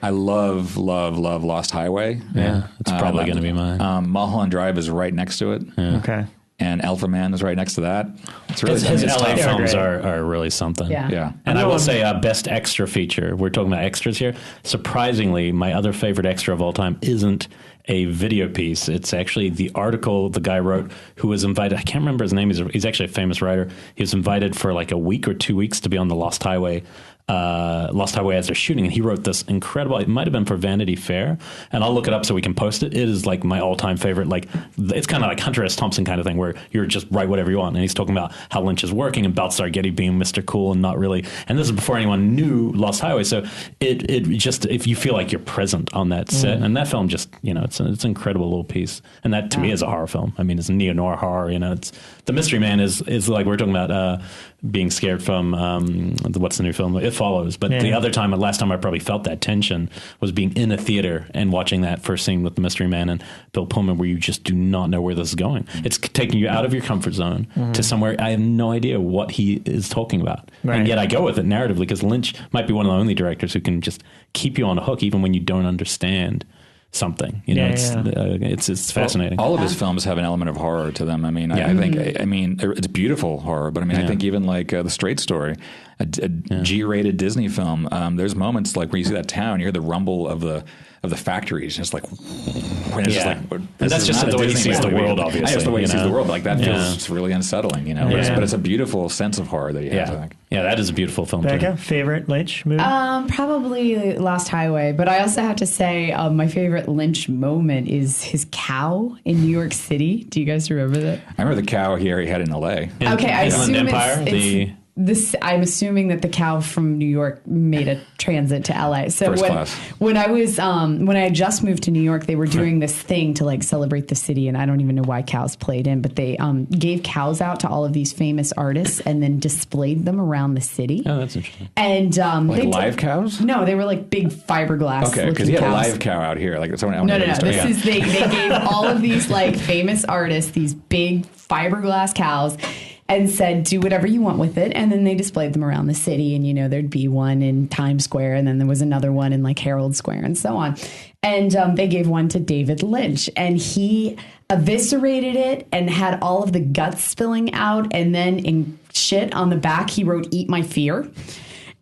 I love Lost Highway. Yeah, it's probably going to be mine. Mulholland Drive is right next to it. Yeah. Okay. And Alpha is right next to that. It's really his LA films are really something. Yeah. And I will say best extra feature. We're talking about extras here. Surprisingly, my other favorite extra of all time isn't a video piece. It's actually the article the guy wrote who was invited. I can't remember his name. He's actually a famous writer. He was invited for like a week or 2 weeks to be on the Lost Highway as they're shooting, and he wrote this incredible, it might have been for Vanity Fair, and I'll look it up so we can post it. It is like my all-time favorite. Like, it's kind of like Hunter S. Thompson kind of thing where you're just write whatever you want, and he's talking about how Lynch is working and Balthazar Getty being Mr. Cool and not really, and this is before anyone knew Lost Highway, so it just, if you feel like you're present on that set, and that film just, it's an incredible little piece, and that to me is a horror film. I mean, it's a neo-noir horror, it's, the Mystery Man is like we're talking about being scared from, what's the new film? It Follows. But the other time, last time I probably felt that tension was being in a theater and watching that first scene with the Mystery Man and Bill Pullman, where you just do not know where this is going. It's taking you out of your comfort zone to somewhere I have no idea what he is talking about. Right. And yet I go with it narratively, because Lynch might be one of the only directors who can just keep you on a hook even when you don't understand something. It's fascinating. All of his films have an element of horror to them. I mean, I think it's beautiful horror, but I think even like The Straight Story, a G-rated Disney film, there's moments like where you see that town, you hear the rumble of the factories, just like, and that's just the way he sees the world. Obviously, that's the way he sees the world. Like that feels really unsettling, But it's a beautiful sense of horror that he has. I think. Yeah, that is a beautiful film. Bekah, favorite Lynch movie? Probably Lost Highway, but I also have to say my favorite Lynch moment is his cow in New York City. Do you guys remember that? I remember the cow he had in L.A. Okay, I assume I'm assuming that the cow from New York made a transit to LA. So when I had just moved to New York, they were doing this thing to like celebrate the city, and I don't even know why cows played in, but they gave cows out to all of these famous artists and then displayed them around the city. Oh, that's interesting. And live cows? No, they were like big fiberglass. Okay, because he had a live cow out here, like someone else. No. They gave all of these like famous artists these big fiberglass cows, and said, do whatever you want with it. And then they displayed them around the city. And, there'd be one in Times Square, and then there was another one in like Herald Square and so on. And they gave one to David Lynch, and he eviscerated it and had all of the guts spilling out. And then in shit on the back, he wrote, "Eat My Fear."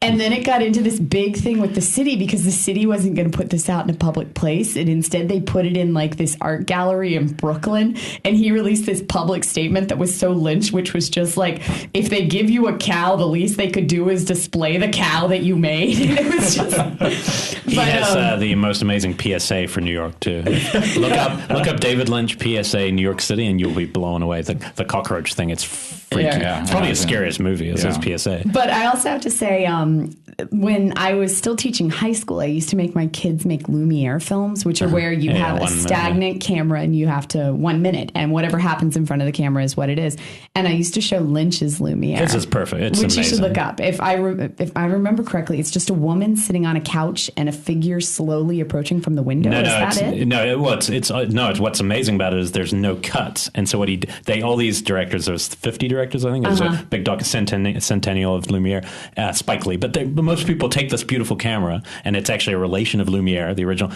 And then it got into this big thing with the city, because the city wasn't going to put this out in a public place. And instead they put it in like this art gallery in Brooklyn. And he released this public statement that was so Lynch, which was just like, if they give you a cow, the least they could do is display the cow that you made. And it was just... He has the most amazing PSA for New York too. Look up David Lynch PSA New York City, and you'll be blown away. The cockroach thing, it's freaky. Yeah. It's probably his scariest movie is his PSA. But I also have to say, when I was still teaching high school, I used to make my kids make Lumiere films, which are where you have a stagnant camera and you have to 1 minute, and whatever happens in front of the camera is what it is. And I used to show Lynch's Lumiere. This is perfect. It's which amazing. You should look up. If I remember correctly, it's just a woman sitting on a couch and a figure slowly approaching from the window. Is that it? No, what's amazing about it is there's no cuts. And so all these directors, there's 50 directors, I think. There's a big centennial of Lumiere, Spike Lee. But most people take this beautiful camera, and it's actually a relation of Lumiere, the original,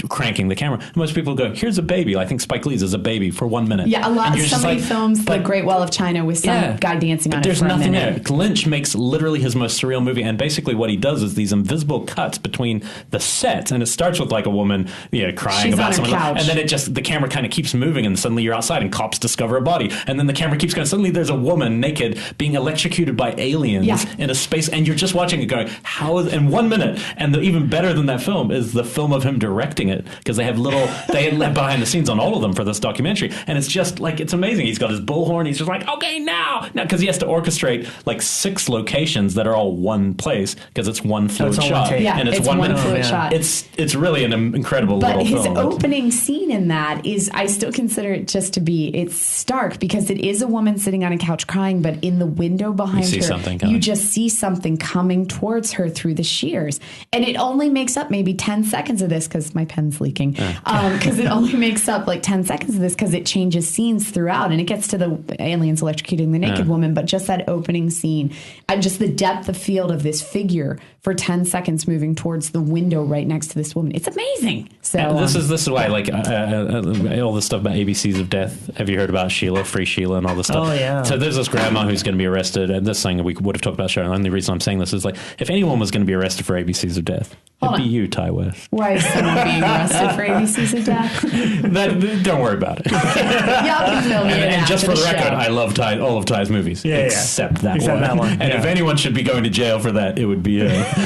cranking the camera. And most people go, here's a baby. I think Spike Lee's is a baby for 1 minute. Yeah, so many films, The Great Wall of China, with some guy dancing on it for a minute. There's nothing there. Lynch makes literally his most surreal movie, and basically what he does is these invisible cuts between the sets, and it starts with like a woman crying She's about someone, couch. and then the camera kind of keeps moving, and suddenly you're outside, and cops discover a body, and then the camera keeps going. Suddenly there's a woman naked being electrocuted by aliens in a space, and you're just watching it going, how is in 1 minute? And even better than that film is the film of him directing it, because they have behind the scenes on all of them for this documentary, and it's just like, it's amazing. He's got his bullhorn. He's just like, okay, now, because he has to orchestrate like 6 locations that are all one place, because it's one fluid shot, and it's 1 minute fluid shot. It's really an incredible little film. But his opening scene in that is, I still consider it just to be, it's stark, because it is a woman sitting on a couch crying, but in the window behind her, you just see something coming towards her through the shears. And it only makes up maybe 10 seconds of this, because my pen's leaking, because it only makes up like 10 seconds of this, because it changes scenes throughout, and it gets to the aliens electrocuting the naked woman, but just that opening scene, and just the depth of field of this figure for 10 seconds moving towards the window right next to this woman. It's amazing. So this is why I like all this stuff about ABCs of Death. Have you heard about Sheila, Free Sheila, and all this stuff? Oh, yeah. So there's this grandma who's going to be arrested, and this thing we would have talked about, Sharon. The only reason I'm saying this is, like, if anyone was going to be arrested for ABCs of Death, it'd be you, Ty West. Why is someone being arrested for ABCs of Death? Don't worry about it. Y'all can film me. And just for the record, I love all of Ty's movies, except that one. And if anyone should be going to jail for that, it would be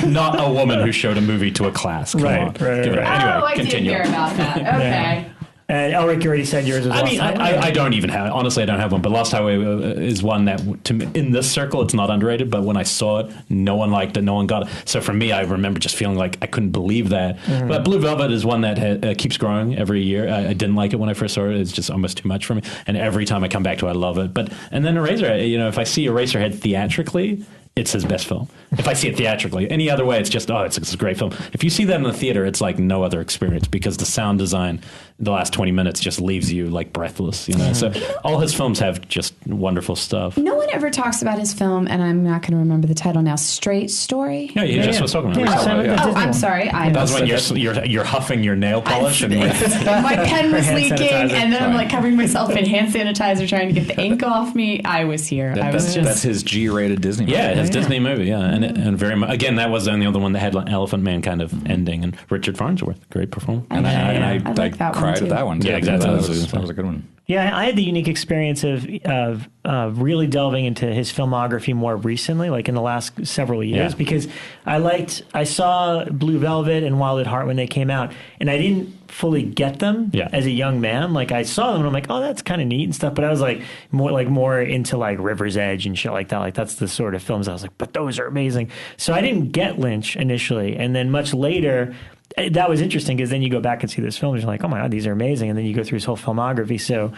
not a woman who showed a movie to a class. Come on. Anyway, I continue. did hear about that. Okay. And Elric, you already said yours was Lost Highway. I don't even have, honestly, I don't have one, but Lost Highway is one that, in this circle, it's not underrated, but when I saw it, no one liked it, no one got it. So for me, I remember just feeling like I couldn't believe that. Mm-hmm. But Blue Velvet is one that keeps growing every year. I didn't like it when I first saw it. It's just almost too much for me. And every time I come back to it, I love it. And then Eraserhead, if I see Eraserhead theatrically, it's his best film. If I see it theatrically, any other way, it's just, it's a great film. If you see that in the theater, it's like no other experience, because the sound design, the last 20 minutes just leaves you like breathless, So all his films have just wonderful stuff. No one ever talks about his film, and I'm not going to remember the title now. Straight Story? Yeah, you just was talking about. I'm sorry. That's when you're huffing your nail polish. My pen was leaking, and then I'm like covering myself in hand sanitizer trying to get the ink off me. I was here. That's his G-rated Disney movie. Yeah, his Disney movie, and very much. Again, that was the only other one that had Elephant Man kind of ending, and Richard Farnsworth, great performer. And I like that cried at that one too. Yeah, exactly. That was a good one. Yeah, I had the unique experience of really delving into his filmography more recently, like in the last several years, because I saw Blue Velvet and Wild at Heart when they came out, and I didn't fully get them as a young man. Like, I saw them and I'm like, oh, that's kind of neat and stuff, but I was like more into like River's Edge and shit like that. Like, that's the sort of films I was like, but those are amazing. So I didn't get Lynch initially, and then much later, that was interesting, because then you go back and see those films and you're like, oh my God, these are amazing. And then you go through his whole filmography. So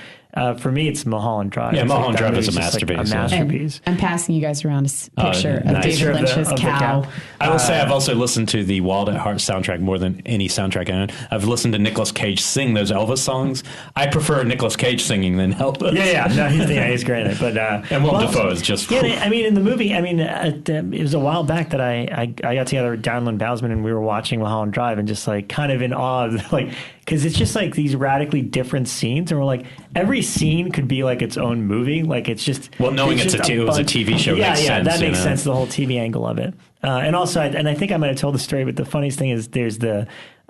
for me, it's Mulholland Drive. Yeah, Mulholland Drive is a masterpiece. Like a masterpiece. I'm passing you guys around a picture of David Lynch's cow. I will say I've also listened to the Wild at Heart soundtrack more than any soundtrack I own. I've listened to Nicolas Cage sing those Elvis songs. I prefer Nicolas Cage singing than Elvis. He's great at it. But and Willem Dafoe is just... Yeah, I mean, in the movie, it was a while back that I got together with Darren Bousman, and we were watching Mulholland Drive, and just like kind of in awe of, like, because it's just like these radically different scenes, and we're like, every scene could be like its own movie. Like, it's just... Well, knowing it was a TV show makes sense. That makes sense, the whole TV angle of it. And also, I think I might have told the story, but the funniest thing is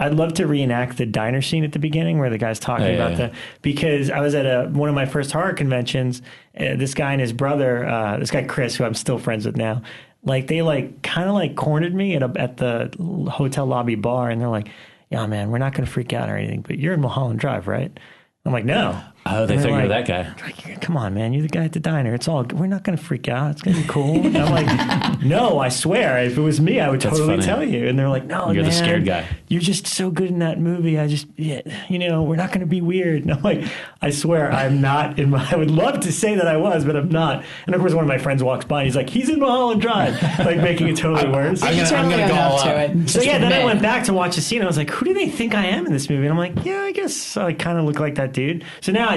I'd love to reenact the diner scene at the beginning where the guy's talking about because I was at one of my first horror conventions. This guy and his brother, this guy Chris, who I'm still friends with now, like, they like kind of like cornered me at the hotel lobby bar, and they're like, yeah, man, we're not going to freak out or anything, but you're in Mulholland Drive, right? I'm like, no. Oh, they think you're that guy. Like, come on, man. You're the guy at the diner. We're not going to freak out. It's going to be cool. And I'm like, no, I swear. If it was me, I would totally tell you. And they're like, no, you're man. the scared guy. You're just so good in that movie. We're not going to be weird. And I'm like, I swear, I'm not I would love to say that I was, but I'm not. And of course, one of my friends walks by and he's like, he's in Mulholland Drive, like making it totally worse. I'm going to go all out. So then I went back to watch the scene. I was like, who do they think I am in this movie? And I'm like, yeah, I guess I kind of look like that dude. So now I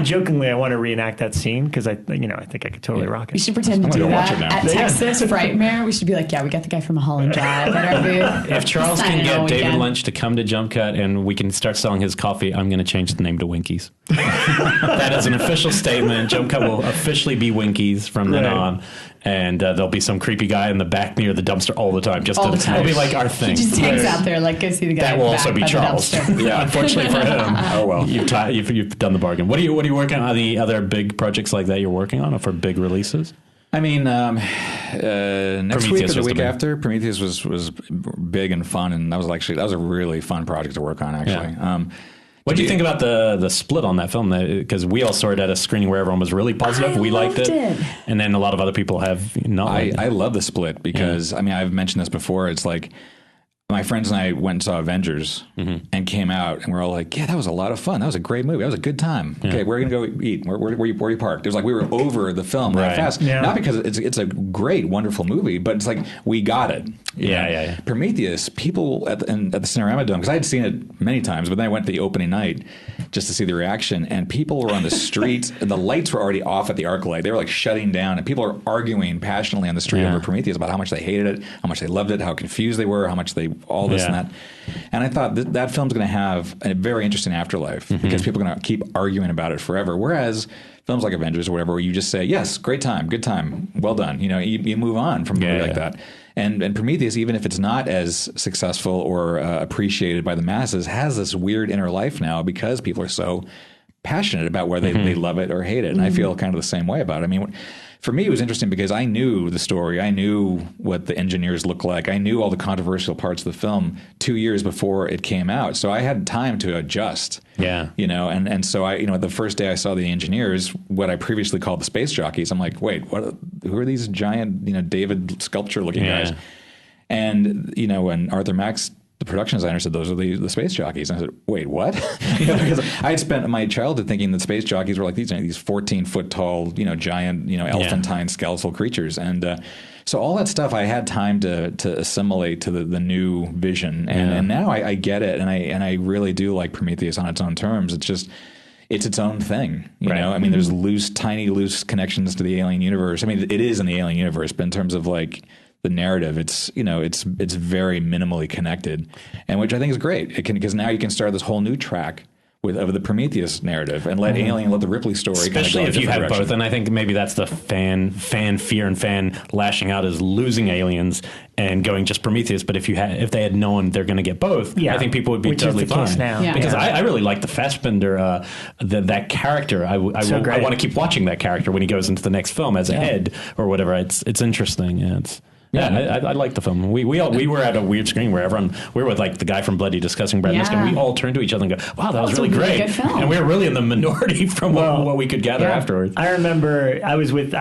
want to reenact that scene because I think I could totally rock it. We should pretend to do that at Texas Frightmare. We should be like, yeah, we got the guy from Mulholland Drive at our booth. If Charles can get David Lynch to come to Jump Cut and we can start selling his coffee, I'm going to change the name to Winkies. That is an official statement. Jump Cut will officially be Winkies from then on. And there'll be some creepy guy in the back near the dumpster all the time. It'll be like our thing. He just hangs out there like, go see the guy. That will also be Charles. Yeah, unfortunately for him. Oh well, you've done the bargain. What are you working on? The other big projects like that you're working on, or for big releases? I mean, next week or the week after, Prometheus was big and fun, and that was a really fun project to work on. Actually. Yeah. What do you think about the split on that film? Because we all saw it at a screening where everyone was really positive. We liked it. And then a lot of other people have not liked it. I love the split because, I mean, I've mentioned this before. It's like my friends and I went and saw Avengers and came out and we're all like, yeah, that was a lot of fun. That was a great movie. That was a good time. Yeah. Okay, we're going to go eat. Where you parked? It was like we were over the film that fast. Yeah. Not because it's a great, wonderful movie, but it's like we got it. Yeah. Prometheus, people at the Cinerama Dome, because I had seen it many times, but then I went to the opening night just to see the reaction, and people were on the streets, and the lights were already off at the ArcLight. They were like shutting down, and people are arguing passionately on the street over Prometheus about how much they hated it, how much they loved it, how confused they were, how much they all this and that. And I thought that film's going to have a very interesting afterlife because people are going to keep arguing about it forever. Whereas films like Avengers or whatever, where you just say, yes, great time, good time, well done. You move on from a movie like that. And Prometheus, even if it's not as successful or appreciated by the masses, has this weird inner life now because people are so passionate about whether they love it or hate it. And I feel kind of the same way about it. I mean, for me, it was interesting because I knew the story. I knew what the engineers looked like. I knew all the controversial parts of the film 2 years before it came out. So I had time to adjust. Yeah. And so I, the first day I saw the engineers, what I previously called the space jockeys, I'm like, wait, who are these giant, David sculpture looking guys? And, when Arthur Max, the production designer, said those are the space jockeys. And I said, wait, what? Because I had spent my childhood thinking that space jockeys were like these 14-foot tall, giant, elephantine skeletal creatures. And so all that stuff I had time to assimilate to the new vision. And now I get it. And I really do like Prometheus on its own terms. It's its own thing, you know? I mean, there's tiny loose connections to the alien universe. I mean, it is in the alien universe, but in terms of like the narrative, it's very minimally connected, and which I think is great. Because now you can start this whole new track of the Prometheus narrative and let the Ripley story, especially if you have both. And I think maybe that's the fan fear and fan lashing out is losing aliens and going just Prometheus. But if they had known they're going to get both, I think people would be totally fine. Because I really like the Fassbender, that character. I want to keep watching that character when he goes into the next film as a head or whatever. It's interesting. I like the film. We were at a weird screening where we were with like the guy from Bloody discussing Brad Misk, and we all turned to each other and go, "Wow, that was really great!" Good film. And we were really in the minority from what we could gather afterwards. I remember I was with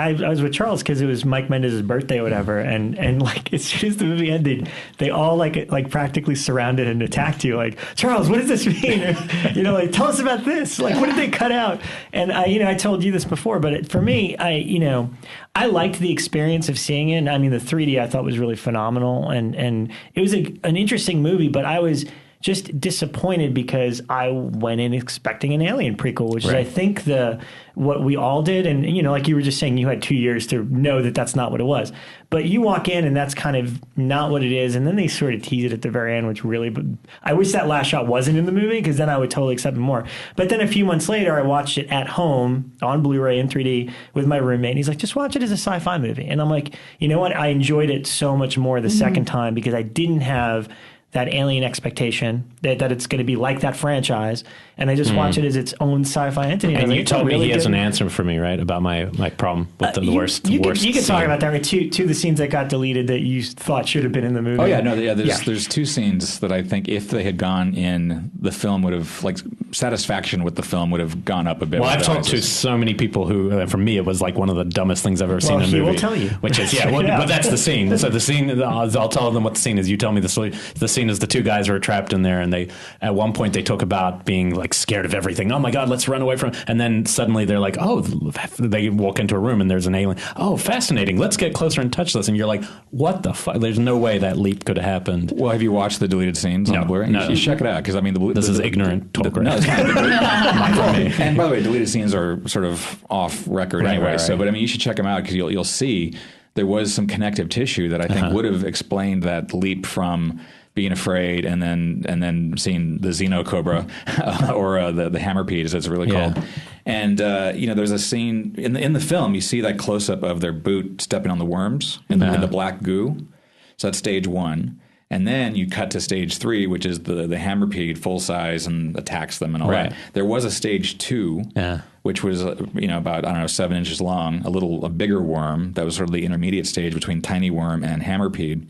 Charles because it was Mike Mendez's birthday or whatever, and like as soon as the movie ended, they all like practically surrounded and attacked you, like, Charles, what does this mean? Or, like, tell us about this. Like, what did they cut out? And I told you this before, but for me, I liked the experience of seeing it. I mean, the 3D I thought was really phenomenal, and it was an interesting movie, but I was just disappointed because I went in expecting an Alien prequel, which is, I think, what we all did. And, like you were just saying, you had 2 years to know that that's not what it was. But you walk in and that's kind of not what it is. And then they sort of tease it at the very end, which really, I wish that last shot wasn't in the movie because then I would totally accept it more. But then a few months later, I watched it at home on Blu-ray in 3D with my roommate. And he's like, just watch it as a sci-fi movie. And I'm like, you know what? I enjoyed it so much more the second time because I didn't have that Alien expectation that it's going to be like that franchise, and I just watch it as its own sci-fi entity. And you told me he has an answer for me, right, about my problem with the worst. You could talk about that, right? Two of the scenes that got deleted that you thought should have been in the movie. Oh yeah, no, there's two scenes that I think if they had gone in, the film would have, like, satisfaction with the film would have gone up a bit. Well, I've talked to so many people who, for me, it was like one of the dumbest things I've ever seen in a movie. He will tell you. Which is, but that's the scene. So the scene, I'll tell them what the scene is. You tell me the story. The scene is the two guys who are trapped in there, and they, at one point, they talk about being like scared of everything. Oh my God, let's run away from. And then suddenly they're like, oh, they walk into a room and there's an alien. Oh, fascinating. Let's get closer and touch this. And you're like, what the fuck? There's no way that leap could have happened. Well, have you watched the deleted scenes on the Blu-ray? No. You should check it out, because I mean, this is ignorant talk. No, it's fine. And by the way, deleted scenes are sort of off record anyway. Right. So, but I mean, you should check them out, because you'll see there was some connective tissue that I think would have explained that leap from being afraid and then seeing the Xenocobra or the Hammerpede, as it's really called. And there's a scene in the film. You see that close up of their boot stepping on the worms in the black goo. So that's stage 1. And then you cut to stage 3, which is the Hammerpede full size and attacks them and all that. There was a stage 2, which was about 7 inches long, a bigger worm that was sort of the intermediate stage between tiny worm and Hammerpede,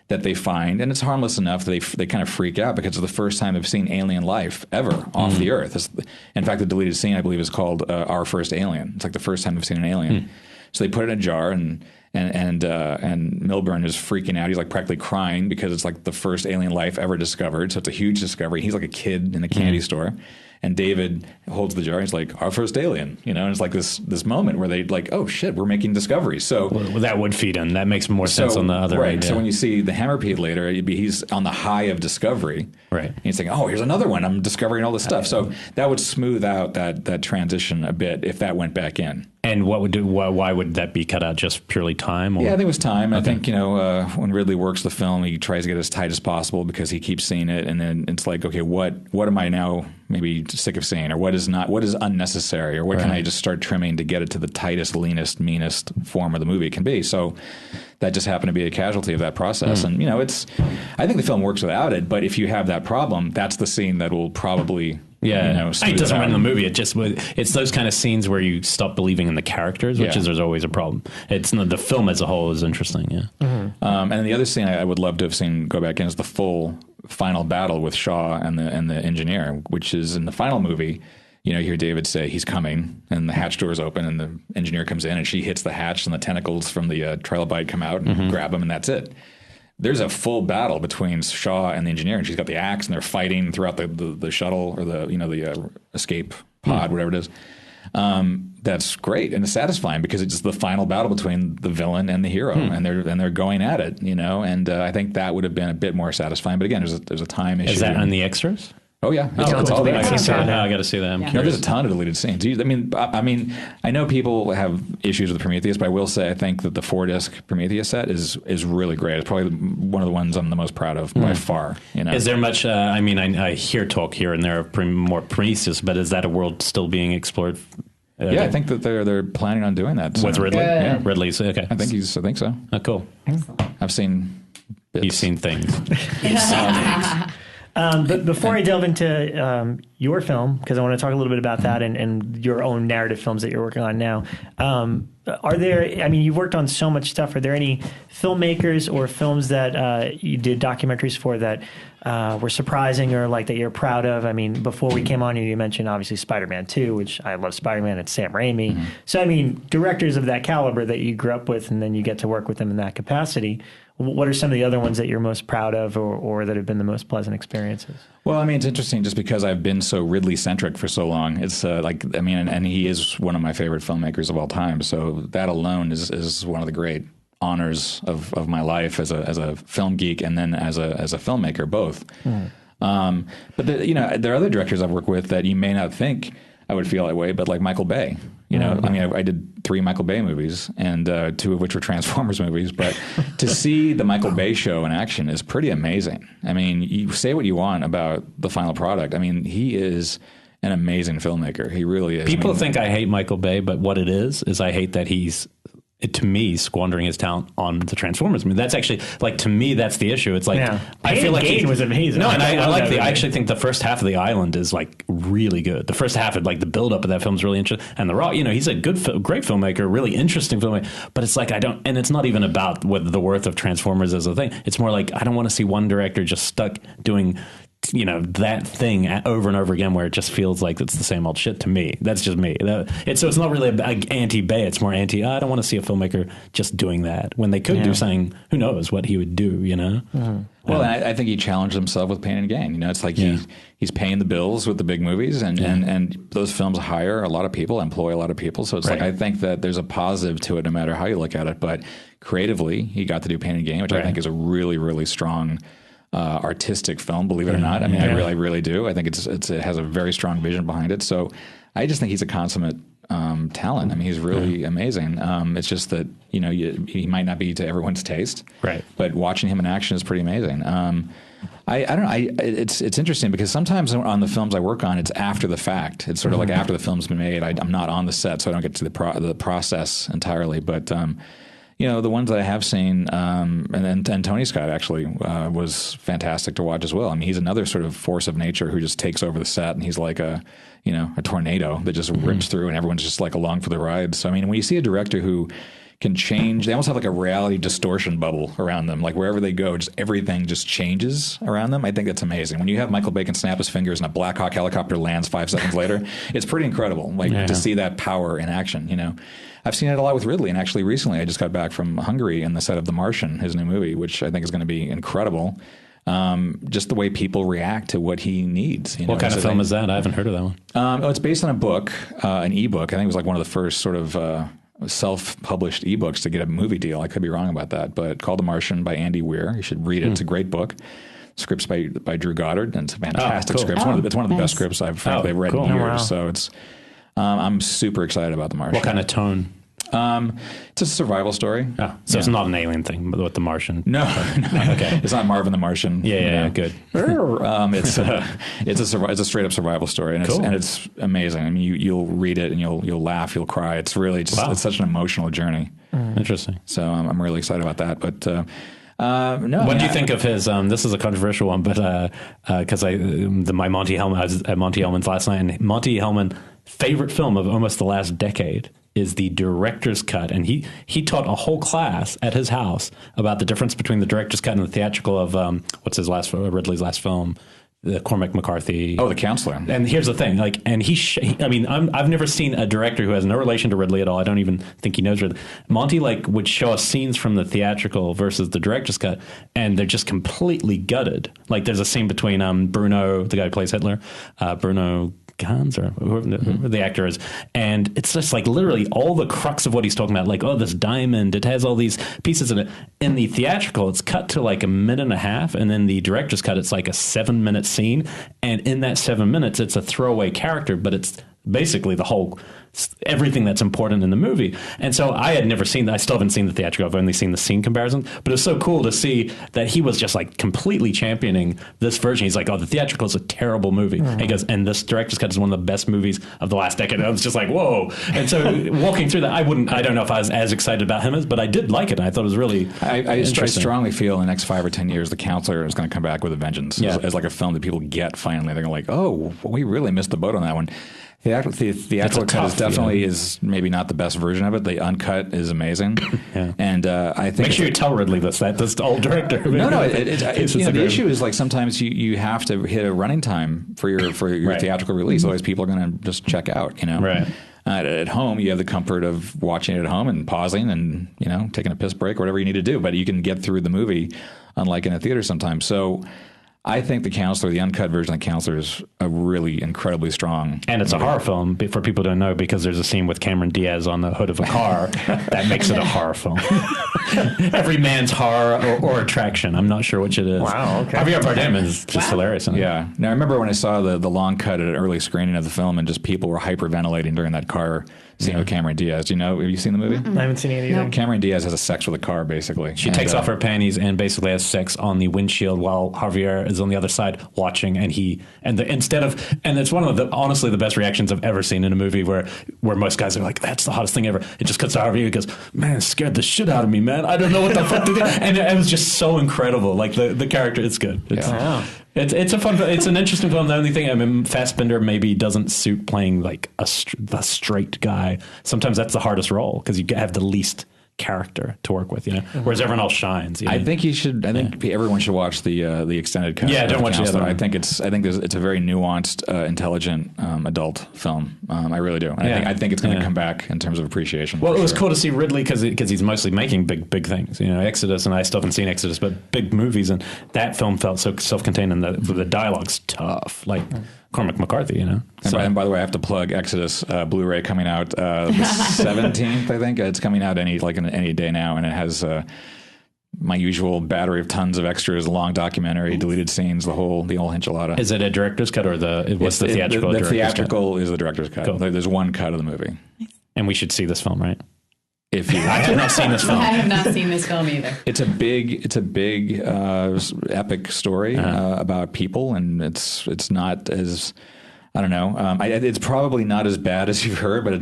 that they find, and it's harmless enough that they kind of freak out, because it's the first time they've seen alien life ever off the Earth. In fact, the deleted scene, I believe, is called Our First Alien. It's like the first time they've seen an alien. So they put it in a jar, and Milburn is freaking out. He's like practically crying, because it's like the first alien life ever discovered. So it's a huge discovery. He's like a kid in a candy store. And David holds the jar. He's like, our first alien, and it's like this moment where they like, oh shit, we're making discoveries. So that would feed in. That makes more sense on the other end. So when you see the Hammerpede later, he's on the high of discovery. Right. And he's saying, oh, here's another one. I'm discovering all this stuff. So that would smooth out that transition a bit if that went back in. And why would that be cut out? Just purely time? Or? Yeah, I think it was time. Okay. I think, when Ridley works the film, he tries to get as tight as possible, because he keeps seeing it. And then it's like, okay, what am I now maybe sick of seeing? Or what is unnecessary? Or what can I just start trimming to get it to the tightest, leanest, meanest form of the movie it can be? So that just happened to be a casualty of that process. And, I think the film works without it. But if you have that problem, that's the scene that will probably... it doesn't run the movie. It's those kind of scenes where you stop believing in the characters, which is there's always a problem. It's the film as a whole is interesting, and then the other scene I would love to have seen go back in is the full final battle with Shaw and the engineer, which is in the final movie. You hear David say he's coming, and the hatch doors open, and the engineer comes in, and she hits the hatch, and the tentacles from the trilobite come out and grab him, and that's it. There's a full battle between Shaw and the engineer, and she's got the axe, and they're fighting throughout the shuttle, or the escape pod, whatever it is. That's great, and it's satisfying, because it's just the final battle between the villain and the hero, and they're going at it, and I think that would have been a bit more satisfying. But again, there's a time issue. Is that on the extras? Oh yeah, it's all there. I got to see that. I'm curious. No, there's a ton of deleted scenes. I mean, I know people have issues with Prometheus, but I will say I think that the 4-disc Prometheus set is really great. It's probably one of the ones I'm the most proud of by far. Is there much? I hear talk here and there of more Prometheus, but is that a world still being explored? Yeah, I think that they're planning on doing that with Ridley. Yeah, Ridley's okay. I think so. Oh, cool. Excellent. I've seen bits. You've seen things. But before I delve into your film, because I want to talk a little bit about that and your own narrative films that you're working on now, are there, you've worked on so much stuff. Are there any filmmakers or films that you did documentaries for that were surprising or like that you're proud of? Before we came on, you mentioned obviously Spider-Man 2, which I love Spider-Man. It's Sam Raimi. Mm-hmm. So, directors of that caliber that you grew up with and then you get to work with them in that capacity. What are some of the other ones that you're most proud of or that have been the most pleasant experiences? Well, it's interesting just because I've been so Ridley-centric for so long. It's and he is one of my favorite filmmakers of all time. So that alone is one of the great honors of my life as a film geek and then as a filmmaker, both. But there are other directors I've worked with that you may not think I would feel that way, but like Michael Bay. I did 3 Michael Bay movies, and 2 of which were Transformers movies. But to see the Michael Bay show in action is pretty amazing. You say what you want about the final product. He is an amazing filmmaker. He really is. People think I hate Michael Bay, but what it is I hate that he's, to me, squandering his talent on the Transformers. That's actually, to me, that's the issue. It's like, I feel like Kane was amazing. No, and I actually think the first half of The Island is really good. The first half of the build up of that film is really interesting. And The Rock, he's a great filmmaker, really interesting filmmaker. But it's and it's not even about what the worth of Transformers as a thing. It's more I don't want to see one director just stuck doing that thing over and over again where it just feels like it's the same old shit to me. That's just me. So it's not really anti-Bay. It's more I don't want to see a filmmaker just doing that when they could do something, who knows what he would do, Mm-hmm. Well, I think he challenged himself with Pain and Gain. It's like he's paying the bills with the big movies, and those films hire a lot of people, employ a lot of people. So it's like, I think that there's a positive to it no matter how you look at it. But creatively, he got to do Pain and Gain, which I think is a really, really strong artistic film, believe it or not. I mean, I really do. I think it has a very strong vision behind it. So I just think he's a consummate talent. I mean, he's really amazing. It's just that, he might not be to everyone's taste. Right. But watching him in action is pretty amazing. I don't know. It's interesting because sometimes on the films I work on, it's after the fact. It's sort of like after the film's been made. I'm not on the set, so I don't get to the process entirely. But the ones that I have seen, and Tony Scott actually was fantastic to watch as well. I mean, he's another sort of force of nature who just takes over the set, and he's like a tornado that just rips through, and everyone's just like along for the ride. So I mean, when you see a director who can change, they almost have like a reality distortion bubble around them. Like wherever they go, just everything just changes around them. I think that's amazing. When you have Michael Bacon snap his fingers and a Black Hawk helicopter lands 5 seconds later, it's pretty incredible. To see that power in action. I've seen it a lot with Ridley, and actually recently I just got back from Hungary and the set of The Martian, his new movie, which I think is going to be incredible. Just the way people react to what he needs. What kind of film is that? I haven't heard of that one. It's based on a book, an ebook. I think it was like one of the first sort of self-published ebooks to get a movie deal. I could be wrong about that, but called The Martian by Andy Weir. You should read it. It's a great book. Scripts by Drew Goddard, and it's a fantastic script. It's one of the best scripts I've frankly read in years. Wow. So it's I'm super excited about The Martian. What kind of tone? It's a survival story. Oh, so it's not an alien thing with The Martian. No. Okay. It's not Marvin the Martian. Yeah, good. It's a straight up survival story, and it's amazing. I mean, you'll read it and you'll laugh, you'll cry. It's really just it's such an emotional journey. Interesting. So I'm really excited about that. But what do you think of his? This is a controversial one, but because I was at Monty Hellman's last night, and Monty Hellman favorite film of almost the last decade is the director's cut, and he taught a whole class at his house about the difference between the director's cut and the theatrical of Ridley's last film, the Cormac McCarthy. Oh, The Counselor. And here's the thing, I've never seen a director who has no relation to Ridley at all. I don't even think he knows Ridley. Monty would show us scenes from the theatrical versus the director's cut, and they're just completely gutted. Like there's a scene between Bruno, the guy who plays Hitler, Bruno Gans or whoever the actor is, and it's just like literally all the crux of what he's talking about, like, oh, this diamond, it has all these pieces in it. In the theatrical, it's cut to like a minute and a half, and then the director's cut, it's like a 7-minute scene, and in that 7 minutes, it's a throwaway character, but it's basically everything that's important in the movie. And so I had never seen that. I still haven't seen the theatrical. I've only seen the scene comparison. But it was so cool to see that he was just like completely championing this version. He's like, oh, the theatrical is a terrible movie. And he goes, and this director's cut is one of the best movies of the last decade. And I was just like, whoa. And so walking through that, I don't know if I was as excited about him but I did like it. I thought it was really I strongly feel in the next 5 or 10 years, The Counselor is going to come back with a vengeance as like a film that people get finally. They're like, oh, we really missed the boat on that one. The theatrical cut is maybe not the best version of it. The uncut is amazing, and I think make sure you tell Ridley this the old director. No. The issue is like sometimes you have to hit a running time for your theatrical release. Otherwise, people are going to just check out. Right. At home, you have the comfort of watching it at home and pausing and taking a piss break or whatever you need to do. But you can get through the movie, unlike in a theater sometimes. So I think The Counselor, the uncut version of The Counselor, is a really incredibly strong. And it's a horror film, for people who don't know, because there's a scene with Cameron Diaz on the hood of a car that makes it a horror film. Every man's horror or attraction. I'm not sure which it is. Wow, okay. Javier Bardem is just hilarious. Yeah. Now, I remember when I saw the long cut at an early screening of the film, and just people were hyperventilating during that car scene with Cameron Diaz. Have you seen the movie? I haven't seen it either. No. Cameron Diaz has sex with a car, basically. She takes off her panties and basically has sex on the windshield while Javier is on the other side watching, and it's one of the honestly the best reactions I've ever seen in a movie where most guys are like, that's the hottest thing ever. It just cuts to Javier and goes, man, it scared the shit out of me, man. I don't know what the fuck to do. And it was just so incredible. Like the character, it's good. It's a fun. It's an interesting film. The only thing, I mean, Fassbender maybe doesn't suit playing like the straight guy. Sometimes that's the hardest role because you have the least character to work with, whereas everyone else shines. I think everyone should watch the extended cut. Yeah, don't watch the other one. I think it's a very nuanced, intelligent adult film. I really do. I think it's going to come back in terms of appreciation. Well, it was cool to see Ridley because he's mostly making big things. Exodus, and I still haven't seen Exodus, but big movies, and that film felt so self-contained, and the dialogue's tough, like Cormac McCarthy. And by the way, I have to plug Exodus Blu-ray coming out the 17th. I think it's coming out any day now, and it has my usual battery of tons of extras, long documentary, deleted scenes, the whole enchilada. Is it a director's cut or what's the theatrical? The theatrical is the director's cut. Cool. There's one cut of the movie, and we should see this film, right? I have not seen this film. I have not seen this film either. It's a big epic story about people, and it's not as, I don't know. It's probably not as bad as you've heard, but I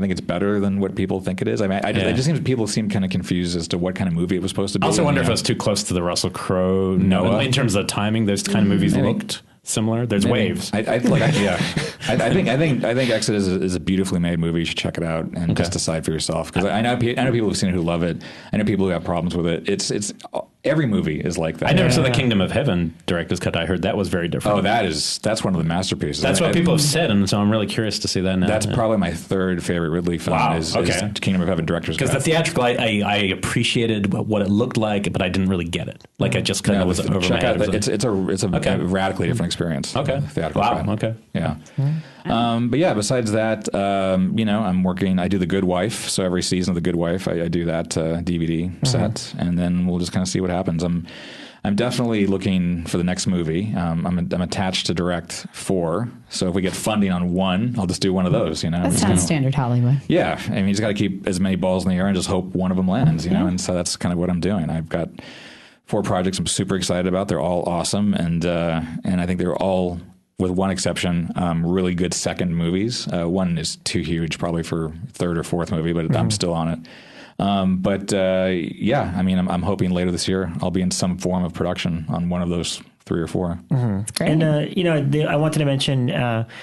think it's better than what people think it is. It just seems people seem kind of confused as to what kind of movie it was supposed to be. I also wonder if it was too close to the Russell Crowe Noah in terms of timing. Those kind of movies looked similar. There's waves. I think Exodus is a beautifully made movie. You should check it out and just decide for yourself. Because I know people who've seen it who love it. I know people who have problems with it. It's every movie is like that. I never saw the Kingdom of Heaven director's cut. I heard that was very different. Oh, that's one of the masterpieces. That's what people have said, and so I'm really curious to see that now. That's probably my third favorite Ridley film. Is Kingdom of Heaven director's cut. Because the theatrical, I appreciated what it looked like, but I didn't really get it. Like I just kind of was over my head. It's a radically different experience. Okay. Wow. Okay. Yeah. But yeah, besides that, I'm working. I do The Good Wife. So every season of The Good Wife, I do that DVD set, and then we'll just kind of see what happens. I'm definitely looking for the next movie. I'm attached to direct 4. So if we get funding on 1, I'll just do one of those. That sounds standard Hollywood. Yeah, I mean, you just got to keep as many balls in the air and just hope one of them lands. And so that's kind of what I'm doing. I've got 4 projects I'm super excited about. They're all awesome, and I think they're all, with one exception, really good second movies. One is too huge, probably for third or fourth movie, but I'm still on it. I'm hoping later this year I'll be in some form of production on one of those 3 or 4. That's great. And I wanted to mention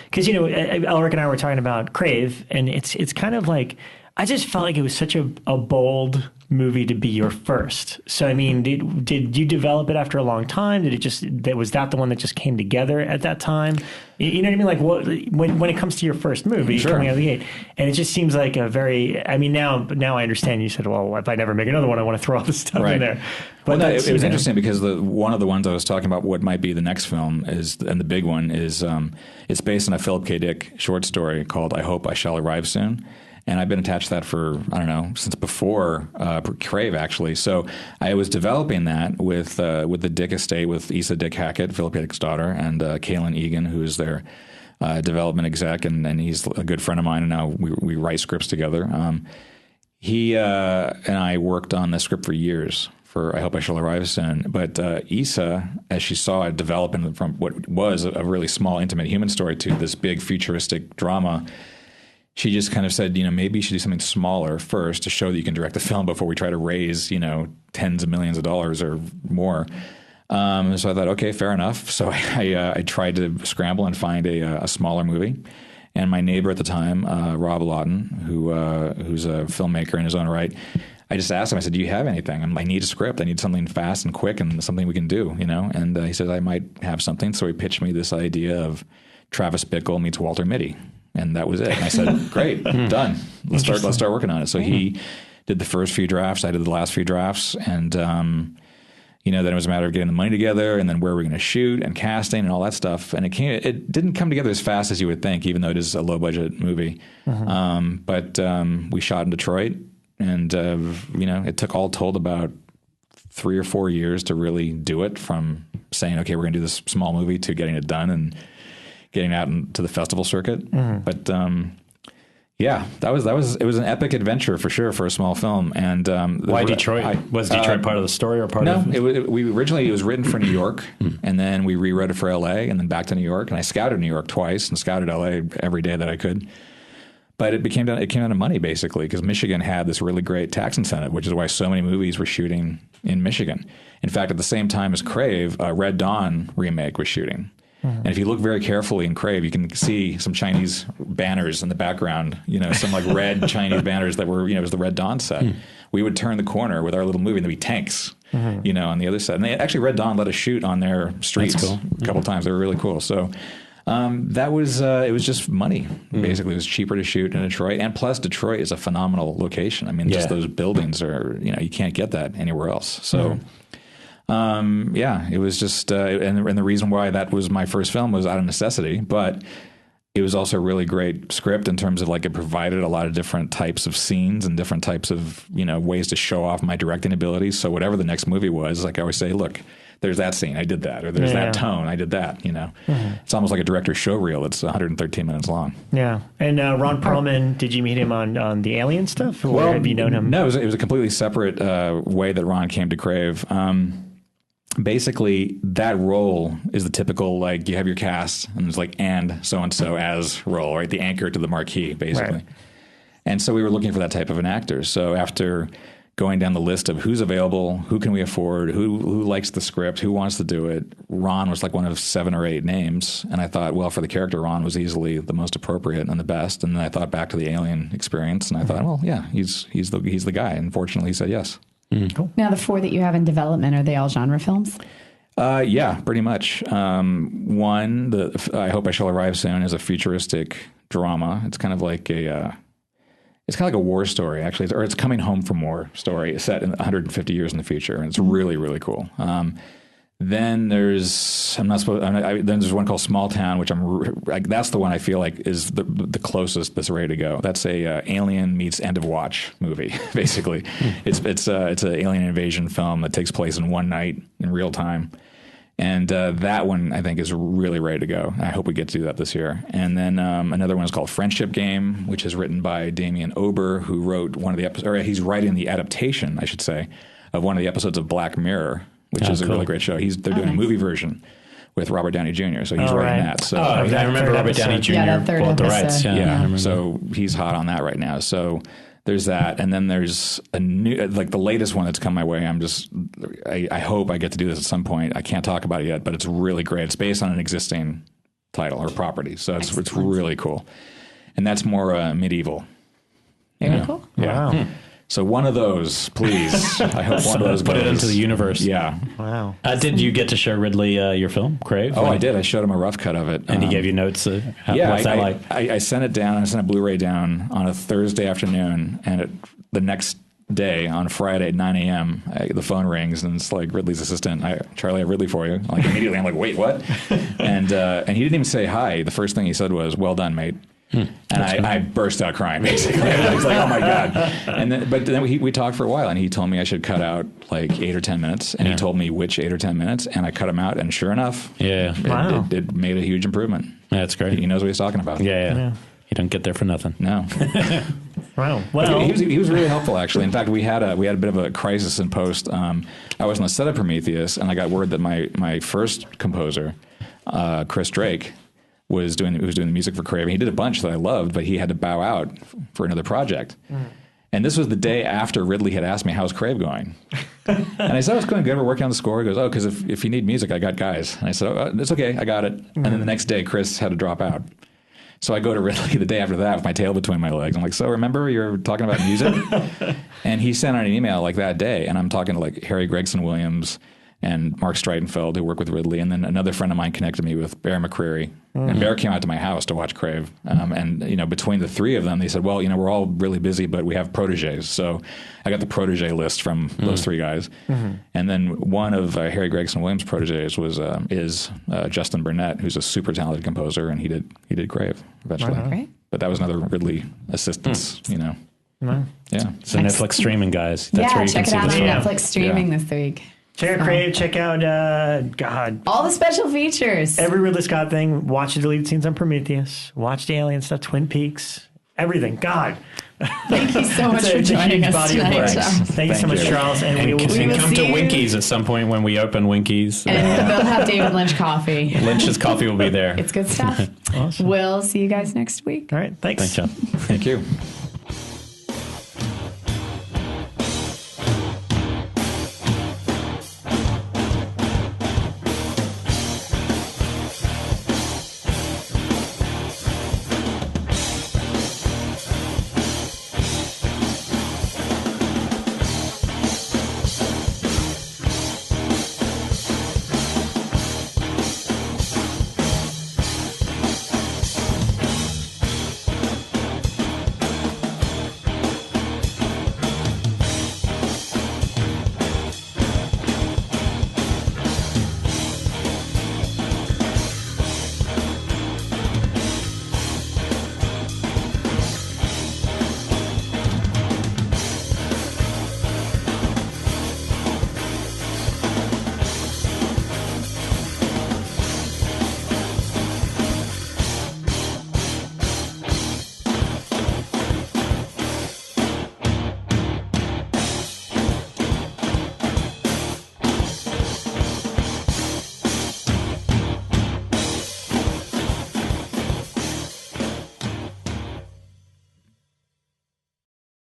because Elric and I were talking about Crave, and it's kind of like, I just felt like it was such a bold movie to be your first. So I mean, did you develop it after a long time? Was that the one that just came together at that time? You know what I mean? Like when it comes to your first movie coming out of the gate, and it just seems like a very. I mean, now I understand. You said, well, if I never make another one, I want to throw all this stuff in there. But it was interesting because one of the ones I was talking about, what might be the next film, and the big one is it's based on a Philip K. Dick short story called "I Hope I Shall Arrive Soon." And I've been attached to that for, I don't know, since before Crave, actually. So I was developing that with the Dick estate, with Issa Dick Hackett, Philip K. Dick's daughter, and Kaylin Egan, who is their development exec, and he's a good friend of mine, and now we write scripts together. He and I worked on the script for years, for I Hope I Shall Arrive Soon. But Issa, as she saw it developing from what was a really small, intimate human story to this big futuristic drama, she just kind of said, maybe you should do something smaller first to show that you can direct the film before we try to raise, tens of millions of dollars or more. So I thought, okay, fair enough. So I tried to scramble and find a smaller movie. And my neighbor at the time, Rob Lawton, who's a filmmaker in his own right, I just asked him, I said, do you have anything? I need a script. I need something fast and quick and something we can do, And he said, I might have something. So he pitched me this idea of Travis Bickle meets Walter Mitty. And that was it. And I said, great, done. Let's start working on it. So he did the first few drafts. I did the last few drafts. And, then it was a matter of getting the money together and then where we're going to shoot and casting and all that stuff. And it didn't come together as fast as you would think, even though it is a low budget movie. But we shot in Detroit, and, it took all told about 3 or 4 years to really do it, from saying, okay, we're going to do this small movie, to getting it done and getting out into the festival circuit. But it was an epic adventure for sure for a small film. And why Detroit? Was Detroit part of the story or part of? No, it was written for New York, and then we rewrote it for L.A. and then back to New York. And I scouted New York twice and scouted L.A. every day that I could. But it came down to money, basically, because Michigan had this really great tax incentive, which is why so many movies were shooting in Michigan. In fact, at the same time as Crave, Red Dawn remake was shooting. And if you look very carefully in Crave, you can see some Chinese banners in the background, some like red Chinese banners that were, it was the Red Dawn set. we would turn the corner with our little movie and there'd be tanks, you know, on the other side. And they actually, Red Dawn let us shoot on their streets a couple times. They were really cool. So that was, it was just money. Basically, it was cheaper to shoot in Detroit. And plus, Detroit is a phenomenal location. I mean, just those buildings are, you know, you can't get that anywhere else. So, it was just, and the reason why that was my first film was out of necessity, but it was also a really great script in terms of like it provided a lot of different types of scenes and different types of, you know, ways to show off my directing abilities. So whatever the next movie was, like I always say, look, there's that scene, I did that, or there's that tone, I did that, you know. It's almost like a director's show reel. It's 113 minutes long. Yeah. And Ron Perlman, did you meet him on the Alien stuff? Or have you known him? No, it was a completely separate way that Ron came to Crave. Basically, that role is the typical, like, you have your cast, and it's like, and so-and-so as role, right? The anchor to the marquee, basically. Right. And so we were looking for that type of an actor. So after going down the list of who's available, who can we afford, who likes the script, who wants to do it, Ron was like one of 7 or 8 names. And I thought, well, for the character, Ron was easily the most appropriate and the best. And then I thought back to the Alien experience, and I thought, well, yeah, he's the guy. And fortunately, he said yes. Cool. Now, the 4 that you have in development, are they all genre films? Yeah, pretty much. One, I Hope I Shall Arrive Soon, is a futuristic drama. It's kind of like a war story, actually, or it's coming home from war story set in 150 years in the future, and it's really, really cool. Then there's then there's one called Small Town, which that's the one I feel like is the closest that's ready to go. That's a Alien meets End of Watch movie, basically. It's an alien invasion film that takes place in one night in real time. And that one, I think, is really ready to go. I hope we get to do that this year. And then another one is called Friendship Game, which is written by Damien Ober, who wrote one of the episodes, or he's writing the adaptation, I should say, of one of the episodes of Black Mirror, which is a really great show. They're doing a movie version with Robert Downey Jr., so he's writing that. So I remember Robert Downey Jr. bought the rights. Yeah, so he's hot on that right now. So there's that, and then there's a new, like the latest one that's come my way. I hope I get to do this at some point. I can't talk about it yet, but it's really great. It's based on an existing title or property, so it's really cool. And that's more medieval. Very cool. Yeah. Wow. So one of those, please. I hope one of those put it into the universe. Yeah. Wow. Did you get to show Ridley your film, Crave? Oh, I did. I showed him a rough cut of it. And he gave you notes? What's that like? I sent it down. I sent a Blu-ray down on a Thursday afternoon, and the next day on Friday at 9 a.m., the phone rings, and it's like Ridley's assistant. Charlie, I have Ridley for you. Like immediately, I'm like, wait, what? And he didn't even say hi. The first thing he said was, "Well done, mate." And I burst out crying, basically. I was like, oh my God. But then we talked for a while, and he told me I should cut out like 8 or 10 minutes, and he told me which 8 or 10 minutes, and I cut them out, and sure enough, it made a huge improvement. Yeah, that's great. He knows what he's talking about. Yeah. You don't get there for nothing. No. Wow. Well, he was really helpful, actually. In fact, we had a bit of a crisis in post. I was on the set of Prometheus, and I got word that my first composer, Chris Drake, was doing the music for Crave. And he did a bunch that I loved, but he had to bow out for another project. And this was the day after Ridley had asked me, how's Crave going? And I said, oh, it's going good. We're working on the score. He goes, oh, because if you need music, I got guys. And I said, oh, it's okay. I got it. And then the next day, Chris had to drop out. So I go to Ridley the day after that with my tail between my legs. I'm like, so remember you're talking about music? And he sent out an email like that day, and I'm talking to like Harry Gregson Williams and Mark Streitenfeld, who work with Ridley, and then another friend of mine connected me with Bear McCreary. And Bear came out to my house to watch Crave. And, between the three of them, they said, well, we're all really busy, but we have proteges. So I got the protege list from those three guys. And then one of Harry Gregson Williams' proteges is Justin Burnett, who's a super talented composer, and he did Crave eventually. Right. But that was another Ridley assistance, Yeah. So Netflix streaming, guys. That's where you check can it see out this on Netflix streaming this week. Check out Crave, check out, all the special features. Every Ridley Scott thing. Watch the deleted scenes on Prometheus. Watch the Alien stuff, Twin Peaks. Everything. God. Thank you so much for joining us tonight. Thank you so much, Charles. And we will come to Winkies at some point when we open Winkies. And they'll have David Lynch coffee. Lynch's coffee will be there. It's good stuff. Awesome. We'll see you guys next week. All right. Thanks. Thanks, John. Thank you.